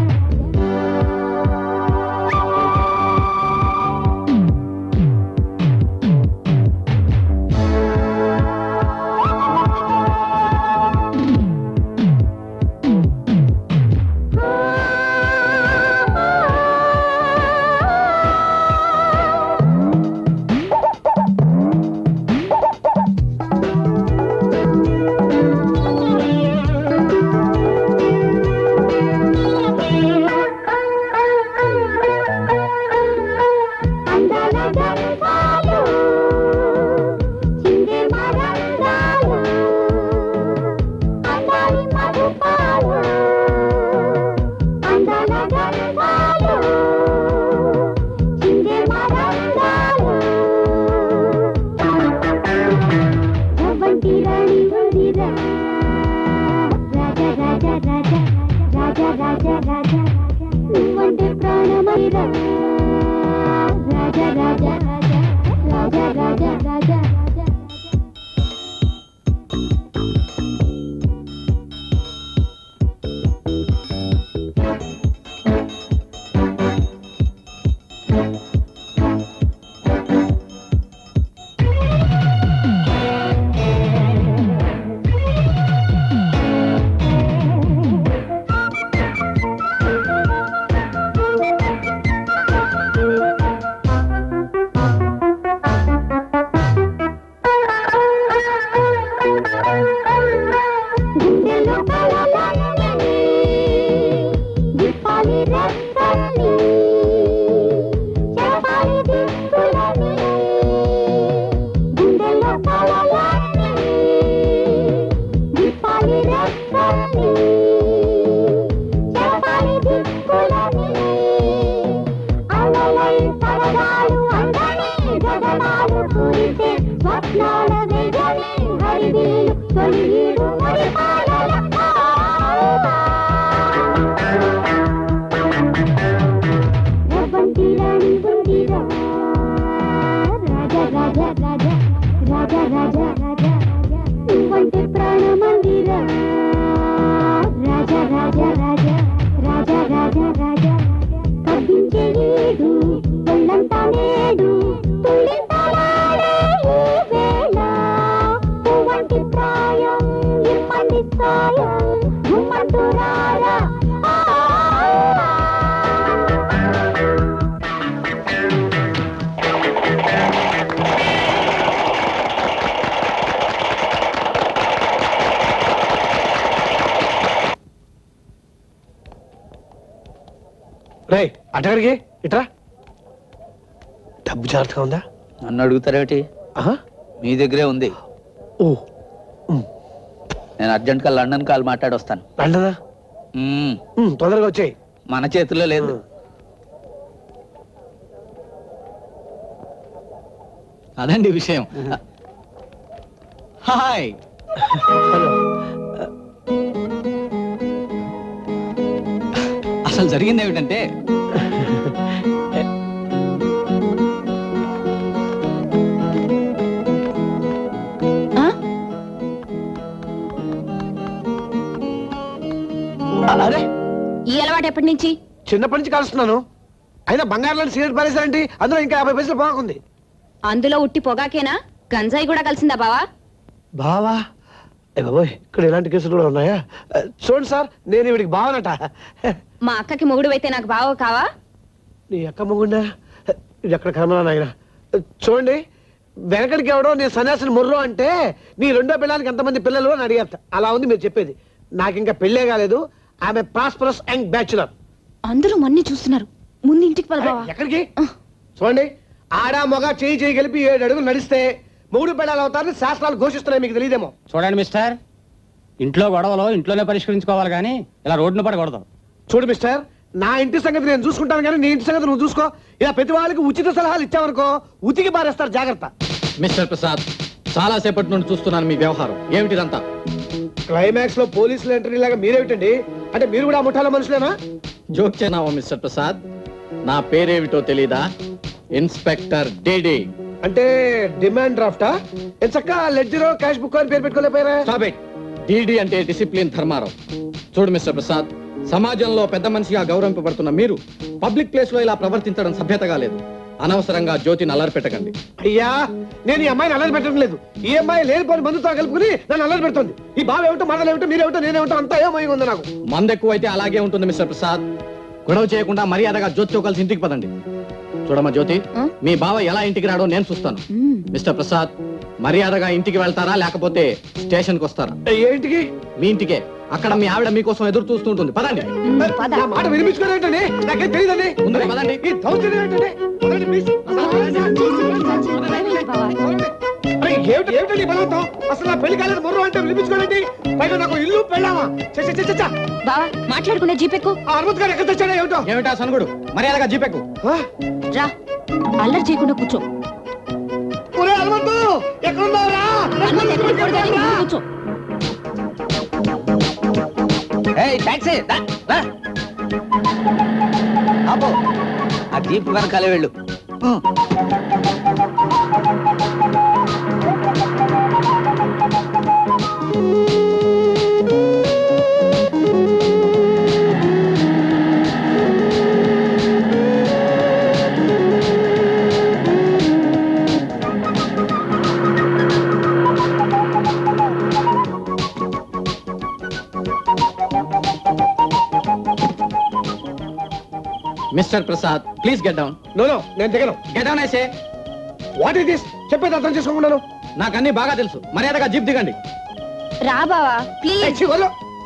అటగడికి ఇట్రా. డబ్బు జాగ్రత్తగా ఉందా? నన్ను అడుగుతారేమిటి? మీ దగ్గరే ఉంది. ఓ నేను అర్జెంట్ గా లండన్ కాల్ మాట్లాడొస్తాను. లండనా? తొందరగా వచ్చాయి. మన చేతుల్లో లేదు. అదండి విషయం. హాయ్. అసలు జరిగింది ఏమిటంటే అరే ఈ అలవాటు ఎప్పటి నుంచి? చిన్నప్పటి నుంచి కలుస్తున్నాను. అయినా బంగారం సిగరెట్ పారేసారంటే అందులో ఇంకా 50 పైసలు బాగుంది. అందులో ఉట్టి పొగాకేనా? గంజాయి కూడా కలిసిందా బావా? బావా? బాబోయ్, ఇక్కడ ఇలాంటి కేసులు కూడా ఉన్నాయా? చూడండి సార్, నేను ఇవిడికి బావనట. మా అక్కకి మొగుడు అయితే నాకు బావ కావా? నీ అక్క మొగుడా? ఇది ఎక్కడ కర్మలా నాయన. చూడండి, వెనకడికి ఎవడో నేను సన్యాసిని ముర్రో అంటే నీ రెండో పిల్లలకి ఎంతమంది పిల్లలు అని అడిగారట. అలా ఉంది మీరు చెప్పేది. నాకు ఇంకా పెళ్ళే కాలేదు. ఆమె ప్రాస్పరస్ యంగ్ బ్యాచులర్. అందరూ మన్ని చూస్తున్నారు. ముందు ఇంటికి పదవా. ఎక్కడికి? చూడండి, ఆడ మగ చేయి కలిపి 7 అడుగులు నడిస్తే 3 పిల్లలు అవుతారని శాస్త్రాలు ఘోషిస్తున్నాయి. మీకు తెలియదేమో. చూడండి మిస్టర్, ఇంట్లో గొడవలు ఇంట్లోనే పరిష్కరించుకోవాలి కానీ ఇలా రోడ్డును పడకూడదు. చూడు మిస్టర్, నా ఇంటి సంగతి నేను చూసుకుంటాను కానీ నీ ఇంటి సంగతి నువ్వు చూసుకో. ఇలా ప్రతి వాళ్ళకి ఉచిత సలహాలు ఇచ్చావనుకో ఉతికి పారేస్తారు. జాగ్రత్త. మిస్టర్ ప్రసాద్, చాలా సేపటి నుండి చూస్తున్నాను మీ వ్యవహారం. ఏమిటిదంతా? క్లైమాక్స్ లో పోలీసులు ఎంట్రీ లాగా మీరేమిటండి? అంటే మీరు కూడా ముఠాల మనుషులేనా? జోక్ చేనావా మిస్టర్ ప్రసాద్? నా పేరేమిటో తెలీదా? ఇన్స్పెక్టర్ డేడే. అంటే డిమాండ్ డ్రాఫ్టా? చక్క లెడ్జర్ క్యాష్ బుక్ అని పేరు పెట్టుకోలేకపోయారా? Stop it. డీడీ అంటే డిసిప్లిన్ ధర్మారావు. చూడు మిస్టర్ ప్రసాద్, సమాజంలో పెద్ద మనిషిగా గౌరవింపబడుతున్న మీరు పబ్లిక్ ప్లేస్ లో ఇలా ప్రవర్తించడం సభ్యతగా లేదు. అనవసరంగా జ్యోతిని అల్లరి పెట్టకండి. అయ్యా, నేను ఈ అమ్మాయిని అల్లరి పెట్టడం లేదు. ఈ అమ్మాయి లేనిపోని మందుతో కలుపుకుని నన్ను అల్లరి పెడుతుంది. ఈ బావ ఏమిటో మనలేమిటో మీరేమిటో నేనేమిటో అంతా ఏమై ఉంది నాకు. మందు ఎక్కువైతే అలాగే ఉంటుంది మిస్టర్ ప్రసాద్. గొడవ చేయకుండా మర్యాదగా జ్యోతితో కలిసి ఇంటికి పదండి. చూడమ్మా జ్యోతి, మీ బావ ఎలా ఇంటికి రాడో నేను చూస్తాను. మిస్టర్ ప్రసాద్, మర్యాదగా ఇంటికి వెళ్తారా లేకపోతే స్టేషన్ కి వస్తారా? ఏంటికి? మీ ఇంటికే. అక్కడ మీ ఆవిడ మీకోసం ఎదురు చూస్తూ ఉంటుంది. పదండి. నా మాట వినిపించుకోలేంటండి, నాకేం తెలియదండి. ముందుగా పదండి. ఈ దౌర్జన్యం ఏంటండి? పదండి, please. అరే, ఏమిటండి బలవంతం? అసలు నా పెళ్లి కాలేదు మొర్రో అంటే వినిపించుకోలేండి. పైగా నాకు ఇల్లు పెళ్ళావా? బావా మాట్లాడుకునే జీపెక్కు. హనుమంత్ గారు ఎక్కడ తెచ్చాడో ఏమిటో. ఏమిటా సనుగుడు? మర్యాదగా జీపెక్కు. రా, అల్లరి చేయకుండా కూర్చో. ఒరే హనుమంతు, ఎక్కడున్నావురా? కూర్చో. టాక్సీ అబ్బో, ఆ జీప్ వెనకాలే వెళ్ళు. Mister Prasad, please get down. No no, నేను దిగను. Get down I say. What is this? చెప్పేది అర్థం చేసుకున్నాను. నాకు అన్ని బాగా తెలుసు. మర్యాదగా జీప్ దిగండి. రా బావా ప్లీజ్.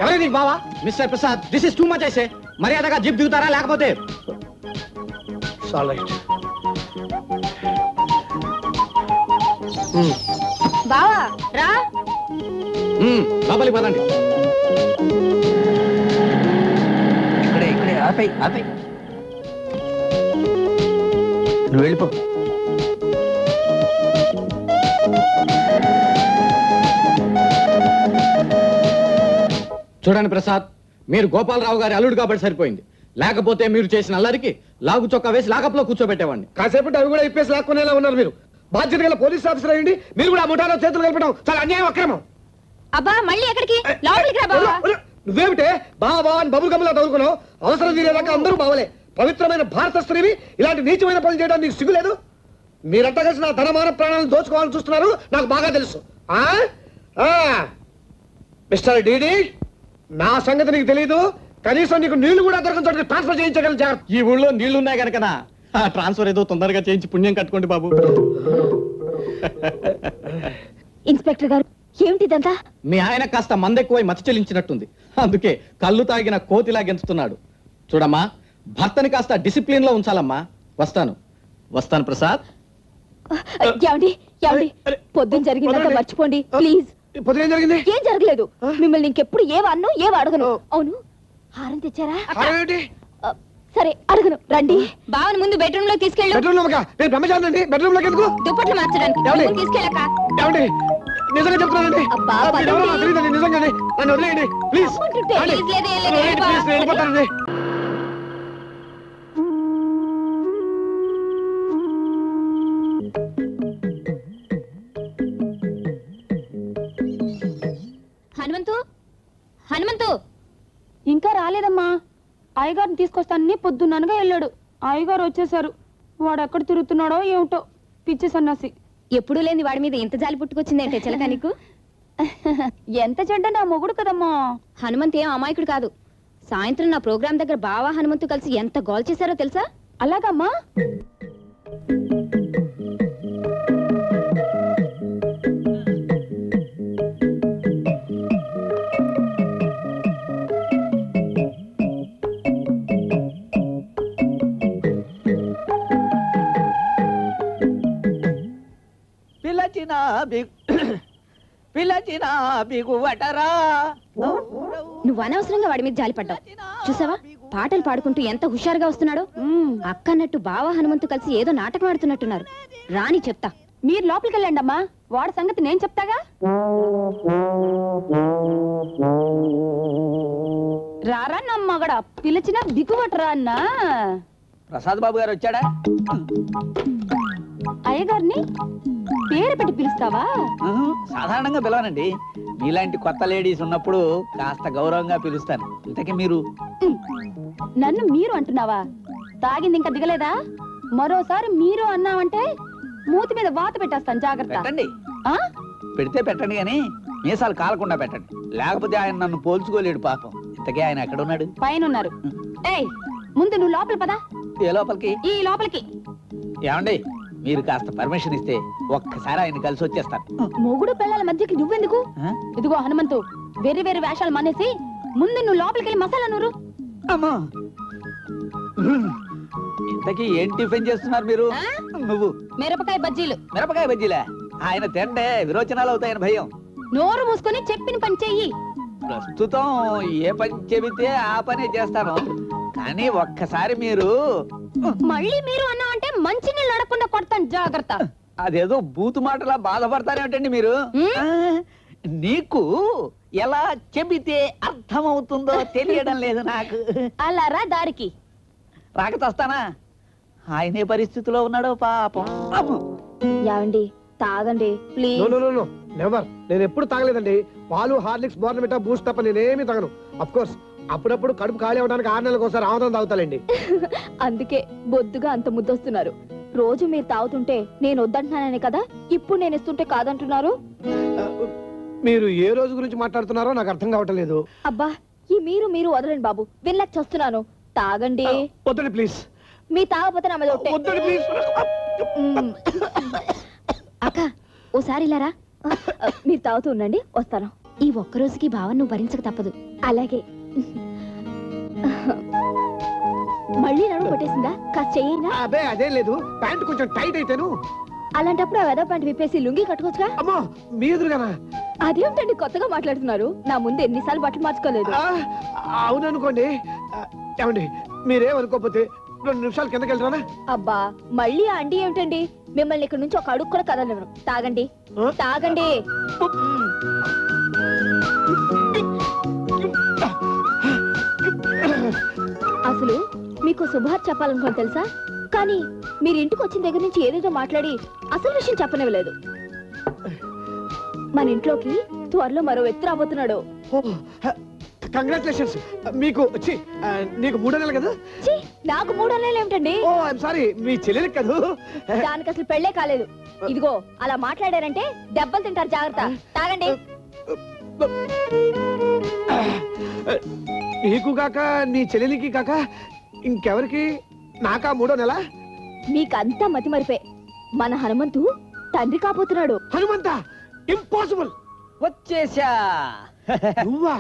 ఎవరే నీకు బావా? Mister Prasad, this is too much I say. మర్యాదగా జీప్ దిగుతారా లేకపోతే? బావా రా. లోపలికి పదండి. ఇక్కడే ఆపై నువ్వు వెళ్ళిపో. చూడండి ప్రసాద్, మీరు గోపాలరావు గారి అల్లుడు కాబట్టి సరిపోయింది. లేకపోతే మీరు చేసిన అల్లరికి లాగు చొక్కా వేసి లాకప్లో కూర్చోబెట్టేవాడిని. కాసేపు అవి కూడా ఇప్పేసి లాక్కునేలా ఉన్నారు మీరు. బాధ్యత గల పోలీస్ ఆఫీసర్ అయ్యండి మీరు కూడా ఆ ముఠాలో చేతులు కలపడం చాలా అన్యాయం, అక్రమం. అబ్బా మళ్ళీ ఎక్కడికి? లోపలికి రా బావా. నువ్వేమిటే బావా అని బబుల్ గమ్లా తగులుకున్నావు? అవసరం తీరేదాకా అందరూ బావలే. పవిత్రమైన భారత స్త్రీవి ఇలాంటి నీచమైన పనులు చేయడం నీకు సిగ్గులేదు? మీరంతా కలిసి నా ధనమాన ప్రాణాలను దోచుకోవాలని చూస్తున్నారు, నాకు బాగా తెలుసు. మిస్టర్ డీడీ, నా సంగతి నీకు తెలీదు. కనీసం నీకు నీళ్లు కూడా దొరకని చోటికి ట్రాన్స్ఫర్ చేయించగలను. జాగ్రత్త. ఈ ఊళ్ళో నీళ్లున్నాయి కనుకనా ఆ ట్రాన్స్ఫర్ ఏదో తొందరగా చేయించి పుణ్యం కట్టుకోండి బాబు. ఇన్స్పెక్టర్ గారు, ఏమిటిదంతా? మీ ఆయన కాస్త మందెక్కువై మచ్చ చెల్లించినట్టుంది. అందుకే కళ్ళు తాగిన కోతిలా గెంతుతున్నాడు. చూడమ్మా, భర్తని కాస్త డిసిప్లిన్ లో ఉంచాలమ్మా. వస్తాను ప్రసాద్. ఏమండి పొద్దున జరిగిందంతా మర్చిపోండి ప్లీజ్. పొద్దున జరిగింది ఏం జరగలేదు. మిమ్మల్ని ఇంకెప్పుడు ఏవన్నో ఏవో అడగను. అవును, హారం తెచ్చారా? సరే అడగను, రండి. బావని ముందు బెడ్రూమ్ లో తీసుకెళ్ళు. బెడ్రూమ్ లో నేను బ్రహ్మచారి బెడ్రూమ్ లోకి ఎందుకు? దుప్పట్లు మార్చడానికి తీసుకెళ్ళక. నిజంగా చెప్తున్నానండి, తెలియదండి. నిజంగానే నన్ను వదిలేయండి ప్లీజ్. వెళ్ళిపోతానండి. హనుమంతు ఇంకా రాలేదమ్మా. అయ్యగారిని తీసుకొస్తానని పొద్దున్ననగా వెళ్ళాడు. అయ్యగారు వచ్చేసారు. వాడు ఎక్కడ తిరుగుతున్నాడో ఏమిటో, పిచ్చి సన్నాసి. ఎప్పుడు లేని వాడి మీద ఎంత జాలి పుట్టుకొచ్చిందంటే చిలక నీకు. ఎంత చెడ్డ నా మొగుడు కదమ్మా. హనుమంత్ ఏం అమాయకుడు కాదు. సాయంత్రం నా ప్రోగ్రాం దగ్గర బావా హనుమంతు కలిసి ఎంత గోల్ చేశారో తెలుసా? అలాగమ్మా. పిలచిన బిగువటరా. నువ్వు అనవసరంగా వాడి మీద జాలిపడ్డావు. చూసావా, పాటలు పాడుకుంటూ ఎంత హుషారుగా వస్తున్నాడో. అక్కన్నట్టు బావా హనుమంతు కలిసి ఏదో నాటకం ఆడుతున్నట్టున్నారు. రాని చెప్తా. మీరు లోపలికి వెళ్ళండి అమ్మా, వాడి సంగతి నేను చెప్తాగా. రారా నమ్మగడ, పిలిచిన దిగువటరా అన్నా. ప్రసాద్ బాబు గారు వచ్చాడా? అయ్యగారిని పేరు పెట్టి పిలుస్తావా? సాధారణంగా పిలవనండి. మీలాంటి కొత్త లేడీస్ ఉన్నప్పుడు కాస్త గౌరవంగా పిలుస్తాను. ఇంతకీ మీరు? నన్ను మీరు అంటున్నావా? తాగింది ఇంకా దిగలేదా? మరోసారి మీరు అన్నావంటే మూతి మీద వాత పెట్టేస్తాను, జాగ్రత్త. పెట్టండి, పెడితే పెట్టండి, కానీ మీసాలు కాలకుండా పెట్టండి, లేకపోతే ఆయన నన్ను పోల్చుకోలేడు పాపం. ఇంతకీ ఆయన ఎక్కడున్నాడు? పైన ఉన్నారు. ఏయ్, ముందు నువ్వు లోపల పదా. ఏ లోపలికి? ఈ లోపలికి. ఏమండి, మీరు కాస్త పర్మిషన్ ఇస్తే ఒక్కసారి ఆయన కలిసి వచ్చేస్తాను. మొగుడు పిల్లల మధ్యకి నువ్వెందుకు? ఇదిగో హనుమంతు, వేరే వేరే వేషాలు మానేసి ముందు నువ్వు లోపలికి వెళ్ళి మసాలా నూరు. అమ్మా, ఇంతకీ ఏం టిఫిన్ చేస్తున్నారు మీరు? నువ్వు మిరపకాయ బజ్జీలు. మిరపకాయ బజ్జీలే? ఆయన తింటే విరోచనాలు అవుతాయని భయం. నోరు మూసుకొని చెప్పిన పని చెయ్యి. ప్రస్తుతం ఏ పని చెబితే ఆ పనే చేస్తాను, కానీ ఒక్కసారి మీరు మళ్ళీ మీరు అన్నా అంటే మంచి నీళ్ళు అడగకుండా కొడతాను, జాగ్రత్త. అదేదో బూతు మాటలా బాధపడతారేమిటండి మీరు? నీకు ఎలా చెబితే అర్థమవుతుందో తెలియడం లేదు నాకు. అలా రా దారికి. రాకతొస్తానా? ఆయనే పరిస్థితిలో ఉన్నాడో పాపం. ఏమండి, తాగండి ప్లీజ్. నెవర్. నేను ఎప్పుడు తాగలేదండి. పాలు, హార్లిక్స్, బోర్నవిటా, బూస్ట్ తప్ప నేనేమి తాగను. అఫ్ కోర్స్ అప్పుడప్పుడు కడుపు ఖాళీ అవడానికి 6 నెలలకు ఒకసారి ఆముదం తాగుతాలండి. అందుకే బొద్దుగా అంత ముద్దొస్తున్నారు. రోజు మీరు తాగుతుంటే నేను వద్దంటున్నానే కదా, ఇప్పుడు నేను ఇస్తుంటే కాదంటున్నారు. మీరు ఏ రోజు గురించి మాట్లాడుతున్నారో నాకు అర్థం కావటం లేదు. అబ్బా, ఈ మీరు మీరు వదలండి బాబు, వెళ్ళక చస్తున్నాను. తాగండి. వద్దండి ప్లీజ్. మీ తాగపోతే నా మీద ఒట్టే. వద్దండి ప్లీజ్. అక్క, ఓసారి ఇలారా. మీరు తాగుతూ ఉండండి, వస్తాను. ఈ ఒక్క రోజుకి భావం నువ్వు భరించక తప్పదు. అలాగే. మళ్ళీ నడుము పట్టేసిందా? కాస్త చెయ్యినా? అదే అదే లేదు, ప్యాంట్ కొంచెం టైట్ అయితేను. అలాంటప్పుడు ఆ వెద ప్యాంట్ విప్పేసి లుంగి కట్టుకోవచ్చుగా. అమ్మో, మీ ఎదురుగానా? అదేమిటండి కొత్తగా మాట్లాడుతున్నారు? నా ముందు ఎన్నిసార్లు బట్టలు మార్చుకోలేదు. అవుననుకోండి. ఏమండి, మీరేమనుకోకపోతే 2 నిమిషాలు కిందకి వెళ్తారా? అబ్బా, మళ్ళీ ఆ అండి ఏమిటండి? మిమ్మల్ని ఇక్కడ నుంచి ఒక అడుగు కూడా కదలనివ్వను. తాగండి, తాగండి. అసలు మీకు శుభార్ చెప్పాలనుకోని తెలుసా? కానీ మీరు ఇంటికి వచ్చిన దగ్గర నుంచి ఏదేదో మాట్లాడి అసలు విషయం చెప్పనివ్వలేదు. మన ఇంట్లోకి త్వరలో మరో వ్యక్తి రాబోతున్నాడు. కంగ్రాచులేషన్స్. మీకు నీకు 3 నెలలు కదా? నాకు 3 నెలలు ఏమిటండి? ఓ ఐఎమ్ సారీ, మీ చెల్లెలు కదా. దానికి అసలు పెళ్ళే కాలేదు. ఇదిగో అలా మాట్లాడారంటే దెబ్బలు తింటారు, జాగ్రత్త. తాగండి. నీకు కాక నీ చెల్లెలికి కాక ఇంకెవరికి? నాకా 3వ నెల? మీకంతా మతి మరిపే. మన హనుమంతు తండ్రి కాబోతున్నాడు. హనుమంత? ఇంపాసిబుల్. వచ్చేసా. నువ్వా?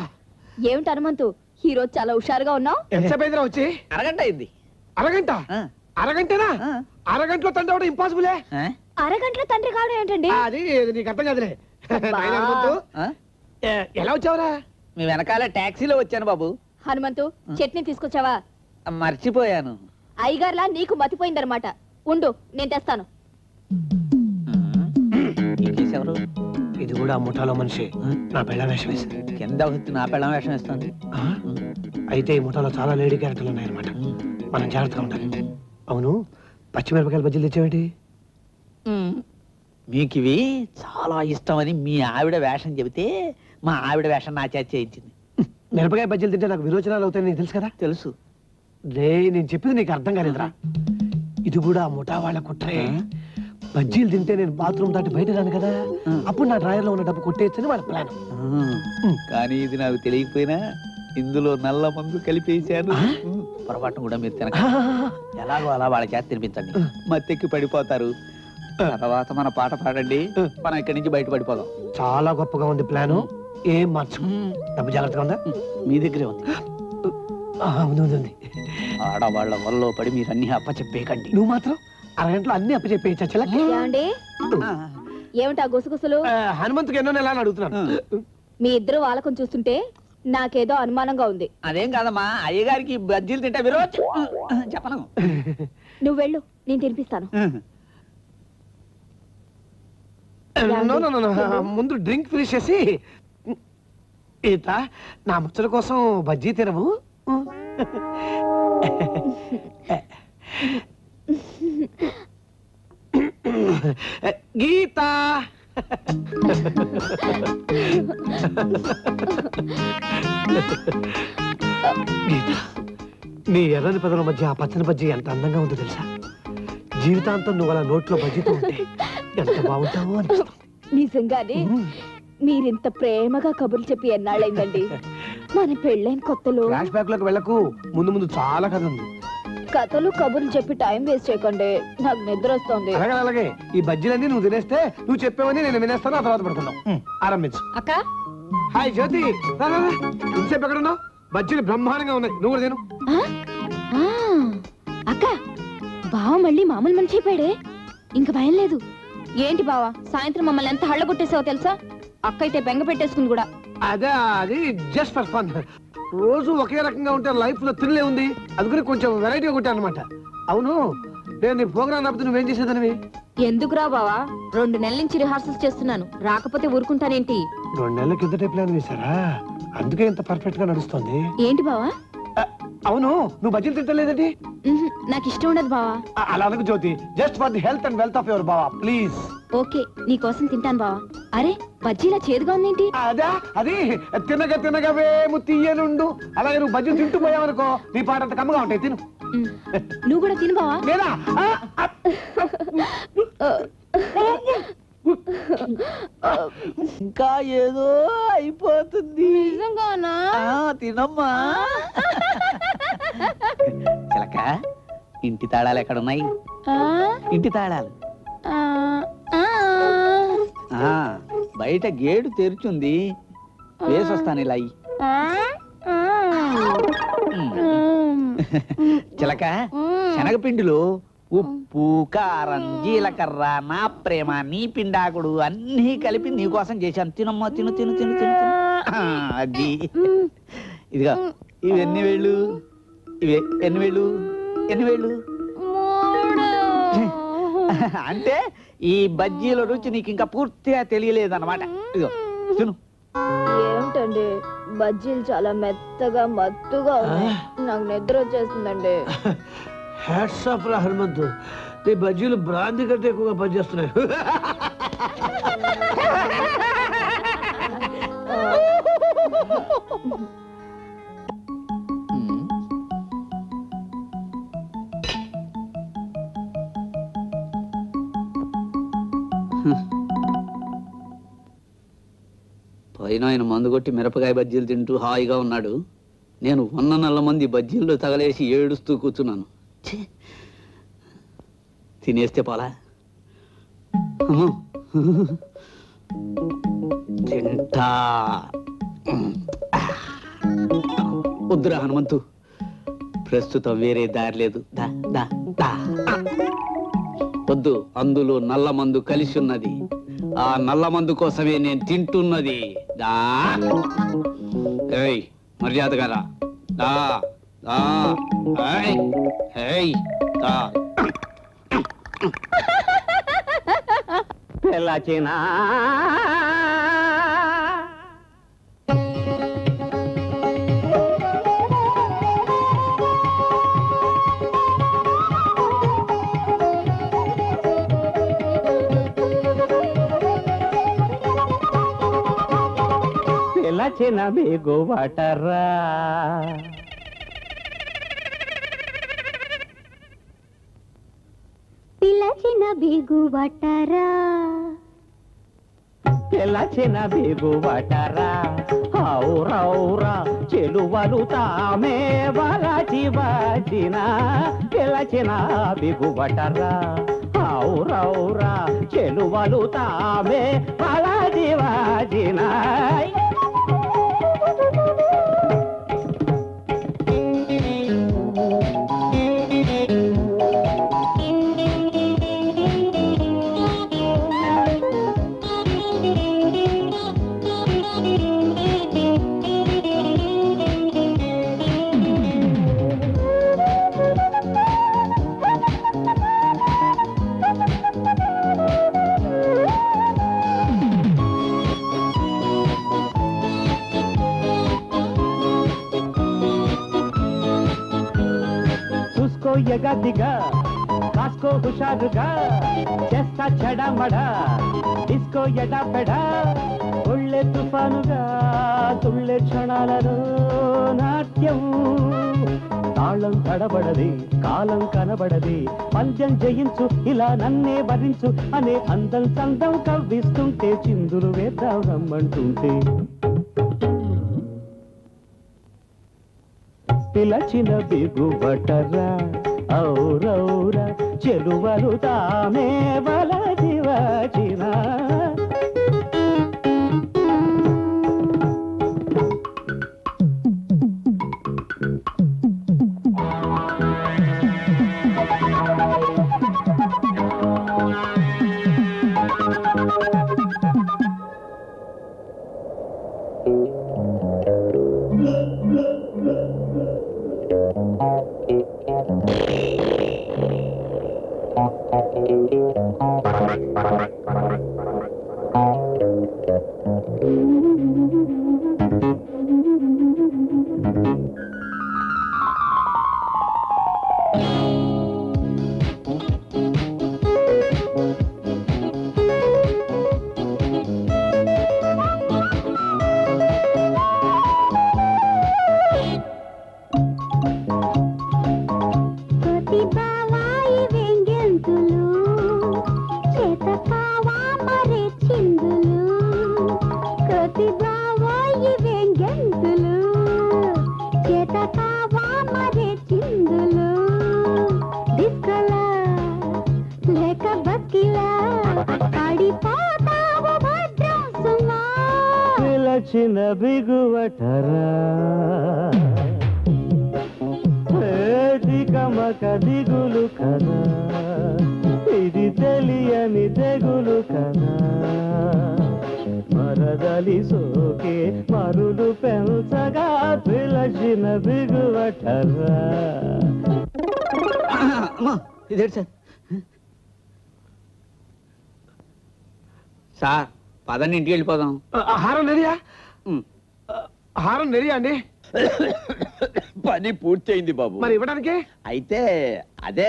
ఏమిటి హనుమంతు, ఈ రోజు చాలా హుషారుగా ఉన్నావు? ఎంతసేపు వచ్చి? అరగంట అయింది. అరగంట? అరగంటనా? అరగంటలో తండ్రి అవడం ఇంపాసిబులే. అరగంటలో తండ్రి కావడం ఏంటండి? అది నీకు అర్థం కాదులే. ఎలా వచ్చావురా? మీ వెనకాల టాక్సీలో వచ్చాను బాబు. హనుమంతు, చట్నీ తీసుకొచ్చావా? మర్చిపోయాను. అయ్యగారులా నీకు మతిపోయిందనమాట. ఉండు, నేను తెస్తాను. ఇది కూడా ముఠాలో మనిషి నా పెళ్ళ వేషం వేసింది. కింద నా పెళ్ళ వేషం వేస్తుంది. అయితే ఈ ముఠాలో చాలా లేడీ క్యారెక్టర్లు ఉన్నాయన్నమాట. మనం జాగ్రత్తగా ఉండాలి. అవును, పచ్చిమిరపకాయల బజ్జీలు తెచ్చావేంటి? మీకు ఇవి చాలా ఇష్టమని మీ ఆవిడ వేషం చెబితే మా ఆవిడ వేషం నా చేత చేయించింది. మిరపకాయ బజ్జీలు తింటే నాకు విరోచనాలు అవుతాయని నీకు తెలుసు కదా? తెలుసు. నేను చెప్పింది నీకు అర్థం కాలేదురా. ఇది కూడా ముఠా వాళ్ళ కుట్రే. బజ్జీలు తింటే నేను బాత్రూమ్ దాటి బయట రాను కదా, అప్పుడు నా డ్రాయర్ లో ఉన్న డబ్బు కొట్టేయచ్చని వాళ్ళ ప్లాన్. కానీ ఇది నాకు తెలియకపోయినా ఇందులో నల్ల మందు కలిపేశాను. పొరపాటును కూడా మీరు తినక ఎలాగో అలా వాళ్ళ చేత తినిపించండి. మత్తెక్కి పడిపోతారు. తర్వాత మన పాట పాడండి, మనం ఇక్కడి నుంచి బయట పడిపోదాం. చాలా గొప్పగా ఉంది ప్లాను. ఏం మార్చు. డబ్బు జాగ్రత్తగా ఉందా? మీ దగ్గరే ఉంది. ఉంది. ఆడవాళ్ల వల్ల పడి మీరు అన్ని అప్పచెప్పేకండి. నువ్వు మాత్రం అరగంటలో అన్ని అప్పచెప్పేయచ్చా? ఏమిటా గుసగుసలు? హనుమంతుకి ఎన్నో నెల అని అడుగుతున్నాను. మీ ఇద్దరు వాళ్ళకం చూస్తుంటే నాకేదో అనుమానంగా ఉంది. అదేం కాదమ్మా, అయ్యగారికి బజ్జీలు తింటే విరోచ్ చెప్పను. నువ్వు వెళ్ళు, నేను తినిపిస్తాను. ముందు డ్రింక్ ఫినిష్ చేసి ఈత నా ముచ్చల కోసం బజ్జీ తినవు. గీత గీత, నీ ఎర్రని పెదల మధ్య ఆ పచ్చని బజ్జీ ఎంత అందంగా ఉందో తెలుసా? జీవితాంతం నువ్వు అలా నోట్లో బజ్జీతో ఉంటే ఎంత బాగుంటావో అనిపిస్తుంది. నిజంగానే మీరింత ప్రేమగా కబుర్లు చెప్పి ఎన్నాళ్ళైందండి? మన పెళ్ళైన కొత్తలో. ఫ్లాష్ బ్యాక్ లోకి వెళ్ళకు, ముందు ముందు చాలా కథ ఉంది. కథలు కబుర్లు చెప్పి టైం వేస్ట్ చేయకండి, నాకు నిద్ర వస్తుంది. అలాగే అలాగే, ఈ బజ్జీలన్నీ నువ్వు తినేస్తే నువ్వు చెప్పేవని నేను వినేస్తాను, ఆ తర్వాత పడుకుందాం. ఆరంభించు. అక్క హాయ్ జ్యోతి, ఇంతసేపు ఎక్కడ ఉన్నావు? బజ్జీలు బ్రహ్మాండంగా ఉన్నాయి, నువ్వు కూడా తిను. అక్క బావ మళ్ళీ మామూలు మనిషి అయిపోయాడే, ఇంక భయం లేదు. ఏంటి బావా సాయంత్రం మమ్మల్ని ఎంత హళ్ళగొట్టేసావో తెలుసా? అక్క అయితే బెంగ పెట్టేసుకుంది కూడా. అదే, అది జస్ట్ ఫర్ ఫన్. రోజు ఒకే రకంగా ఉంటే లైఫ్ లో థ్రిల్ ఉంది, అందుకని కొంచెం వెరైటీగా కొట్టాను అనమాట. అవును, నేను నీ ప్రోగ్రామ్ రాకపోతే నువ్వేం చేసేదానివి? ఎందుకురా బావా, 2 నెలల నుంచి రిహార్సల్స్ చేస్తున్నాను, రాకపోతే ఊరుకుంటానేంటి? 2 నెలల కిందటే ప్లాన్ వేశారా? అందుకే ఇంత పర్ఫెక్ట్ గా నడుస్తుంది. ఏంటి బావా? అవును, నువ్వు బజ్జీలు తింటలేదండి? నాకు ఇష్టం ఉండదు బావా. అలా అనకు Jyothi, just for the health and wealth of your బావా, ప్లీజ్. ఓకే, నీ కోసం తింటాను బావా. అరే బజ్జీలా చేదుగా ఉందేంటి? అదా, అది తినగా తినగా వేము తీయనుండు. అలాగే నువ్వు బజ్జీలు తింటూ పోయావనుకో నీ పాట అంత కమ్మగా ఉంటాయి, తిను. నువ్వు కూడా తిను బావా. లేదా ఇంకా ఏదో అయిపోతుంది. నిజంగానా? తినమ్మా. చిలక, ఇంటి తాళాలు ఎక్కడున్నాయి? ఇంటి తాళాలు బయట గేటు తెరుచుంది, వేసొస్తాను ఇలా. చిలక, శనగపిండిలో ఉప్పు, కారం, జీలకర్ర, నా ప్రేమ, నీ పిండాకుడు అన్నీ కలిపి నీకోసం చేశాను. తినమ్మా, తిను తిను తిను తిను. అది ఇదిగా, ఇవి ఎన్ని వేళ్ళు? ఇవి ఎన్ని వేళ్ళు? ఎన్ని వేళ్ళు అంటే ఈ బజ్జీల రుచి నీకు ఇంకా పూర్తిగా తెలియలేదన్నమాట. ఇదిగో తిను. ఏమిటండి బజ్జీలు చాలా మెత్తగా మత్తుగా ఉన్నాయి, నాకు నిద్ర వచ్చేస్తుందండి. హ్యాట్స్ ఆఫ్ రా హనుమంతు, నీ బజ్జీలు బ్రాంతి కంటే ఎక్కువగా పనిచేస్తున్నాయి. పైన ఆయన మందు కొట్టి మిరపకాయ బజ్జీలు తింటూ హాయిగా ఉన్నాడు, నేను 100 నెలల మంది బజ్జీల్లో తగలేసి ఏడుస్తూ కూర్చున్నాను. తినేస్తే పోలా? తింటా. వద్దురా హనుమంతు, ప్రస్తుతం వేరే దారి లేదు. దా దా దా. వద్దు, అందులో నల్ల మందు కలిసి ఉన్నది, ఆ నల్ల మందు కోసమే నేను తింటున్నది. దా. ఏయ్, మర్యాదగా రా. దా దా. ఏయ్ ఏయ్ దా. పిల్లచినా పిల్లచిన బిగుబటరా, పిల్లచిన బిగుబటరా, పిల్లచిన బిగుబటరా, ఔరౌరా చెలువలు తామే వలచి వచ్చిన పిల్లచిన బిగుబటరా, ఔరౌరా చెలువలు తామే వలచి వచ్చిన. గదిగా కాస్కో హుషారుగా చేస్తా చెడమడా డిస్కో ఎడాపెడా ఒళ్ళే తుఫానుగా తుళ్ళే క్షణాలలో నాట్యం తాళం తడబడది కాలం కనబడది పంద్యం జయించు ఇలా నన్నే భరించు అనే అందం చందం కవ్విస్తుంటే చిందులు వేద్దాం రమ్మంటుంటే పిలచిన బిగుబటరా ఔరౌరా చెలువలు తామే బల జీవచిన పిలచిన బిగువటరా దిగమక దిగులు కదా ఇది తెలియని తెగులు కదా మరదలి సోకే మరులు పెంచగా పిలచిన బిగువటరా ఇదేంటి సార్ సార్ పదండి ఇంటికి వెళ్ళిపోదాం హారం నెరియా హారం నెరియా అండి పని పూర్తయింది బాబు. మరి ఇవ్వడానికి అయితే అదే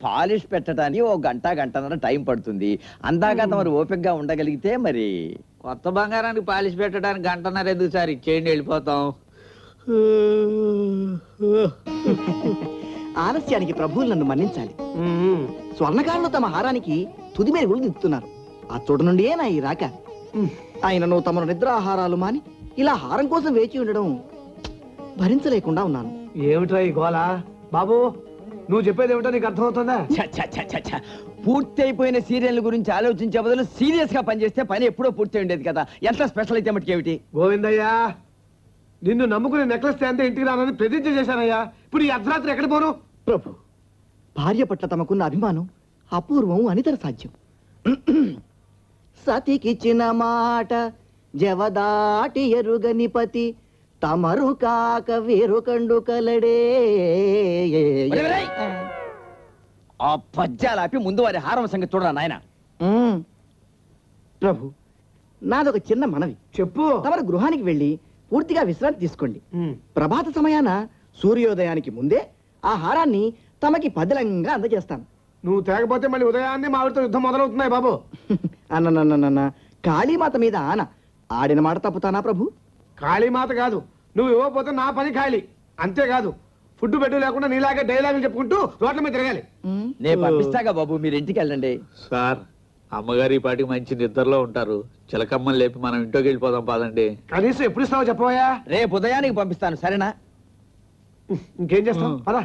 పాలిష్ పెట్టడానికి ఓ గంటన్నర టైం పడుతుంది. అందాక మరి ఓపికగా ఉండగలిగితే మరి కొత్త బంగారానికి పాలిష్ పెట్టడానికి గంటన్నర ఎందుకు సార్ ఇచ్చేయండి వెళ్ళిపోతాం. ఆలస్యానికి ప్రభువులు నన్ను మన్నించాలి. స్వర్ణకారులు తమ హారానికి తుది మెరుగులు దిద్దుతున్నారు. ఆ చోటు నుండియే నా ఈ రాక. ఆయనను తమ నిద్రాహారాలు మాని ఇలా హారం కోసం వేచి ఉండడం భరించలేకుండా ఉన్నాను. ఏమిట్రా ఈ గోళ? బాబు నువ్వు చెప్పేది ఏమిటో నీకు అర్థమవుతుందా? పూర్తి అయిపోయిన సీరియల్ గురించి ఆలోచించే బదులు సీరియస్ గా పనిచేస్తే పని ఎప్పుడో పూర్తి ఉండేది కదా. ఎంత స్పెషల్ అయితే మటుకేమిటి? గోవిందయ్యా, నిన్ను నమ్ముకుని నెక్లెస్ తేంతే ఇంటికి రానని ప్రతిజ్ఞ చేశానయ్యా. ఇప్పుడు ఈ అర్ధరాత్రి ఎక్కడికి పోను? ప్రభు, భార్య పట్ల తమకున్న అభిమానం అపూర్వం అనితర సాధ్యం. సతికిచ్చిన మాట జవదాటి ఎరుగని పతి తమరు కాక వేరు కండు కలడే. ఆ పద్యాలాపి ముందు వారి హారం సంగతి చూడరా నాయన. ప్రభు, నాదొక చిన్న మనవి. చెప్పు. తమరు గృహానికి వెళ్ళి పూర్తిగా విశ్రాంతి తీసుకోండి. ప్రభాత సమయాన సూర్యోదయానికి ముందే ఆ హారాన్ని తమకి పదిలంగా అందజేస్తాను. నువ్వు తేకపోతే మళ్ళీ ఉదయాన్నే మావిడితో యుద్ధం మొదలవుతున్నాయి బాబు. అన్న కాళీమాత మీద ఆన ఆడిన మాట తప్పుతానా ప్రభు? కాళీమాత కాదు, నువ్వు ఇవ్వకపోతే నా పని ఖాళీ. అంతేకాదు, ఫుడ్ బెడ్ లేకుండా నీలాగే డైలాగులు చెప్పుకుంటూ రోడ్ల మీద తిరగాలి. నేను పంపిస్తాగా బాబు, మీరు ఇంటికి వెళ్ళండి. సార్, అమ్మగారి పాటికి మంచి నిద్రలో ఉంటారు. చిలకమ్మని లేపి మనం ఇంట్లోకి వెళ్ళిపోదాం పదండి. కనీసం ఎప్పుడు ఇస్తావో చెప్పవయ్యా. రేపు ఉదయానికి పంపిస్తాను, సరేనా? ఇంకేం చేస్తాం, పదా.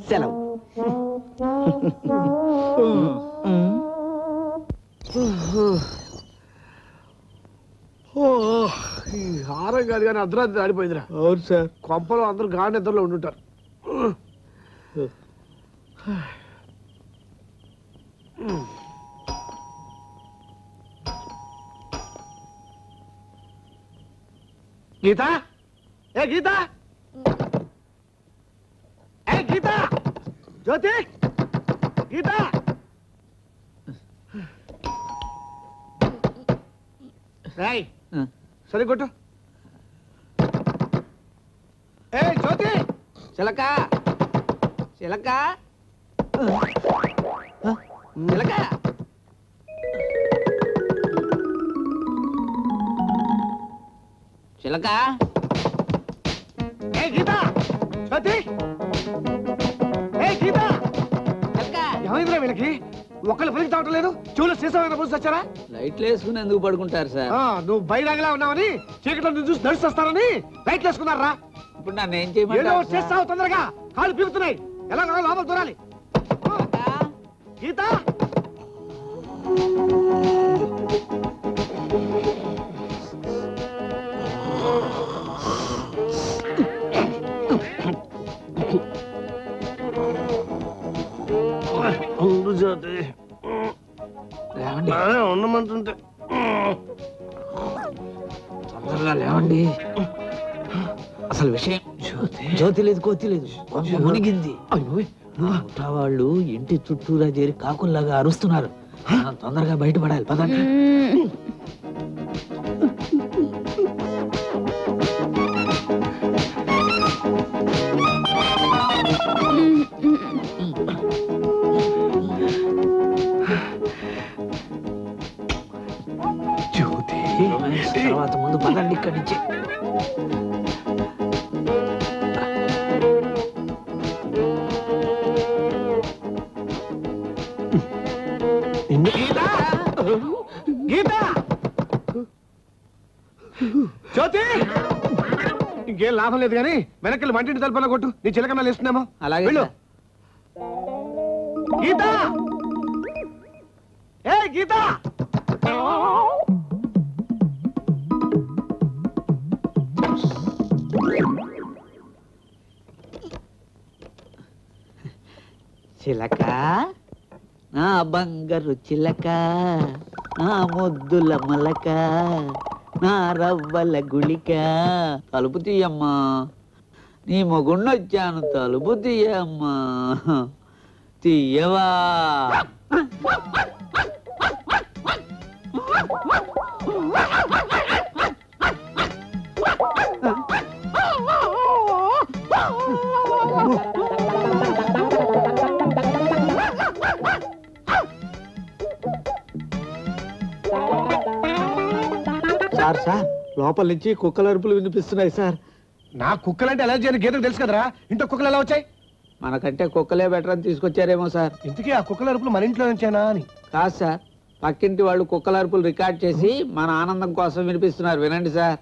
సెలవు. ఈ హారం కాదు కానీ అర్ధరాత్రి ఆడిపోయిందిరా. అవును సార్. కొంపలో అందరూ గాఢ నిద్రలో ఉండుంటారు. గీత, ఏ గీత, ఏ గీత, జ్యోతి, గీత. రాయ్ సరే కొట్టు. ఏ జ్యోతి, చిలక చిలక చిలక చిలక ఏ గీత జ్యోతి ఏ గీత ఏమైందిరా వీళ్ళకి ఒక్కళ్ళు పనికి తావటం లేదు చెవులు సీసమైనా పూసి వచ్చారా లైట్లు వేసుకుని ఎందుకు పడుకుంటారు సార్ నువ్వు బయటగా ఉన్నావని చీకట్లో నువ్వు చూసి నడుస్తూ వస్తారని లైట్లు వేసుకున్నారా ఇప్పుడు నన్ను ఏం ఏదో చేయమంటారు ఒకటి చేస్తావు తొందరగా కాళ్ళు పీకుతున్నాయి ఎలా లోపల దూరాలి గీత ఉండమంటుంటే తొందరగా లేవండి అసలు విషయం జ్యోతి లేదు కోతి లేదు కొంచెం మునిగింది ముఠా వాళ్ళు ఇంటి చుట్టూరా చేరి కాకుల్లాగా అరుస్తున్నారు మనం తొందరగా బయటపడాలి పదండి జ్యోతి తర్వాత ముందు పదండి ఇక్కడి నుంచి గీత జ్యోతి ఇంకేం లాభం లేదు కానీ వెనక్కి వంటింటి తలుపులో కొట్టు నీ చిలకన్నా లేస్తున్నామో అలాగే వెళ్ళు గీత ఏ గీత చిలక నా బంగారు చిలక నా ముద్దుల మలక నా రవ్వల గుళిక తలుపు తీయమ్మా నీ మొగుణ్ణొచ్చాను తలుపు తీయమ్మా తీయవా సార్ సార్ లోపల నుంచి కుక్కల అరుపులు వినిపిస్తున్నాయి సార్ నా కుక్కలంటే ఎలర్జీ అని గీతకు తెలుసు కదరా ఇంట్లో కుక్కలు ఎలా వచ్చాయి మనకంటే కుక్కలే బెటర్ అని తీసుకొచ్చారేమో సార్ ఇంతకీ ఆ కుక్కల అరుపులు మన ఇంట్లో నుంచేనా అని కాదు సార్ పక్కింటి వాళ్ళు కుక్కల అరుపులు రికార్డ్ చేసి మన ఆనందం కోసం వినిపిస్తున్నారు వినండి సార్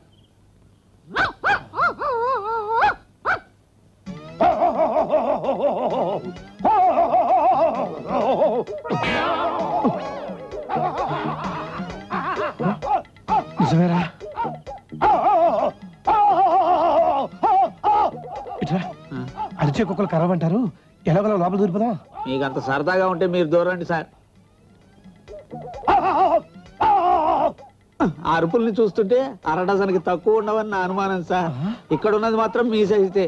నిజమేరా ఇట్లా అరిచే కుక్కలు కరవంటారు ఎలాగోలా లోపల దూరిపోదాం మీకు అంత సరదాగా ఉంటే మీరు దూరండి సార్ ఆ అరుపుల్ని చూస్తుంటే అరడజన్కి తక్కువ ఉండవని నా అనుమానం సార్ ఇక్కడ ఉన్నది మాత్రం మీ సైజుతే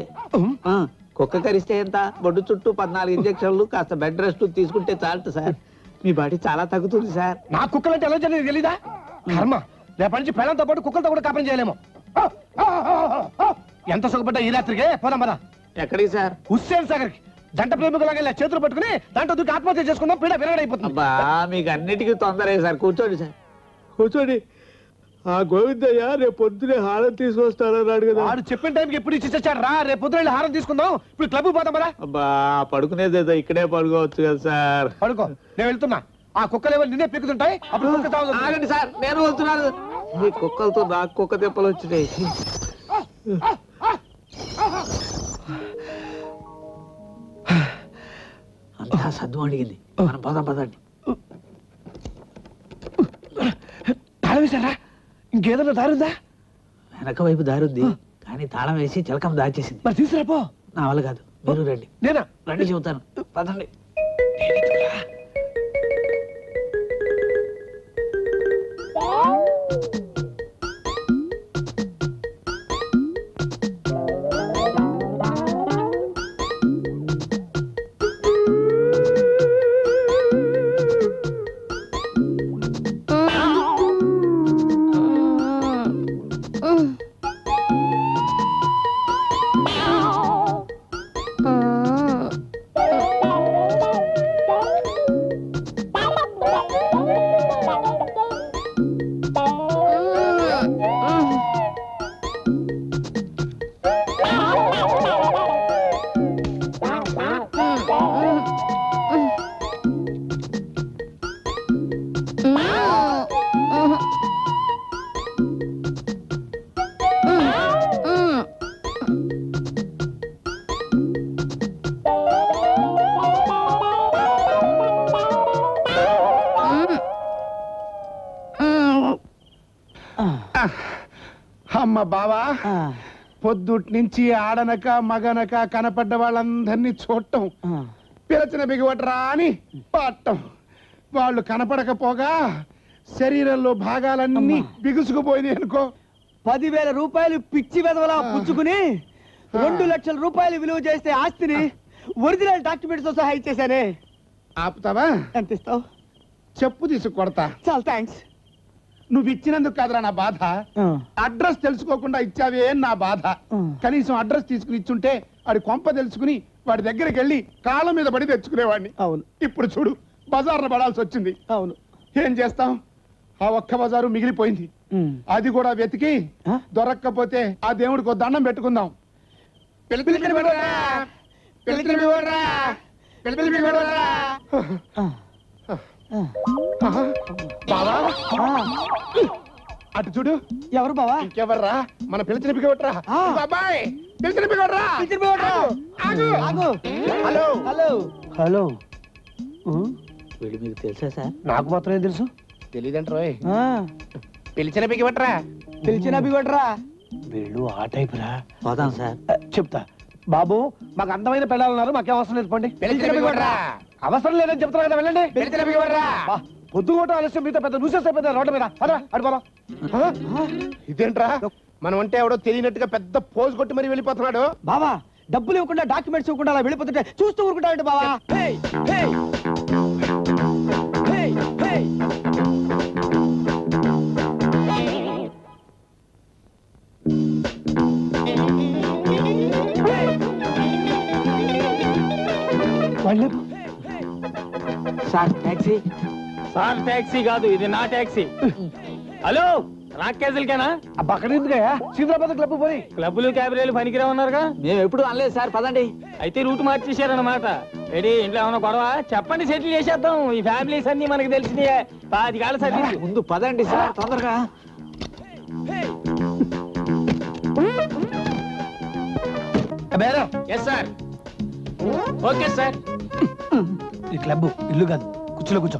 కుక్క కరిస్తే ఎంత బొడ్డు చుట్టూ 14 ఇంజక్షన్లు కాస్త బెడ్ రెస్ట్ తీసుకుంటే చాలదు సార్ మీ బాడీ చాలా తగ్గుతుంది సార్ నా కుక్కలంటే ఎలా జరిగింది తెలీదా కర్మ రేపటి నుంచి పిల్లలతో పాటు కుక్కలతో కూడా కాపం చేయలేము ఎంత సుఖపడ్డా ఈ రాత్రికే పోదాం పదా ఎక్కడికి సార్ హుస్సేన్ సాగర్ కి జంట ప్రేమికులాగా ఇలా చేతులు పట్టుకుని దాంట్లో దూకి ఆత్మహత్య చేసుకుందాం పీడ విరగడైపోతుంది అబ్బా మీకు అన్నిటికీ తొందరే సార్ కూర్చోండి సార్ కూర్చోండి ఆ గోవిందయ్య రేపు పొద్దునే హారం తీసుకొస్తానన్నాడు కదా వాడు చెప్పిన టైంకి ఎప్పుడు ఇచ్చి చచ్చాడు రా రేపు పొద్దున హారం తీసుకుందాం ఇప్పుడు క్లబ్ పోతాం కదా అబ్బా పడుకునేదేదో ఇక్కడే పడుకోవచ్చు కదా సార్ పడుకో నేను వెళ్తున్నా ఆ కుక్కలు ఎవరు నిన్నే పీకుతుంటాయి అప్పుడు కుక్క తాగుతుంది. ఆగండి సార్ నేను వెళ్తున్నాను మీ కుక్కలతో నాకు కుక్క తిప్పలు వచ్చినాయి అంతా సద్దు అడిగింది మనం పదం పదండి తాళం వేశారా ఇంకేదన్నా దారుందా వెనక వైపు దారుంది కానీ తాళం వేసి చిలకం దాచేసింది మరి తీసుకురాపో నా వల్ల కాదు మీరు రండి నేనా రండి చెబుతాను పదండి అమ్మ బావా పొద్దుటి నుంచి ఆడనక మగనక కనపడ్డ వాళ్ళందరినీ చూడటం, పిలచిన బిగువట్రా అని పట్టం. వాళ్ళు కనపడకపోగా శరీరంలో భాగాలన్నీ బిగుసుకుపోయినాయి అనుకో. 10,000 రూపాయలు పిచ్చి వెదవలా పుచ్చుకుని 2 లక్షల రూపాయలు విలువ చేసే ఆస్తిని ఒరిజినల్ డాక్యుమెంట్స్ తో సహా ఇచ్చేసానే. ఆపుతావా? ఎంత ఇస్తావు? చెప్పు తీసి కొడతా. చాలా థ్యాంక్స్. నువ్వు ఇచ్చినందుకు కాదురా నా బాధ, అడ్రస్ తెలుసుకోకుండా ఇచ్చావే నా బాధ. కనీసం అడ్రస్ తీసుకుని ఇచ్చుంటే వాడి కొంప తెలుసుకుని వాడి దగ్గరికి వెళ్ళి కాళ్ళ మీద పడి తెచ్చుకునేవాడిని. అవును. ఇప్పుడు చూడు బజార్లో పడాల్సి వచ్చింది. అవును. ఏం చేస్తాం, ఆ ఒక్క బజారు మిగిలిపోయింది. అది కూడా వెతికి దొరక్కపోతే ఆ దేవుడికి దండం పెట్టుకుందాం. అటు చూడు. ఎవరు బావా? ఇంకెవర్రా, మన పిలిచిన బిగొట్రా బాబాయ్, పిలిచిన బిగొట్రా. Hello hello hello. వీడు మీకు తెలుసా సార్? నాకు మాత్రమే తెలుసు. తెలియదంటారోయ్. పిలిచిన బిగొట్రా. పిలిచిన బిగొట్రా. వీళ్ళు ఆ టైప్ రా. పోదాం సార్. చెప్తా బాబు, మాకు అందమైన పెళ్ళాలన్నారు, మాకేం అవసరం లేదు. పండి. అవసరం లేదని చెప్తున్నా కదా, వెళ్ళండి. పొద్దుగోట ఆలస్యం మీతో పెద్ద న్యూసెస్ అయిపోతుంది రోడ్ల మీద. అడుగురా. ఇదేంట్రా, మనం అంటే ఎవడో తెలియనట్టుగా పెద్ద పోజ్ కొట్టి మరి వెళ్ళిపోతున్నాడు. బావా, డబ్బులు ఇవ్వకుండా డాక్యుమెంట్స్ ఇవ్వకుండా అలా వెళ్ళిపోతుంటే చూస్తూ ఊరుకుంటాడు బావా. Sir taxi. సార్ టాక్సీ కాదు, ఇది నా టాక్సీ. హలో, రాకేజీలకేనా? అక్కడెందుకయ్యా? సికింద్రాబాద్ క్లబ్ పోయి. క్లబ్లు క్యాబరేలు పనికిరా ఉన్నారుగా. మేము ఎప్పుడు అనలేదు సార్, పదండి. అయితే రూట్ మార్చేశారన్నమాట. రెడీ, ఇంట్లో ఏమన్నా గొడవ చెప్పండి, సెటిల్ చేసేద్దాం. ఈ ఫ్యామిలీస్ అన్ని మనకి తెలిసినాయే. 10 కాళ్ళ సర్వీస్. ముందు పదండి సార్, తొందరగా. Yes sir. Okay sir. ఈ క్లబ్ ఇల్లు కాదు, కూర్చోలో కూర్చో.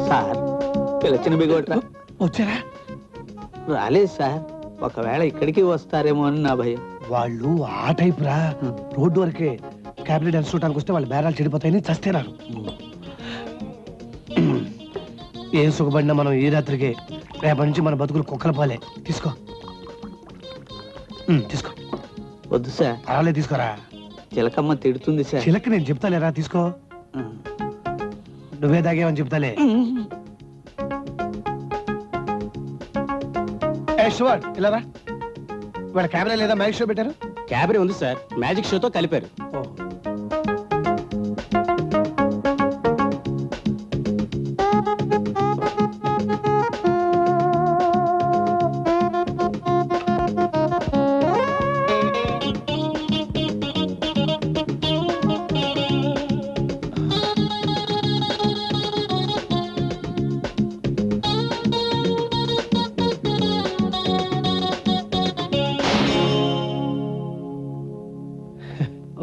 సార్ పిలిచిన బిగొట్రా. వచ్చారా? రాలేదు సార్. ఒకవేళ ఇక్కడికి వస్తారేమో అని నా భయం. వాళ్ళు ఆ టైప్ రా. రోడ్డు వరకే క్యాబినెట్ డాన్స్ చూడటానికి వస్తే వాళ్ళ బేరాలు చెడిపోతాయని చస్తేనారు. ఏం సుఖపడినా మనం ఈ రాత్రికి, రేపటి నుంచి మన బతుకులు కుక్కల పాలే. తీసుకో తీసుకో. వద్దు సార్. పర్వాలేదు, తీసుకోరా. చిలకమ్మ తిడుతుంది సార్. చిలక నేను చెప్తాలేరా, తీసుకో. నువ్వే తాగేవని చెప్తాలే. ఇలారా, వాళ్ళ కెమెరా లేదా మ్యాజిక్ షో పెట్టారు? క్యాబరీ ఉంది సార్, మ్యాజిక్ షోతో కలిపారు.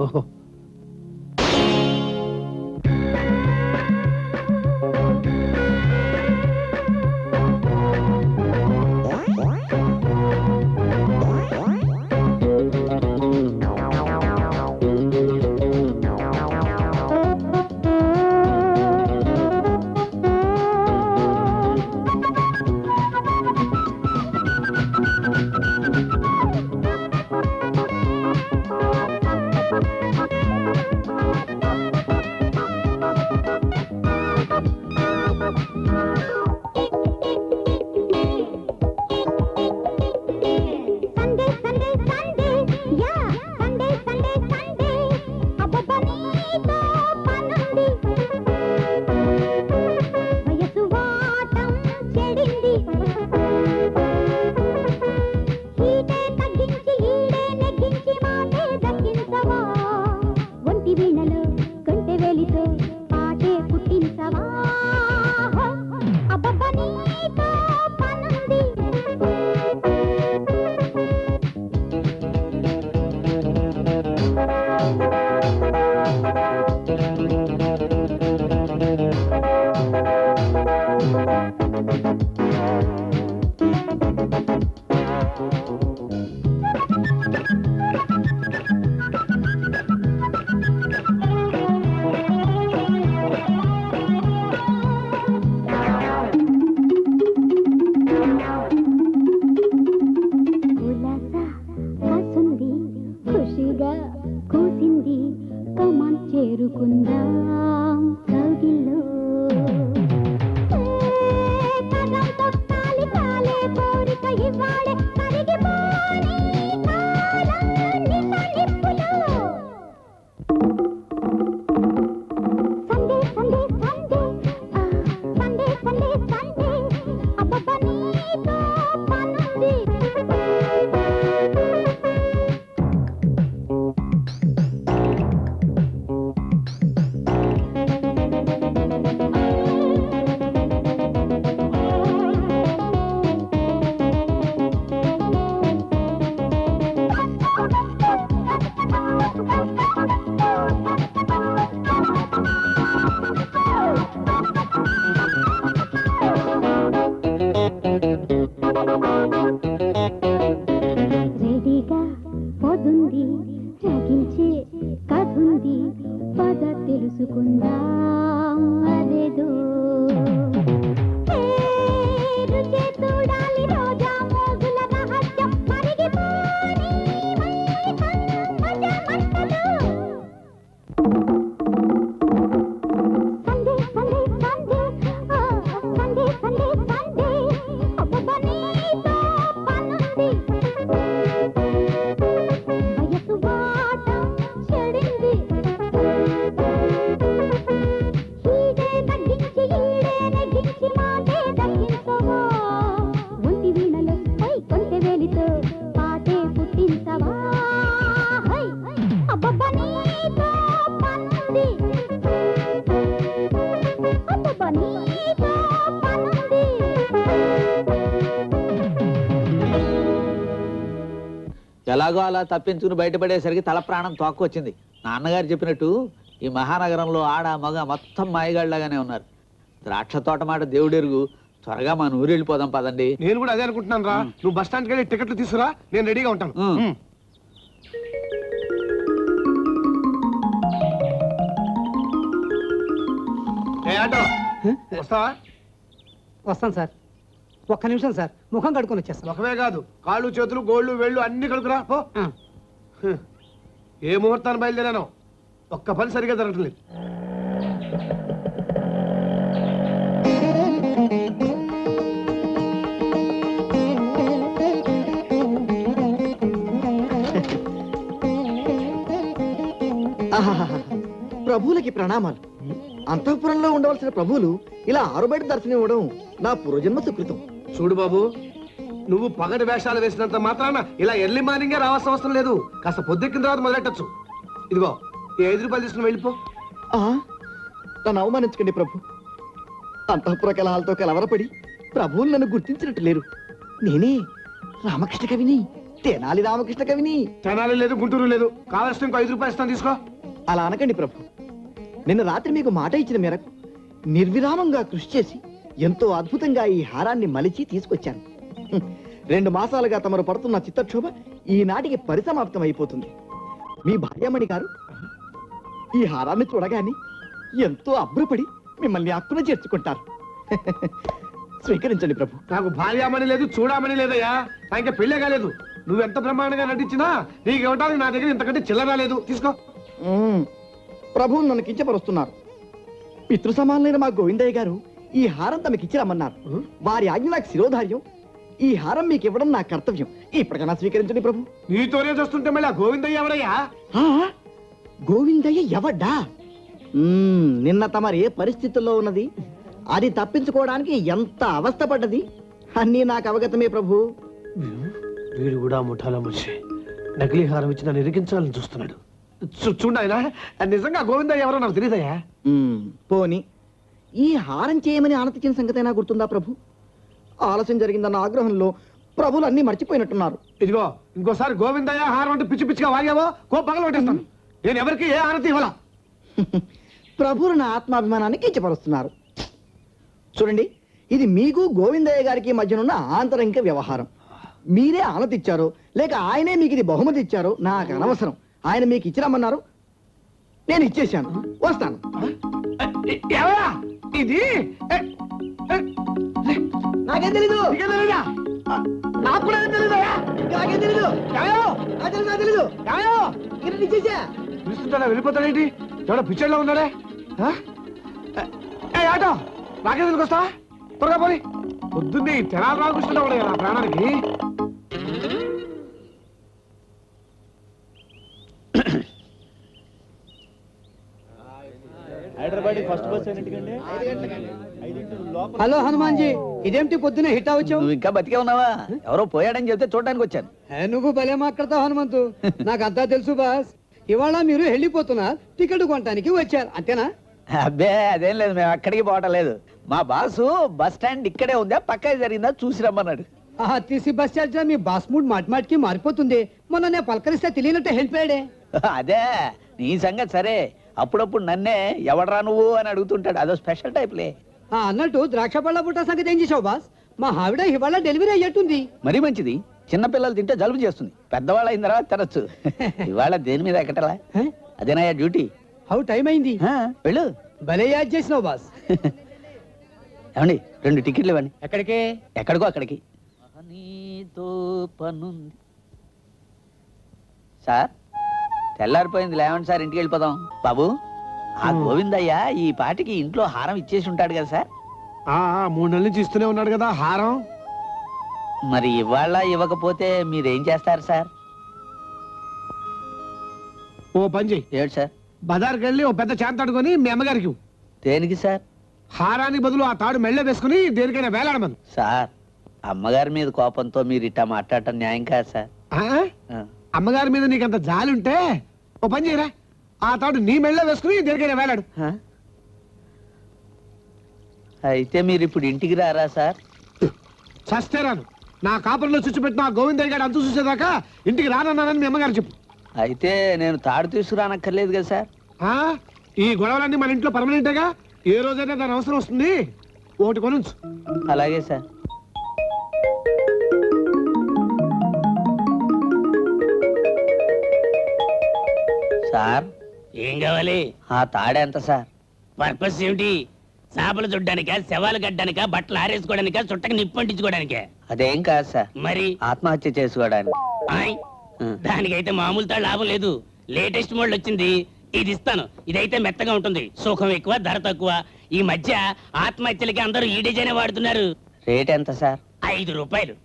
ఓహో, తెలుసుకుందాం కౌగిల్లో కదం తొక్కాలి కాలే కోరిక ఇవాళే కరిగిపోని కాలం నిపనిప్పులో Sunday Sunday Sunday Sunday Sunday Sunday అబ్బబ్బ నీతో పనుంది రెడీగా పోతుంది రగించే కథుంది పద తెలుసుకుందాం అదేదో రుచే చూడాలి రోజా మోగుల రహస్యం మరిగిపోని మజా మంటలు Sunday Sunday Sunday Sunday Sunday Sunday అబ్బబ్బ నీతో పనుంది వయసు బాట చెడింది హీడే తగ్గించి ఈడే నెగ్గించి మాటే దక్కించవా ఒంటి వీణలో హై కొంటె వేలితో పాటే పుట్టించవా హై అబ్బబ్బ నీతో పనుంది అబ్బబ్బ నీతో పనుంది ఎలాగో అలా తప్పించుకుని బయటపడేసరికి తల ప్రాణం తోక్కొచ్చింది. నాన్నగారు చెప్పినట్టు ఈ మహానగరంలో ఆడ మగ మొత్తం మాయగాళ్ళగానే ఉన్నారు. ద్రాక్ష తోట మాట దేవుడెరుగు. త్వరగా మన ఊరు వెళ్ళిపోదాం పదండి. నేను కూడా అదే అనుకుంటున్నాను రా. నువ్వు బస్ స్టాండ్కి వెళ్ళి టికెట్లు తీసుకురా, నేను రెడీగా ఉంటాను. ఏ ఆటో వస్తావా? వస్తాను సార్. ఒక్క నిమిషం సార్, ముఖం కడుకొని వచ్చేస్తాను. ముఖమే కాదు, కాళ్ళు చేతులు గోళ్ళు వేళ్ళు అన్ని కడుకురా పో. ఏ ముహూర్తాన్ని బయలుదేరాను, ఒక్క పని సరిగా జరగట్లేదు. ప్రభువులకి ప్రణామాలు. అంతఃపురంలో ఉండవలసిన ప్రభువులు ఇలా ఆరుబయట దర్శనం ఇవ్వడం నా పూర్వజన్మ సుకృతం. చూడు బాబు, నువ్వు పగటి వేషాలు వేసినంత మాత్రాన ఇలా ఎర్లీ మార్నింగే రావాల్సిన అవసరం లేదు. కాస్త పొద్దెక్కిన తర్వాత మొదలెట్టచ్చు. ఇదిగో ఈ 5 రూపాయలు తీసుకుని వెళ్ళిపో. నన్ను అవమానించకండి ప్రభు. అంతఃపుర కలహాలతో కలవరపడి ప్రభువులు నన్ను గుర్తించినట్టు లేరు. నేనే రామకృష్ణ కవిని, తెనాలి రామకృష్ణ కవిని. తెనాలి లేదు, గుంటూరు లేదు. కావాల్సిన ఇంకో 5 రూపాయలు ఇస్తాను, తీసుకో. అలా అనకండి ప్రభు. నిన్న రాత్రి మీకు మాట ఇచ్చిన మేరకు నిర్విరామంగా కృషి చేసి ఎంతో అద్భుతంగా ఈ హారాన్ని మలిచి తీసుకొచ్చాను. 2 మాసాలుగా తమరు పడుతున్న చిత్తక్షోభ ఈనాటికి పరిసమాప్తం అయిపోతుంది. మీ భార్యామణి గారు ఈ హారాన్ని చూడగానే ఎంతో అభ్రపడి మిమ్మల్ని అక్కున చేర్చుకుంటారు. స్వీకరించండి ప్రభు. నాకు భార్యామణి లేదు, చూడమని లేదయ్యా. ఇంకా పెళ్ళే కాలేదు. నువ్వెంత బ్రహ్మాండంగా నటించినా నీకు ఇవ్వడానికి నా దగ్గర ఇంతకంటే చిల్లర లేదు, తీసుకో. ప్రభువు నన్ను కించపరుస్తున్నారు. పితృ సమానులైన మా గోవిందయ్య గారు ఈ హారం తమకిచ్చి రమ్మన్నారు. వారి ఆజ్ఞ నాకు శిరోధార్యం. ఈ హారం మీకు ఇవ్వడం నా కర్తవ్యం. ఇప్పటికైనా స్వీకరించండి ప్రభు. నీతోనే చూస్తుంటే మళ్ళీ ఆ గోవిందయ్య ఎవరయ్యా? గోవిందయ్య ఎవడ్డా? నిన్న తమరు ఏ పరిస్థితుల్లో ఉన్నది, అది తప్పించుకోవడానికి ఎంత అవస్థపడ్డది అన్నీ నాకు అవగతమే ప్రభు. వీడు కూడా ముఠాలో మనిషి. నకిలీ హారం ఇచ్చి నన్ను ఇరికించాలని చూస్తున్నాడు. చూడాయన నిజంగా గోవిందయ్య ఎవరో నాకు తెలియదయ్యా. పోని ఈ హారం చేయమని ఆనతించిన సంగతైనా గుర్తుందా ప్రభు? ఆలస్యం జరిగిందన్న ఆగ్రహంలో ప్రభులు అన్ని మర్చిపోయినట్టున్నారు. ఇదిగో ఇంకోసారి గోవిందయ్య హారం అంటే పిచ్చి పిచ్చిగా వాగావో పగల కొట్టేస్తాను. నేను ఎవరికి ఏ ఆనతి ఇవ్వాల. ప్రభువులు నా ఆత్మాభిమానాన్ని కించపరుస్తున్నారు. చూడండి, ఇది మీకు గోవిందయ్య గారికి మధ్యనున్న ఆంతరంగిక వ్యవహారం. మీరే ఆనతిచ్చారో లేక ఆయనే మీకు ఇది బహుమతి ఇచ్చారో నాకు అనవసరం. ఆయన మీకు ఇచ్చిరమ్మన్నారు, నేను ఇచ్చేశాను. వస్తాను. ఇది నాకేం తెలీదు. నాకు కూడా తెలీదు. నాకేం తెలీదు. తెలీదు. ఇచ్చేసా. చూస్తుంటా వెళ్ళిపోతాడేంటి? ఎవడో పిచ్చర్లో ఉన్నాడే ఆటో నాకే వస్తా త్వరగా పోయి పొద్దున్నే తెనాలి రామకృష్ణ ఉండే కదా ప్రాణానికి. హైదరాబాద్ ఫస్ట్ బస్ ఎన్నింటికండి? హలో హనుమాన్ జీ, ఇదేంటి పొద్దునే హిట్ అవ్వచ్చు? నువ్వు ఇంకా బతికే ఉన్నావా? ఎవరో పోయాడని చెప్తే చూడడానికి వచ్చాను. నువ్వు భలే మాట్లాడతావు హనుమంతు, నాకంతా తెలుసు బాస్. ఇవాళ మీరు వెళ్ళిపోతున్నా టికెట్ కొనడానికి వచ్చారు అంతేనా? అబ్బే అదేం లేదు, మేము అక్కడికి పోవటం లేదు. మా బాసు బస్ స్టాండ్ ఇక్కడే ఉందా పక్క జరిగిందా చూసి రమ్మన్నాడు. తీసి బస్ చార్జ్ మీ బాస్ మూడ్ మాటిమాటికి మారిపోతుంది. మొన్న నేను పలకరిస్తే తెలియనట్టే వెళ్ళిపోయాడే. అదే నీ సంగతి సరే, అప్పుడప్పుడు నన్నే ఎవడరా నువ్వు అని అడుగుతుంటాడు. అదో స్పెషల్ టైప్లే. అన్నట్టు ద్రాక్ష పళ్ళ బుట్ట సంగతి ఏం చేసావు బాస్? మా ఆవిడ ఇవాళ డెలివరీ అయ్యేట్టుంది. మరీ మంచిది, చిన్నపిల్లలు తింటే జలుబు చేస్తుంది, పెద్దవాళ్ళు అయిన తర్వాత తినచ్చు. ఇవాళ దేని మీద ఎక్కటలా? అదేనా డ్యూటీ. హౌ టైం అయింది, వెళ్ళు. భలే యాడ్ చేసినావు బాస్. ఏమండి 2 టికెట్లు ఇవ్వండి. ఎక్కడికి? ఎక్కడికో అక్కడికి. నీతో పనుంది సార్. తెల్లారిపోయింది, లేవండి సార్, ఇంటికి వెళ్ళిపోదాం. బాబు, ఆ గోవిందయ్య ఈ పాటికి ఇంట్లో హారం ఇచ్చేసి ఉంటాడు కదా సార్? 3 నెలల నుంచి ఇస్తూనే ఉన్నాడు కదా హారం. మరి ఇవాళ ఇవ్వకపోతే మీరేం చేస్తారు సార్? ఓ పని చెయ్యి. ఏడు సార్? బజార్కి వెళ్ళి ఓ పెద్ద చేంతాడుకొని మీ అమ్మగారికి ఇవ్వు. దేనికి సార్? హారానికి బదులు ఆ తాడు మెళ్ళ వేసుకుని దేనికైనా వేలాడమను. సార్, అమ్మగారి మీద కోపంతో మీరు ఇట్టా మాట్లాడటం న్యాయం కాదు సార్. అమ్మగారి మీద నీకంత జాలి ఉంటే ఓ పని చేయరా, ఆ తాడు నీ మెళ్ళ వేసుకుని దేనికైనా వేలాడు. అయితే మీరు ఇప్పుడు ఇంటికి రారా సార్? చస్తే రాను. నా కాపురంలో చుచ్చుపెట్టిన ఆ గోవిందయ్య గారు అంతు చూసేదాకా ఇంటికి రానన్నానని మీ అమ్మగారు చెప్పు. అయితే నేను తాడు తీసుకురానక్కర్లేదు కదా సార్? ఈ గొడవలన్నీ మన ఇంట్లో పర్మనెంటేగా, ఏ రోజైనా దాని అవసరం వస్తుంది. ఒకటి కొనుంచు. అలాగే సార్. సార్ ఏం కావాలి? ఆ తాడు ఎంత సార్? పర్పస్ ఏమిటి? చేపలు చుడ్డానికా, శవాలు కట్టడానికా, బట్టలు ఆరేసుకోవడానికా, చుట్టకి నిప్పంటించుకోవడానికా? అదేం కాదు సార్, మరి ఆత్మహత్య చేసుకోవడానికి. దానికైతే మామూలు తాడు లాభం లేదు. లేటెస్ట్ మోడల్ వచ్చింది, ఇది ఇస్తాను. ఇదైతే మెత్తగా ఉంటుంది, సుఖం ఎక్కువ, ధర తక్కువ. ఈ మధ్య ఆత్మహత్యలకి అందరూ ఈ డిజైనే వాడుతున్నారు. రేట్ ఎంత సార్? 5 రూపాయలు.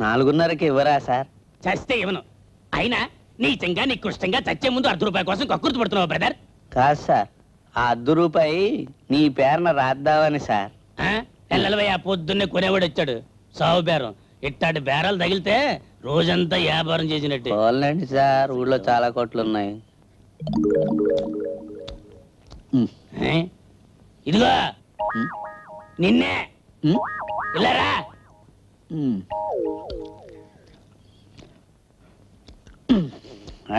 4:30కి ఇవ్వరా సార్? చస్తే ఇవ్వను. అయినా నీచంగా నికృష్టంగా చచ్చే ముందు 1/2 రూపాయి కోసం కక్కుర్తి పడుతున్నావు బ్రదర్. కాదు సార్, ఆ 1/2 రూపాయి నీ పేరున రాద్దామని సార్. ఎల్లవయ్య పొద్దున్నే కొనేవాడు వచ్చాడు. సావు బేరం. ఇట్టాటి బేరాలు తగిలితే రోజంతా వ్యాపారం చేసినట్టు. పోలండి సార్, ఊళ్ళో చాలా కోట్లు ఉన్నాయి. ఇదిగో నిన్నే ఇల్లరా.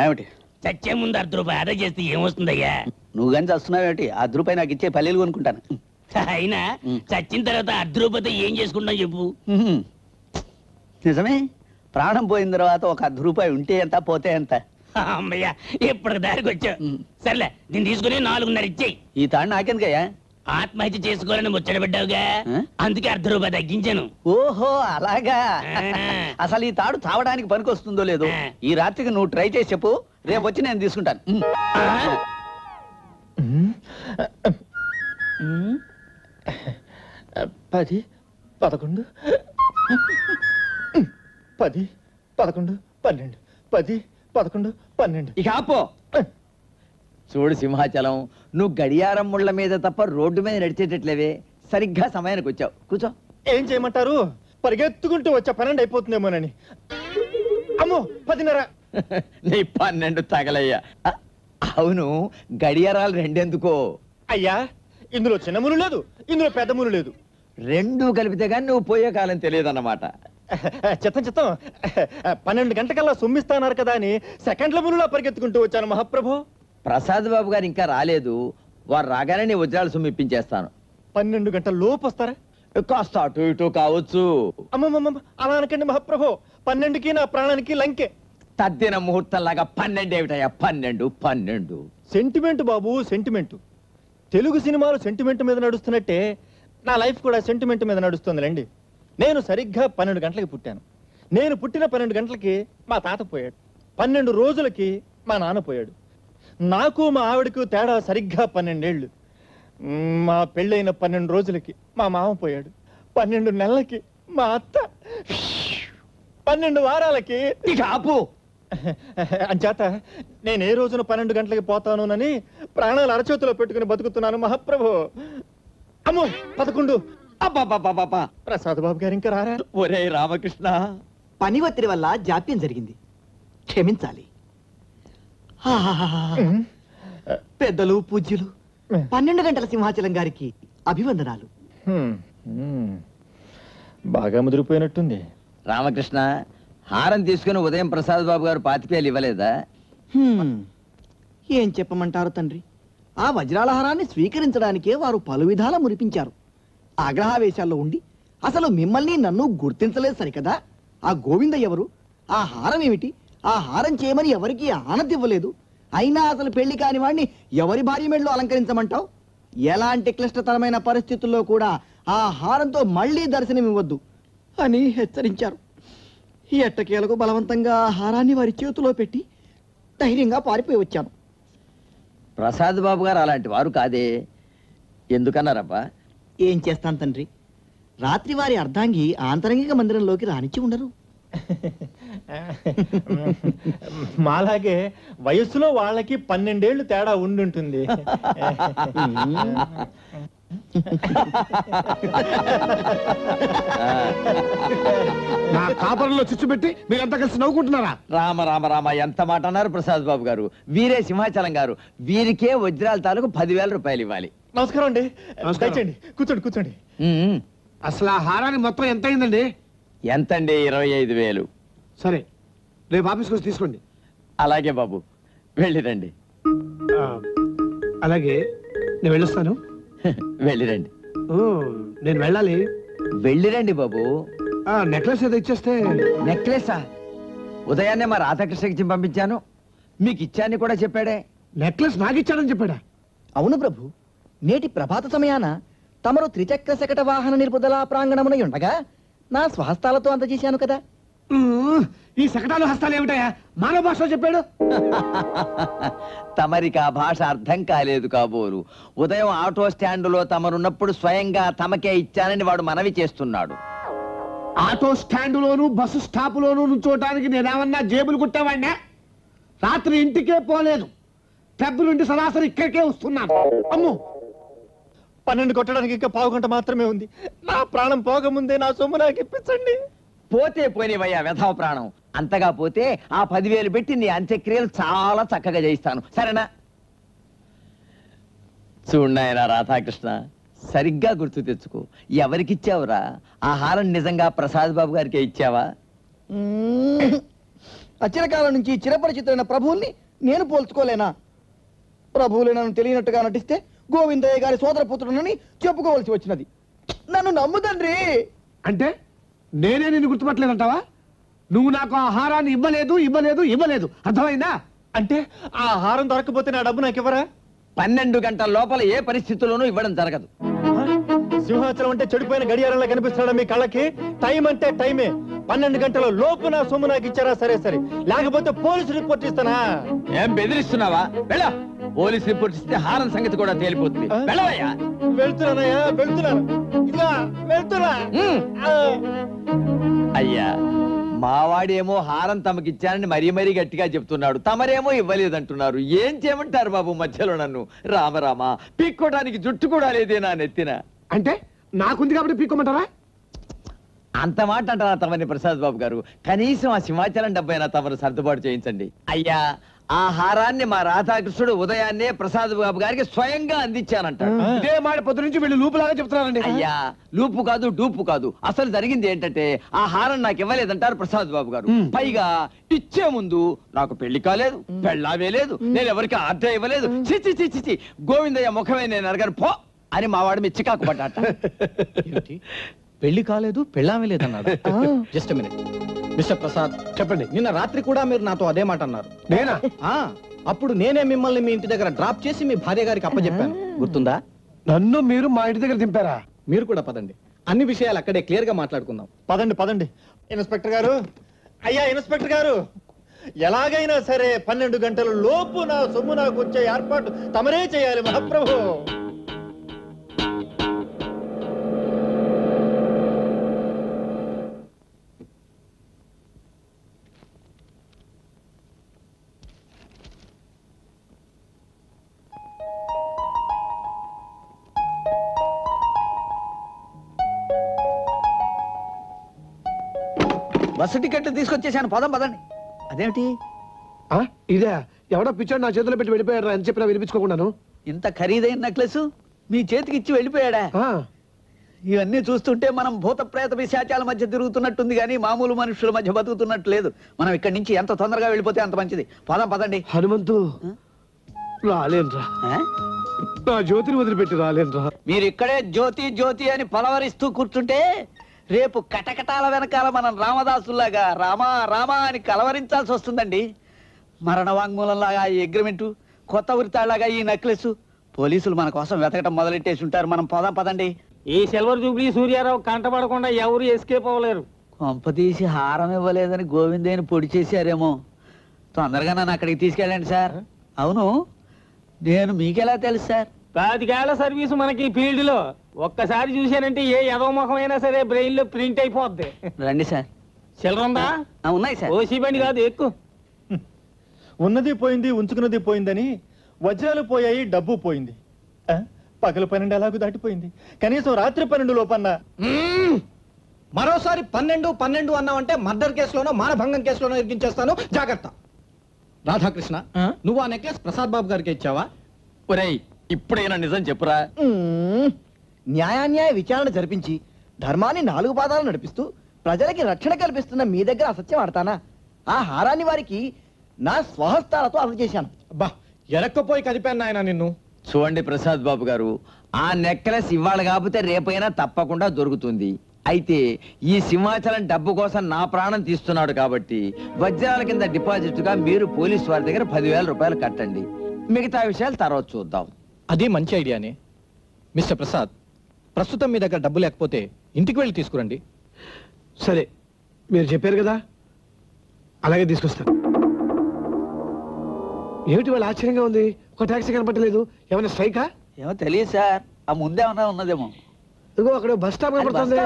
ఏమిటి? చచ్చే ముందు 1/2 రూపాయి ఆదా చేస్తే ఏమొస్తుందయ్యా? నువ్వు కానీ చస్తున్నావేటి? 1/2 రూపాయి నాకు ఇచ్చే పల్లెలు కొనుక్కుంటాను. అయినా చచ్చిన తర్వాత 1/2 రూపాయితో ఏం చేసుకుంటాం చెప్పు? నిజమే, ప్రాణం పోయిన తర్వాత ఒక 1/2 రూపాయి ఉంటే ఎంత పోతే ఎంత. అమ్మయ్యా, ఎప్పుడు దారికి వచ్చావు. సర్లే, దీన్ని తీసుకుని 4:30 ఇచ్చేయి. ఈ తాడు నాకెందుకయ్యా? ఆత్మహత్య చేసుకోవాలని ముచ్చటబడ్డావుగా, అందుకే 1/2 రూపాయి తగ్గించాను. ఓహో అలాగా. అసలు ఈ తాడు తావడానికి పనికి వస్తుందో లేదో ఈ రాత్రికి నువ్వు ట్రై చేసి చెప్పు, రేపు వచ్చి నేను తీసుకుంటాను. 10, 11, 10, 11, 12, 10, 11, 12. ఇక ఆపో. చూడు సింహాచలం, నువ్వు గడియారం ముళ్ళ మీద తప్ప రోడ్డు మీద నడిచేటట్లేవే. సరిగ్గా సమయానికి వచ్చావు. కూర్చో. ఏం చేయమంటారు? పరిగెత్తుకుంటూ వచ్చా, 12 అయిపోతుందేమోనని. అమ్మో 10:30. నీ 12 తగలయ్యా. అవును, గడియారాలు 2 ఎందుకో? అయ్యా, ఇందులో చిన్న ములు లేదు, ఇందులో పెద్ద ములు లేదు. 2 కలిపితే గాని నువ్వు పోయే కాలం తెలియదన్నమాట. చిత్తం 12 గంటకల్లా సొమ్మిస్తాన్నారు కదా అని సెకండ్ల ములులా పరిగెత్తుకుంటూ వచ్చాను మహాప్రభు. ప్రసాద్ బాబు గారు ఇంకా రాలేదు, వారు రాగానే నీ వజ్రాలు సొమ్మిప్పించేస్తాను. 12 గంటల లోపు వస్తారా? కాస్త అటు ఇటు కావచ్చు. అమ్మమ్మ అలా అనకండి మహాప్రభు, 12కి నా ప్రాణానికి లంకే. తద్దిన ముహూర్తం లాగా 12 ఏమిటయ్యా? 12 సెంటిమెంట్ బాబు, సెంటిమెంట్. తెలుగు సినిమాలు సెంటిమెంట్ మీద నడుస్తున్నట్టే నా లైఫ్ కూడా సెంటిమెంట్ మీద నడుస్తుందిలేండి. నేను సరిగ్గా 12 గంటలకి పుట్టాను. నేను పుట్టిన 12 గంటలకి మా తాత పోయాడు. 12 రోజులకి మా నాన్న పోయాడు. నాకు మా ఆవిడకు తేడా సరిగ్గా 12 ఏళ్ళు. మా పెళ్ళైన 12 రోజులకి మా మామ పోయాడు. 12 నెలలకి మా అత్త, 12 వారాలకి ఇక ఆపు. అంచేత నేను ఏ రోజున 12 గంటలకి పోతానోనని ప్రాణాలు అరచేతిలో పెట్టుకుని బతుకుతున్నాను మహాప్రభు. అమ్మో 11. అబ్బా ప్రసాద్ బాబు గారు ఇంకా రారా? ఒరే రామకృష్ణ, పని ఒత్తిడి వల్ల జాప్యం జరిగింది, క్షమించాలి. పెద్దలు పూజ్యులు 12 గంటల సింహాచలం గారికి అభివందనాలు. బాగా ముదిరిపోయినట్టుంది. రామకృష్ణ, హారం తీసుకుని ఉదయం ప్రసాద్ బాబు గారు 25,000 ఇవ్వలేదా? ఏం చెప్పమంటారు తండ్రి, ఆ వజ్రాల హారాన్ని స్వీకరించడానికే వారు పలు విధాల మురిపించారు. ఆగ్రహావేశాల్లో ఉండి అసలు మిమ్మల్ని నన్ను గుర్తించలేదు సరికదా. ఆ గోవింద ఎవరు, ఆ హారం ఏమిటి, ఆ హారం చేయమని ఎవరికి ఆనతి ఇవ్వలేదు. అయినా అసలు పెళ్లి కాని వాడిని ఎవరి భార్య మెడలో అలంకరించమంటావు? ఎలాంటి క్లిష్టతరమైన పరిస్థితుల్లో కూడా ఆ హారంతో మళ్లీ దర్శనమివ్వద్దు అని హెచ్చరించారు. ఎట్టకేలకు బలవంతంగా ఆ హారాన్ని వారి చేతిలో పెట్టి ధైర్యంగా పారిపోయి వచ్చాను. ప్రసాద్ బాబు గారు అలాంటి వారు కాదే. ఎందుకన్నారబ్బా? ఏం చేస్తాను తండ్రి, రాత్రి వారి అర్ధాంగి ఆంతరంగిక మందిరంలోకి రానిచ్చి ఉండరు. మాలాగే వయస్సులో వాళ్ళకి 12 ఏళ్ళు తేడా ఉండుంటుంది. నా కాపరంలో చిచ్చు పెట్టి మీరంతా కలిసి నవ్వుకుంటున్నారా? రామ రామ రామ, ఎంత మాట అన్నారు ప్రసాద్ బాబు గారు. వీరే సింహాచలం గారు, వీరికే వజ్రాల తాలూకు 10,000 రూపాయలు ఇవ్వాలి. నమస్కారం అండి. దయచేయండి, కూర్చోండి కూర్చోండి. అసలు ఆ హారానికి మొత్తం ఎంత అయిందండి? ఎంతండి? 25,000. సరే, రేపు ఆఫీస్కి వచ్చి తీసుకోండి. అలాగే బాబు, వెళ్ళిరండి. అలాగే, నేను వెళ్ళొస్తాను. వెళ్ళిరండి. నేను వెళ్ళాలి. వెళ్ళిరండి బాబు. నెక్లెస్ ఏదో ఇచ్చేస్తే. నెక్లెసా? ఉదయాన్నే మా రాధాకృష్ణకి ఇచ్చి పంపించాను, మీకు ఇచ్చాన్ని కూడా చెప్పాడే. నెక్లెస్ నాకు ఇచ్చాడని చెప్పాడా? అవును ప్రభు, నేటి ప్రభాత సమయాన తమరు త్రిచక్ర శకట వాహన నిలుపుదల ప్రాంగణమున ఉండగా నా స్వహస్తాలతో అందజేశాను కదా. ఈ శకటాలు హస్తాలు ఏమిటాయా? మానవ భాషలో చెప్పాడు. తమరికి ఆ భాష అర్థం కాలేదు కాబోలు. ఉదయం ఆటో స్టాండులో తమరున్నప్పుడు స్వయంగా తమకే ఇచ్చానని వాడు మనవి చేస్తున్నాడు. ఆటో స్టాండులోను బస్సు స్టాపులోను నుంచోటానికి నేనేమన్నా జేబులు కుట్టావాడినా? రాత్రి ఇంటికే పోలేదు, పెద్ద నుండి సరాసరి ఇక్కడికే వస్తున్నాను. అమ్ము, 12 కొట్టడానికి ఇంకా 1/2 గంట మాత్రమే ఉంది. నా ప్రాణం పోకముందే నా సొమ్ము నాకు ఇప్పించండి. పోతే పోనివయ్యా వెధవ ప్రాణం. అంతగా పోతే ఆ 10,000 పెట్టి నీ అంత్యక్రియలు చాలా చక్కగా చేయిస్తాను, సరేనా? చూడాయన రాధాకృష్ణ, సరిగ్గా గుర్తు తెచ్చుకో. ఎవరికిచ్చావురా ఆ హారం? నిజంగా ప్రసాద్ బాబు గారికే ఇచ్చావా? అచిరకాలం నుంచి చిరపరిచితులైన ప్రభువుల్ని నేను పోల్చుకోలేనా? ప్రభువులు నన్ను తెలియనట్టుగా నటిస్తే గోవిందయ్య గారి సోదర పుత్రుడని చెప్పుకోవలసి వచ్చినది. నన్ను నమ్ము తండ్రి. అంటే నేనే నిన్ను గుర్తుపట్టలేదంటావా? నువ్వు నాకు ఆ హారాన్ని ఇవ్వలేదు, అర్థమైందా? అంటే ఆ హారం దొరకపోతే నా డబ్బు నాకు ఇవ్వరా? 12 గంటల లోపల ఏ పరిస్థితుల్లోనూ ఇవ్వడం జరగదు. సింహాచలం అంటే చెడిపోయిన గడియారంలో కనిపిస్తాడా మీ కళ్ళకి? టైం అంటే టైమే. 12 గంటల లోపు నా సొమ్ము నాకు ఇచ్చారా సరే సరే, లేకపోతే పోలీసు రిపోర్ట్ ఇస్తానా? ఏం బెదిరిస్తున్నావా? వెళ్ళ, పోలీస్ రిపోర్ట్ ఇస్తే హారం సంగతి కూడా తేలిపోతుంది. వెళ్ళవయ్యా. వెళ్తున్నానయ్యా, వెళ్తున్నాను. ఇదిగా వెళ్తున్నా. అయ్యా, మావాడేమో హారం తమకిచ్చానని మరీ గట్టిగా చెప్తున్నాడు, తమరేమో ఇవ్వలేదంటున్నారు. ఏం చేయమంటారు బాబు మధ్యలో నన్ను? రామరామ, పీక్కోటానికి జుట్టు కూడా లేదే నా నెత్తిన. అంటే నాకుంది కాబట్టి పీక్కోమంటారా? అంత మాట అంటారా తమని ప్రసాద్ బాబు గారు? కనీసం ఆ సింహాచలం డబ్బైనా తమరు సర్దుబాటు చేయించండి. అయ్యా, ఆ హారాన్ని మా రాధాకృష్ణుడు ఉదయాన్నే ప్రసాద్ బాబు గారికి స్వయంగా అందించానంటాడు. ఇదే మాట పొద్దు నుంచి వీళ్ళు లూపులాగా చెప్తున్నారండి. అయ్యా, లూపు కాదు డూపు కాదు, అసలు జరిగింది ఏంటంటే ఆ హారం నాకు ఇవ్వలేదంటారు ప్రసాద్ బాబు గారు. పైగా ఇచ్చే ముందు నాకు పెళ్లి కాలేదు, పెళ్ళావే లేదు, నేను ఎవరికి ఆర్డర్ ఇవ్వలేదు, చిచి చిచి గోవిందయ్య ముఖమే నేను అడగను పో అని మావాడు మీ చికాకు పడ్డాట. పెళ్లి కాలేదు, పెళ్ళామే లేదన్నాడు. జస్ట్ మినిట్ మిస్టర్ ప్రసాద్, చెప్పండి. నిన్న రాత్రి కూడా మీరు నాతో అదే మాట అన్నారు. నేనా? అప్పుడు నేనే మిమ్మల్ని మీ ఇంటి దగ్గర డ్రాప్ చేసి మీ భార్య గారికి అప్పచెప్పాను, గుర్తుందా? నన్ను మీరు మా ఇంటి దగ్గర దింపారా? మీరు కూడా పదండి, అన్ని విషయాలు అక్కడే క్లియర్ గా మాట్లాడుకుందాం. పదండి పదండి. ఇన్స్పెక్టర్ గారు, అయ్యా ఇన్స్పెక్టర్ గారు, ఎలాగైనా సరే 12 గంటల లోపు నా సొమ్ము నాకు వచ్చే ఏర్పాటు తమరే చేయాలి మహాప్రభు. బస్సు టికెట్ తీసుకొచ్చేసాను, పదం పదండి. అదేమిటి ఇదే ఎవడో పిచ్చాడు నా చేతిలో పెట్టి వెళ్ళిపోయాడు అని చెప్పినా వినిపించుకోకుండాను. ఇంత ఖరీదైన నెక్లెస్ మీ చేతికి ఇచ్చి వెళ్ళిపోయాడా? ఇవన్నీ చూస్తుంటే మనం భూత ప్రేత పిశాచాల మధ్య తిరుగుతున్నట్టుంది కానీ మామూలు మనుషుల మధ్య బతుకుతున్నట్టు లేదు. మనం ఇక్కడి నుంచి ఎంత తొందరగా వెళ్ళిపోతే అంత మంచిది. పదం పదండి. హనుమంతు రాలేనురా, నా జ్యోతిని వదిలిపెట్టి రాలేనురా. మీరు ఇక్కడే జ్యోతి జ్యోతి అని పలవరిస్తూ కూర్చుంటే రేపు కటకటాల వెనకాల మనం రామదాసుల్లాగా రామా రామా అని కలవరించాల్సి వస్తుందండి. మరణ వాంగ్మూలంలాగా ఈ అగ్రిమెంటు, కొత్త ఉరితాళ్లాగా ఈ నెక్లెస్, పోలీసులు మన కోసం వెతకటం మొదలెట్టేసి ఉంటారు. మనం పదండి. ఈ సిల్వర్ జూబ్లీ సూర్యారావు కంటపడకుండా ఎవరు ఎస్కేప్ అవ్వలేరు. కొంపతీసి హారం ఇవ్వలేదని గోవిందేని పొడి చేశారేమో. తొందరగా నన్ను అక్కడికి తీసుకెళ్ళండి సార్. అవును, నేను మీకెలా తెలుసు సార్? 10 ఏళ్ల సర్వీసు మనకి ఫీల్డ్ లో. ఒక్కసారి చూశానంటే ఏ యదవముఖమైనా సరే బ్రెయిన్ లో ప్రింట్ అయిపోద్ది. రండి సార్. చిల్లరుందా? ఉన్నాయి సార్. ఓసీ బండి కాదు, ఎక్కువ. ఉన్నది పోయింది, ఉంచుకున్నది పోయిందని వజ్రాలు పోయాయి, డబ్బు పోయింది. పగలు 12 ఎలాగూ దాటిపోయింది, కనీసం రాత్రి 12 లోపన్నా. మరోసారి 12 అన్నావంటే మర్డర్ కేసులోనో మానభంగం కేసులోనో ఇరికించేస్తాను, జాగ్రత్త. రాధాకృష్ణ, నువ్వు ఆ నెక్లెస్ ప్రసాద్ బాబు గారికి ఇచ్చావా? ఒరేయ్, ఇప్పుడైనా నిజం చెప్పురా. న్యాయాన్యాయ విచారణ జరిపించి ధర్మాన్ని 4 పాదాలు నడిపిస్తూ ప్రజలకి రక్షణ కల్పిస్తున్న మీ దగ్గర అసత్యం ఆడతానా? ఆ హారాన్ని వారికి నా స్వహస్తాలతో అందజేశాను. అబ్బా, ఎరక్కపోయి కదిపాను ఆయన నిన్ను. చూడండి ప్రసాద్ బాబు గారు, ఆ నెక్లెస్ ఇవాళ కాకపోతే రేపైనా తప్పకుండా దొరుకుతుంది. అయితే ఈ సింహాచలం డబ్బు కోసం నా ప్రాణం తీస్తున్నాడు కాబట్టి వజ్రాల కింద డిపాజిట్ గా మీరు పోలీసు వారి దగ్గర 10,000 రూపాయలు కట్టండి. మిగతా విషయాలు తర్వాత చూద్దాం. అది మంచి ఐడియానే. మిస్టర్ ప్రసాద్, ప్రస్తుతం మీ దగ్గర డబ్బు లేకపోతే ఇంటికి వెళ్ళి తీసుకురండి. సరే, మీరు చెప్పారు కదా, అలాగే తీసుకొస్తాను. ఏమిటి వాళ్ళు ఆశ్చర్యంగా ఉంది, ఒక టాక్సీ కనపట్టలేదు. ఏమైనా స్ట్రైకా? ఏమో తెలియదు సార్, ఆ ముందేమన్నా ఉన్నదేమో. ఇదిగో అక్కడ బస్ స్టాప్ కనపడుతుంది.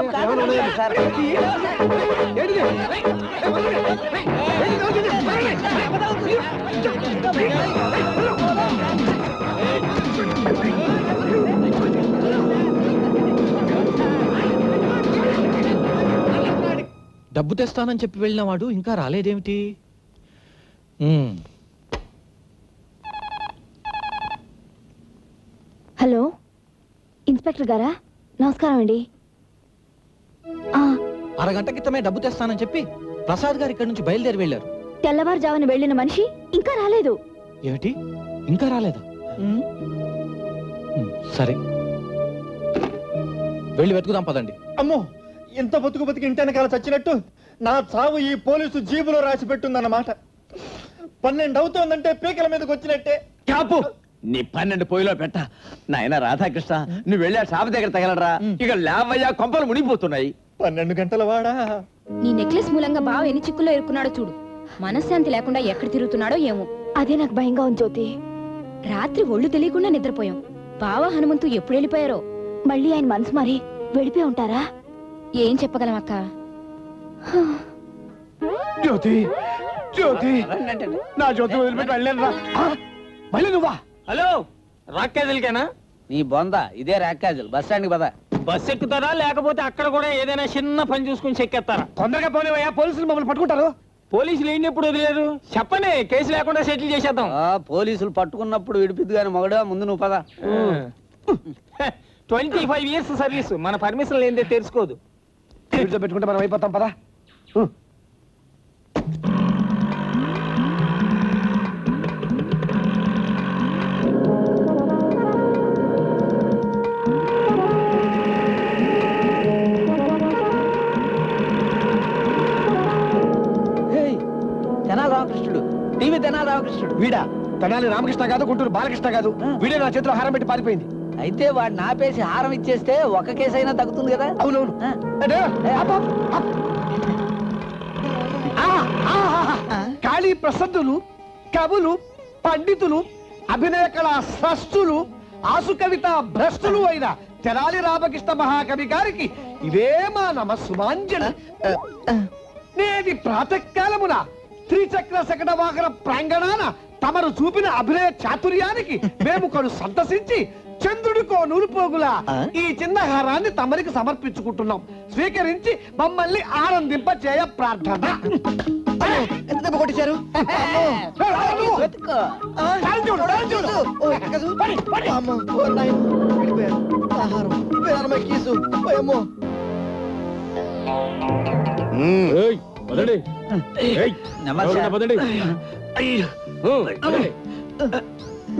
డబ్బు తెస్తానని చెప్పి వెళ్ళిన వాడు ఇంకా రాలేదేమిటి? హలో, ఇన్స్పెక్టర్ గారా? నమస్కారం అండి. అరగంట క్రితమే డబ్బు తెస్తానని చెప్పి ప్రసాద్ గారు ఇక్కడి నుంచి బయలుదేరి వెళ్ళారు. తెల్లవారుజామున వెళ్ళిన మనిషి ఇంకా రాలేదు. ఏమిటి, ఇంకా రాలేదా? సరే, వెళ్ళి వెతుకుదాం పదండి. అమ్మో, ఇంత బతుకు ఇంటి వెనకాల చచ్చినట్టు నా చావు ఈ పోలీసు జీబులో రాసి పెట్టుందన్నమాట. 12 అవుతోందంటే పీకల మీదకి వచ్చినట్టే. కాపు, నీ 12 పొయ్యిలో పెట్ట. నాయన రాధాకృష్ణ, నువ్వు వెళ్ళా షాప్ దగ్గర తగలరా. ఇక లేవయ్యా, కొంపలు మునిగిపోతున్నాయి. 12 గంటల వాడా. నీ నెక్లెస్ మూలంగా బావ ఎన్ని చిక్కుల్లో ఇరుక్కున్నాడో చూడు. మనశ్శాంతి లేకుండా ఎక్కడ తిరుగుతున్నాడో ఏమో. అదే నాకు భయంగా ఉంది జ్యోతి. రాత్రి ఒళ్ళు తెలియకుండా నిద్రపోయాం. బావ హనుమంతు ఎప్పుడు వెళ్ళిపోయారో. మళ్ళీ ఆయన మనసు మరి వెళ్ళిపోయి ఉంటారా? ఏం చెప్పగలం అక్క? జ్యోతి, జ్యోతి, నా జ్యోతి వదిలిపెట్టి వెళ్ళాను. మళ్ళీ నువ్వా? హలో, రాక్కాజులకేనా? నీ బొంద ఇదే రాక్కాజులు. బస్ స్టాండ్కి పద. బస్ ఎక్కుతారా లేకపోతే అక్కడ కూడా ఏదైనా చిన్న పని చూసుకుని చెక్కేస్తారా? తొందరగా పోలేవయ్యా, పోలీసులు మమ్మల్ని పట్టుకుంటారు. పోలీసులు ఏం ఎప్పుడు వదిలేరు? చెప్పండి, కేసు లేకుండా సెటిల్ చేసేద్దాం. పోలీసులు పట్టుకున్నప్పుడు విడిపిద్దు కానీ మగడా, ముందు నువ్వు పద. 25 years సర్వీస్, మన పర్మిషన్ లేనిదే తెలుసుకోదు. పెట్టుకుంటే మనం అయిపోతాం పదా. తెనాలి రామకృష్ణుడు, టీవీ తెనాలి రామకృష్ణుడు. వీడా? తెనాలి రామకృష్ణ కాదు, గుంటూరు బాలకృష్ణ కాదు. వీడే నా చేతిలో హారం పెట్టి పారిపోయింది. అయితే వాడు నాపేసి హారం ఇచ్చేస్తే ఒక కేసు అయినా తగ్గుతుంది కదా. అవునవును. ఖాళీ ప్రసిద్ధులు, కవులు, పండితులు, అభినయ కళా స్రష్టులు, ఆసు కవిత భ్రష్టులు అయిన తెనాలి రామకృష్ణ మహాకవి గారికి ఇవే మా నమస్సుమాంజలి. నేటి ప్రాతకాలమున త్రిచక్ర శకట వాహన ప్రాంగణాన తమరు చూపిన అభినయ చాతుర్యానికి మేము కడు సంతసించి చంద్రుడికో నూలుపోగుల ఈ చిన్న హారాన్ని తమరికి సమర్పించుకుంటున్నాం. స్వీకరించి మమ్మల్ని ఆనందింప చేయ ప్రార్థన. ఎంత దెబ్బ కొట్టేశారు?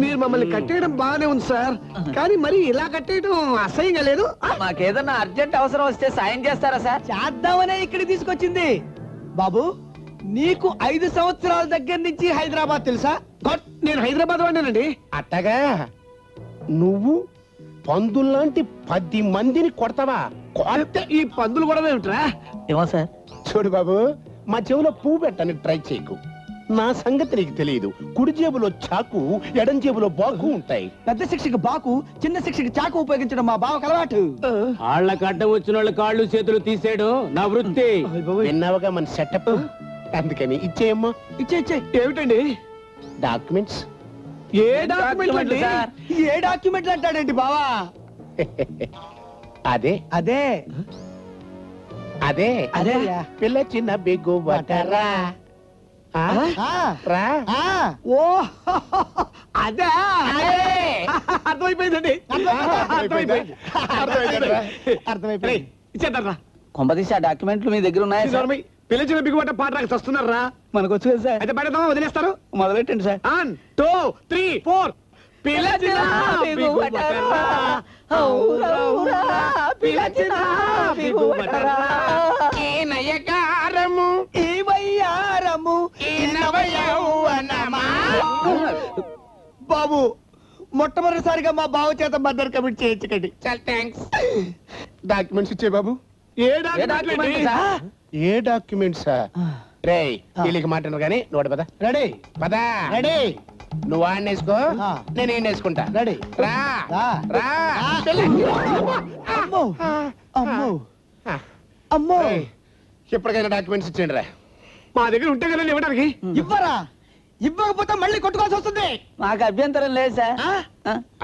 మీరు మమ్మల్ని కట్టేయడం బాగానే ఉంది సార్, కానీ మరి ఇలా కట్టేయడం అసహ్యంగా లేదు? మాకేదన్నా అర్జెంట్ అవసరం వస్తే సాయం చేస్తారా సార్? చేద్దామనే ఇక్కడికి తీసుకొచ్చింది. బాబు, నీకు 5 సంవత్సరాల దగ్గర నుంచి హైదరాబాద్ తెలుసా? నేను హైదరాబాద్ వాడినండి. అట్టగా నువ్వు పందుల్లాంటి 10 మందిని కొడతావా? ఈ పందులు కూడా ఏమిట్రా? ఏమో సార్. చూడు బాబు, మా చెవులో పువ్వు పెట్టడానికి ట్రై చేయకు. నా సంగతి నీకు తెలియదు. కుడి జేబులో చాకు, ఎడం జేబులో బాకు ఉంటాయి. పెద్ద శిక్షకి బాకు, చిన్న శిక్షకి చాకు ఉపయోగించడం మా బావకు అలవాటు. వాళ్ళకి అడ్డం వచ్చిన వాళ్ళ కాళ్ళు చేతులు తీసేయడం నా వృత్తి. విన్నావుగా మన సెటప్. అందుకని ఇచ్చేయమ్మా. ఇచ్చే. ఏమిటండి? డాక్యుమెంట్స్. ఏ డాక్యుమెంట్ అండి? ఏ డాక్యుమెంట్లు అంటాడేంటి బావా? అదే అదే అదే అదే పిల్ల చిన్న బిగ్గు బటరా. ఓ అదే అర్థమైపోయిందండి. అర్థమైపోయింది. ఇచ్చేద్దారా? కొంపదీసి ఆ డాక్యుమెంట్లు మీ దగ్గర ఉన్నాయా సార్? పిలిచిన బిగుబట్ట పాటలకు వస్తున్నారా? మనకు వచ్చు కదా సార్. అయితే పెడదామా? వదిలేస్తారు? మొదలెట్టండి సార్. 1 2 3 4. పిలిచిన బిగుబట్టరా, ఔరౌరా, పిలిచిన బిగుబట్టరా, ఈ నయకారము, ఈ వయ్యారము, ఈ నవయౌవనమా. బాబు, మొట్టమొదటిసారిగా మా బావ చేత మర్డర్ కమిట్ చేయించకండి. చాలా థ్యాంక్స్. డాక్యుమెంట్స్ ఇచ్చే బాబు. ఏ డాక్యుమెంట్? ఏ డాక్యుమెంట్సా? రేయ్, వీళ్ళకి మాట్లాడరు కానీ నోటి పద. రెడీ పదా. రెడీ. నువ్వు ఆడిని వేసుకో, నేను ఏం వేసుకుంటా. రెడీ. రా రా. అమ్మో అమ్మో అమ్మో. ఎప్పటికైనా డాక్యుమెంట్స్ ఇచ్చేయండి రా. మా దగ్గర ఉంటే కదా ఇవ్వడానికి. ఇవ్వరా? ఇవ్వకపోతే మళ్ళీ కొట్టుకోవాల్సి వస్తుంది. మాకు అభ్యంతరం లేదు సార్.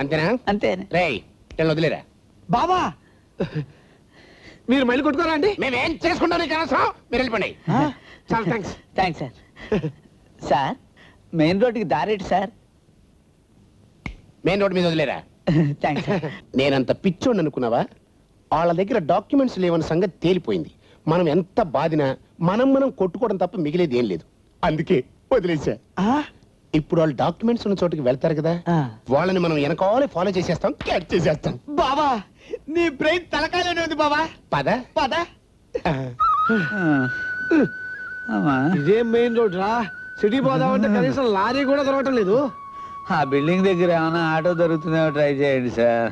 అంతేనా? అంతే. రేయ్, నేను వదిలేరా. బాబా, మీరు మళ్ళీ కొట్టుకోరా అండి? మేమేం చేసుకుంటాం నీకు అనవసరం. మీరు వెళ్ళిపోండి. చాలా thanks. Thanks sir. Sir, main రోడ్డుకి దారేటి సార్. మెయిన్ రోడ్ మీద వదిలేరా. Thanks sir. నేనంత పిచ్చోండి అనుకున్నావా? వాళ్ళ దగ్గర డాక్యుమెంట్స్ లేవన్న సంగతి తేలిపోయింది. మనం ఎంత బాధినా మనం కొట్టుకోవడం తప్ప మిగిలేది ఏం లేదు. అందుకే వదిలేసా. ఇప్పుడు వాళ్ళు డాక్యుమెంట్స్ ఉన్న చోటుకి వెళ్తారు కదా, వాళ్ళని మనం వెనకాలే ఫాలో చేసేస్తాం, క్యాచ్ చేసేస్తాం. బాబా, నీ బ్రెయిన్ తలకాయలోనే ఉంది బాబా. పద పద. ఇదేం మెయిన్ రోడ్ రా? సిటీ పోదామంటే కనీసం లారీ కూడా దొరకటం లేదు. ఆ బిల్డింగ్ దగ్గర ఏమైనా ఆటో దొరుకుతుందేమో ట్రై చేయండి సార్.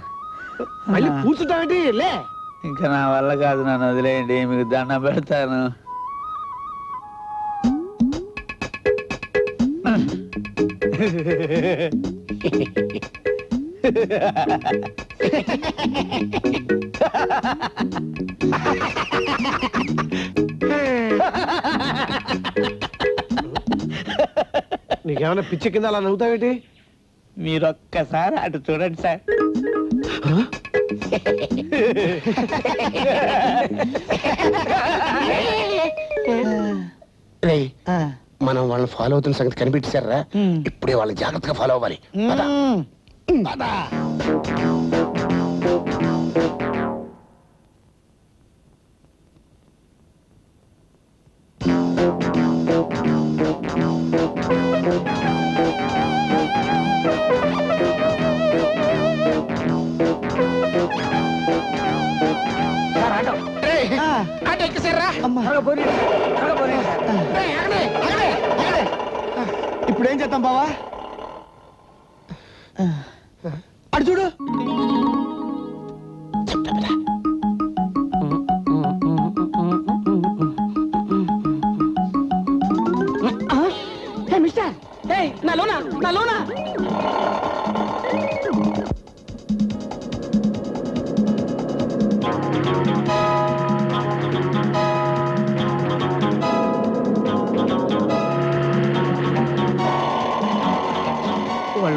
మళ్ళీ కూర్చుంటామండి. లే, ఇంకా నా వల్ల కాదు, నన్ను వదిలేయండి. మీకు దండం పెడతాను. నీకేమైనా పిచ్చి కింద అలా నవ్వుతావేంటి? మీరు ఒక్కసారి అటు చూడండి సార్. మనం వాళ్ళని ఫాలో అవుతున్న సంగతి కనిపెట్టారా? ఇప్పుడే వాళ్ళని జాగ్రత్తగా ఫాలో అవ్వాలి. ఇప్పుడు ఏం చేద్దాం బావా? అటు చూడు.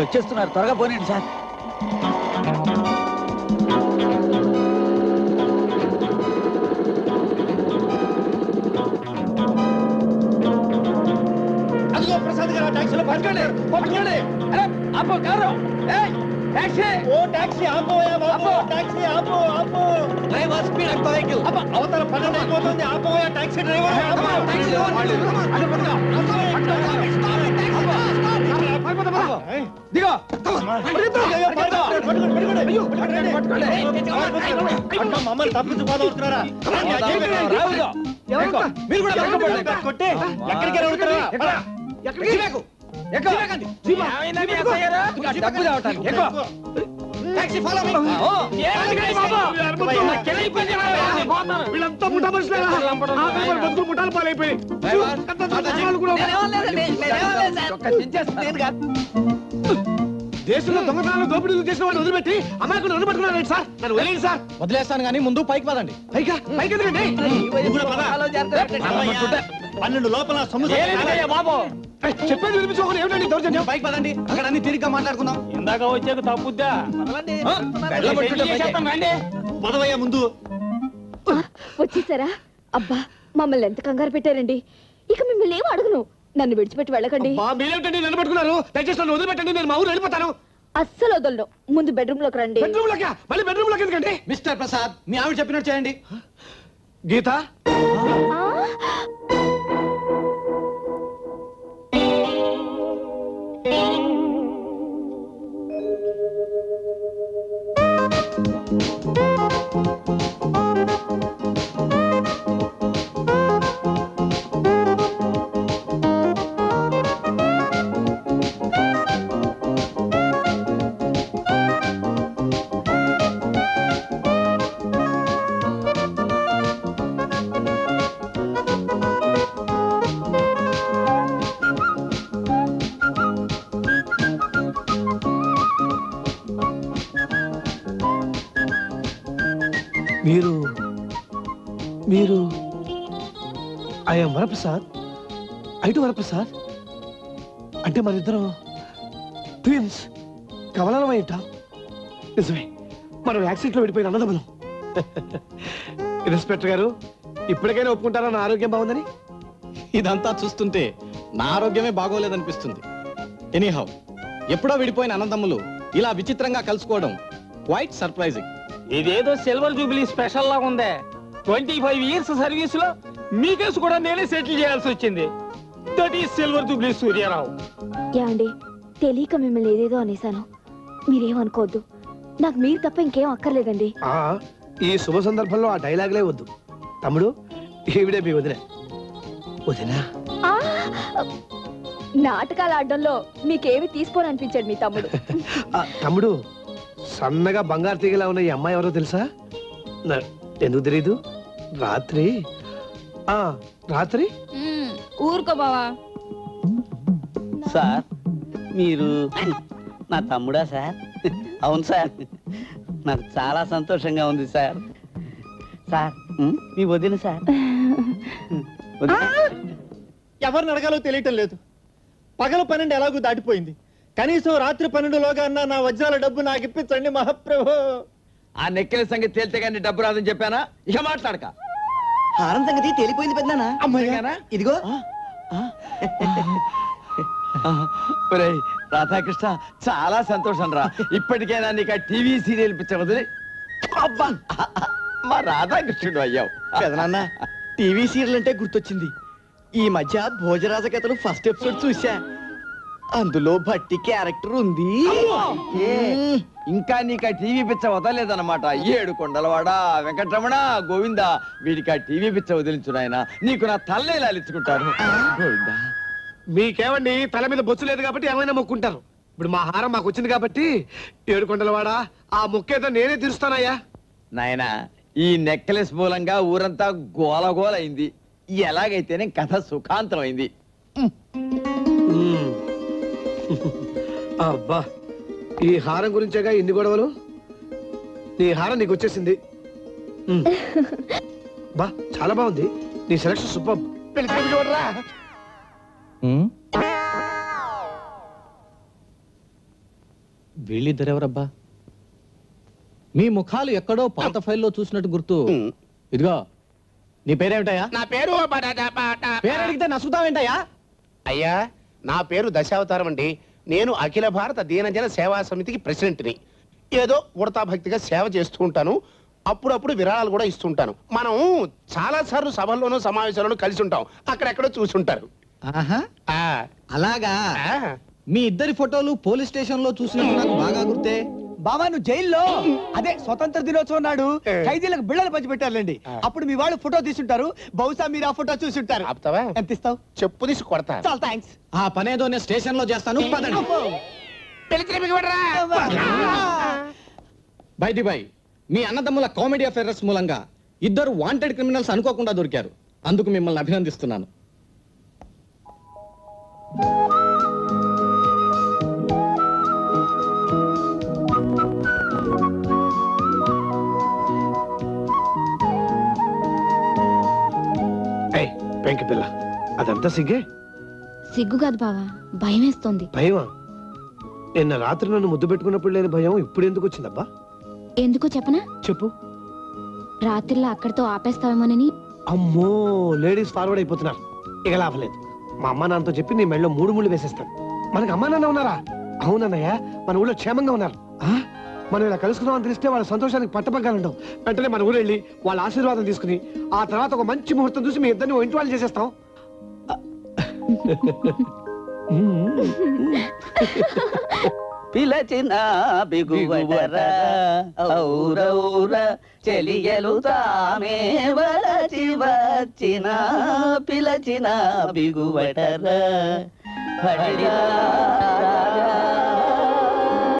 వచ్చేస్తున్నారు, త్వరగా పోనండి సార్. అదిగో ప్రసాద్ గారు టాక్సీలో పట్టుకోండి, పట్టుకోండి. అరే ఆపో కారు. ఏయ్ టాక్సీ, ఓ టాక్సీ ఆపోయా బాబు, టాక్సీ ఆపో ఆపో. డ్రైవర్ స్పీడ్ ఎక్కువ వెహికల్. అబ్బా అవతల 12 అయిపోతుంది, ఆపోయా టాక్సీ డ్రైవర్. అబ్బా టాక్సీ అదే పట్టుకో. దిగో. మమ్మల్ని తప్పించుకోదవుతున్నారా? మీరు కూడా కొట్టి ఎక్కడికి డబ్బు రావటానికి వీళ్ళంతా ముఠా ముఠాలు పాలైపోయి దేశంలో దొంగతనాలు దోపిడీలు చేసిన వాళ్ళు వదిలిపెట్టి అమాయకులు వదిలిపెట్టుకున్నారండి సార్. నన్ను వదిలేండి సార్. వదిలేస్తాను కానీ ముందు పైకి పదండి. పైకి ఎందుకండి? 12 లోపల బాబు చెప్పేది వినిపించుకోకుండా ఏమిటండి దౌర్జన్యం? పైకి పదండి, అక్కడ అన్ని తిరిగ్గా మాట్లాడుకుందాం. ఇందాక వచ్చాక తప్పుద్దా? పదవయ్యా ముందు. వచ్చేసారా? అబ్బా మమ్మల్ని ఎంత కంగారు పెట్టారండి. ఇక మిమ్మల్ని ఏం అడగను, నన్ను విడిచిపెట్టి వెళ్ళకండి. మీరేమిటండి నన్ను పట్టుకున్నారు? దయచేసి నన్ను వదిలిపెట్టండి, నేను మా ఊరు వెళ్ళిపోతాను. అస్సలు వదలను. ముందు బెడ్రూమ్ లోకి రండి. బెడ్రూమ్ లోకి? మళ్ళీ బెడ్రూమ్ లోకి ఎందుకండి? మిస్టర్ ప్రసాద్, మీ ఆవిడ చెప్పినట్టు చేయండి. గీత మీరు ఐఎమ్ వరప్రసాద్, ఐటు వరప్రసాద్. అంటే మన ఇద్దరం ట్విన్స్, కవలనమైట. నిజమే, మనం యాక్సిడెంట్లో విడిపోయిన అన్నదమ్ములం. ఇన్స్పెక్టర్ గారు, ఇప్పటికైనా ఒప్పుకుంటారా నా ఆరోగ్యం బాగుందని? ఇదంతా చూస్తుంటే నా ఆరోగ్యమే బాగోలేదనిపిస్తుంది. ఎనీహౌ, ఎప్పుడో విడిపోయిన అన్నదమ్ములు ఇలా విచిత్రంగా కలుసుకోవడం క్వైట్ సర్ప్రైజింగ్. ఇదేదో సిల్వర్ జూబ్లీ స్పెషల్ లాగా ఉందే. 25 ఇయర్స్ సర్వీస్ లో మీ కేసు కూడా నేనే సెటిల్ చేయాల్సి వచ్చింది. That is silver Jubilee Suryarao. ఏమండి, తెలియక మిమ్మల్ని ఏదేదో అనేసాను, మీరేమనుకోవద్దు. నాకు మీరు తప్ప ఇంకేం అక్కర్లేదండి. ఈ శుభ సందర్భంలో ఆ డైలాగులే వద్దు. తమ్ముడు, ఈవిడే మీ వదిన. వదినా? నాటకాలు ఆడడంలో మీకేమి తీసుకోననిపించాడు మీ తమ్ముడు. తమ్ముడు, సన్నగా బంగారు తీగలా ఉన్న ఈ అమ్మాయి ఎవరో తెలుసా? ఎందుకు తెలీదు? రాత్రి ఊరుకో బావా. సార్, మీరు నా తమ్ముడా సార్? అవును సార్, నాకు చాలా సంతోషంగా ఉంది సార్. సార్, మీ వదిన సార్. ఎవరిని అడగాలో తెలియటం లేదు. పగల 12 ఎలాగూ దాటిపోయింది. కనీసం రాత్రి 12లోగా అన్నా నా వజ్రాల డబ్బు నాకు ఇప్పించండి మహాప్రభు. ఆ నెక్కిన సంగతి తేలితే కానీ డబ్బు రాదని చెప్పానా? ఇక మాట్లాడక. హారం సంగతి తేలిపోయింది పెద్దనా. అమ్మాయిగానా? ఇదిగో. రాధాకృష్ణ, చాలా సంతోషం రా. ఇప్పటికైనా నీకు ఆ టీవీ సీరియల్ పిచ్చవదిలి అబ్బా మా రాధాకృష్ణుడు అయ్యావు. పెదనాన్న, టీవీ సీరియల్ అంటే గుర్తొచ్చింది. ఈ మధ్య భోజరాజ కథలు ఫస్ట్ ఎపిసోడ్ చూసా. అందులో భట్టి క్యారెక్టర్ ఉంది. ఇంకా నీకు ఆ టీవీ పిచ్చ వదలేదన్నమాట. 7 కొండలవాడ, వెంకటరమణ, గోవింద, వీడికి ఆ టీవీ పిచ్చ వదిలించు నాయన. నీకు నా తల్లి లాలించుకుంటారు. గోవింద, మీకేమండి తల మీద బొచ్చు లేదు కాబట్టి ఏమైనా మొక్కుంటారు. ఇప్పుడు మా హారం మాకు వచ్చింది కాబట్టి 7 కొండలవాడ, ఆ మొక్కేదో నేనే తీరుస్తానయ్యా. నాయన, ఈ నెక్లెస్ మూలంగా ఊరంతా గోలగోలైంది. ఎలాగైతేనే కథ సుఖాంతమైంది. అబ్బా, ఈ హారం గురించేగా ఇన్ని గొడవలు. నీ హారం నీకు వచ్చేసింది. బా, చాలా బాగుంది. నీ సెలక్షన్ సూపర్. వీళ్ళిద్దరెవరబ్బా? మీ ముఖాలు ఎక్కడో పాత ఫైల్లో చూసినట్టు గుర్తు. ఇదిగో నీ పేరేమిటయ్యా? నా పేరు పేరు అడిగితే నసుకుతావేంటయ్యా? అయ్యా నా పేరు దశావతారం అండి. నేను అఖిల భారత దీనజన సేవా సమితికి ప్రెసిడెంట్ని. ఏదో ఉడతా భక్తిగా సేవ చేస్తూ ఉంటాను. అప్పుడప్పుడు విరాళాలు కూడా ఇస్తుంటాను. మనం చాలా సార్లు సభల్లోనూ సమావేశాలను కలిసి ఉంటాం. అక్కడెక్కడో చూసుంటారు. అలాగా? మీ ఇద్దరి ఫోటోలు పోలీస్ స్టేషన్ లో చూసినట్టు నాకు బాగా గుర్తే. బాబా నువ్వు జైల్లో అదే స్వతంత్ర దినోత్సవం నాడు ఖైదీలకు బిళ్ళలు పంచి పెట్టారులేండి. అప్పుడు మీ వాళ్ళు ఫోటో తీసుంటారు. బహుశా మీరు ఆ ఫోటో చూసుంటారు. ఎంత ఇస్తావు? చెప్పు తీసి కొడతా. చాలా థ్యాంక్స్. ఆ పనేదో నేను స్టేషన్ లో చేస్తాను. బై ది బై, మీ అన్నదమ్ముల కామెడీ అఫైర్స్ మూలంగా ఇద్దరు వాంటెడ్ క్రిమినల్స్ అనుకోకుండా దొరికారు. అందుకు మిమ్మల్ని అభినందిస్తున్నాను. పెంకి పిల్ల అదంతా సిగ్గే. సిగ్గు కాదు బావా, భయం వేస్తోంది. భయమా? నిన్న రాత్రి నన్ను ముద్దు పెట్టుకున్నప్పుడు లేని భయం ఇప్పుడు ఎందుకు వచ్చిందబ్బా? ఎందుకో చెప్పనా? చెప్పు. రాత్రిలో అక్కడితో ఆపేస్తావేమోనని. అమ్మో, లేడీస్ ఫార్వర్డ్ అయిపోతున్నారు. ఇక లాభలేదు. మా అమ్మా నాన్నతో చెప్పి నీ మెళ్ళలో 3 ముళ్ళు వేసేస్తాను. మనకు అమ్మా నాన్న ఉన్నారా? అవునన్నయ్య, మన ఊళ్ళో క్షేమంగా ఉన్నారు. మనం ఇలా కలుసుకుందామని తెలిస్తే వాళ్ళ సంతోషానికి పట్టపగ్గాలుండవు. వెంటనే మన ఊరు వెళ్ళి వాళ్ళ ఆశీర్వాదం తీసుకుని ఆ తర్వాత ఒక మంచి ముహూర్తం చూసి మీ ఇద్దరిని ఇంటి వాళ్ళు చేసేస్తాం. పిలచిన బిగువటరా ఔరౌర చెలియలు తామే వలచి వచ్చిన పిలచిన బిగువటరా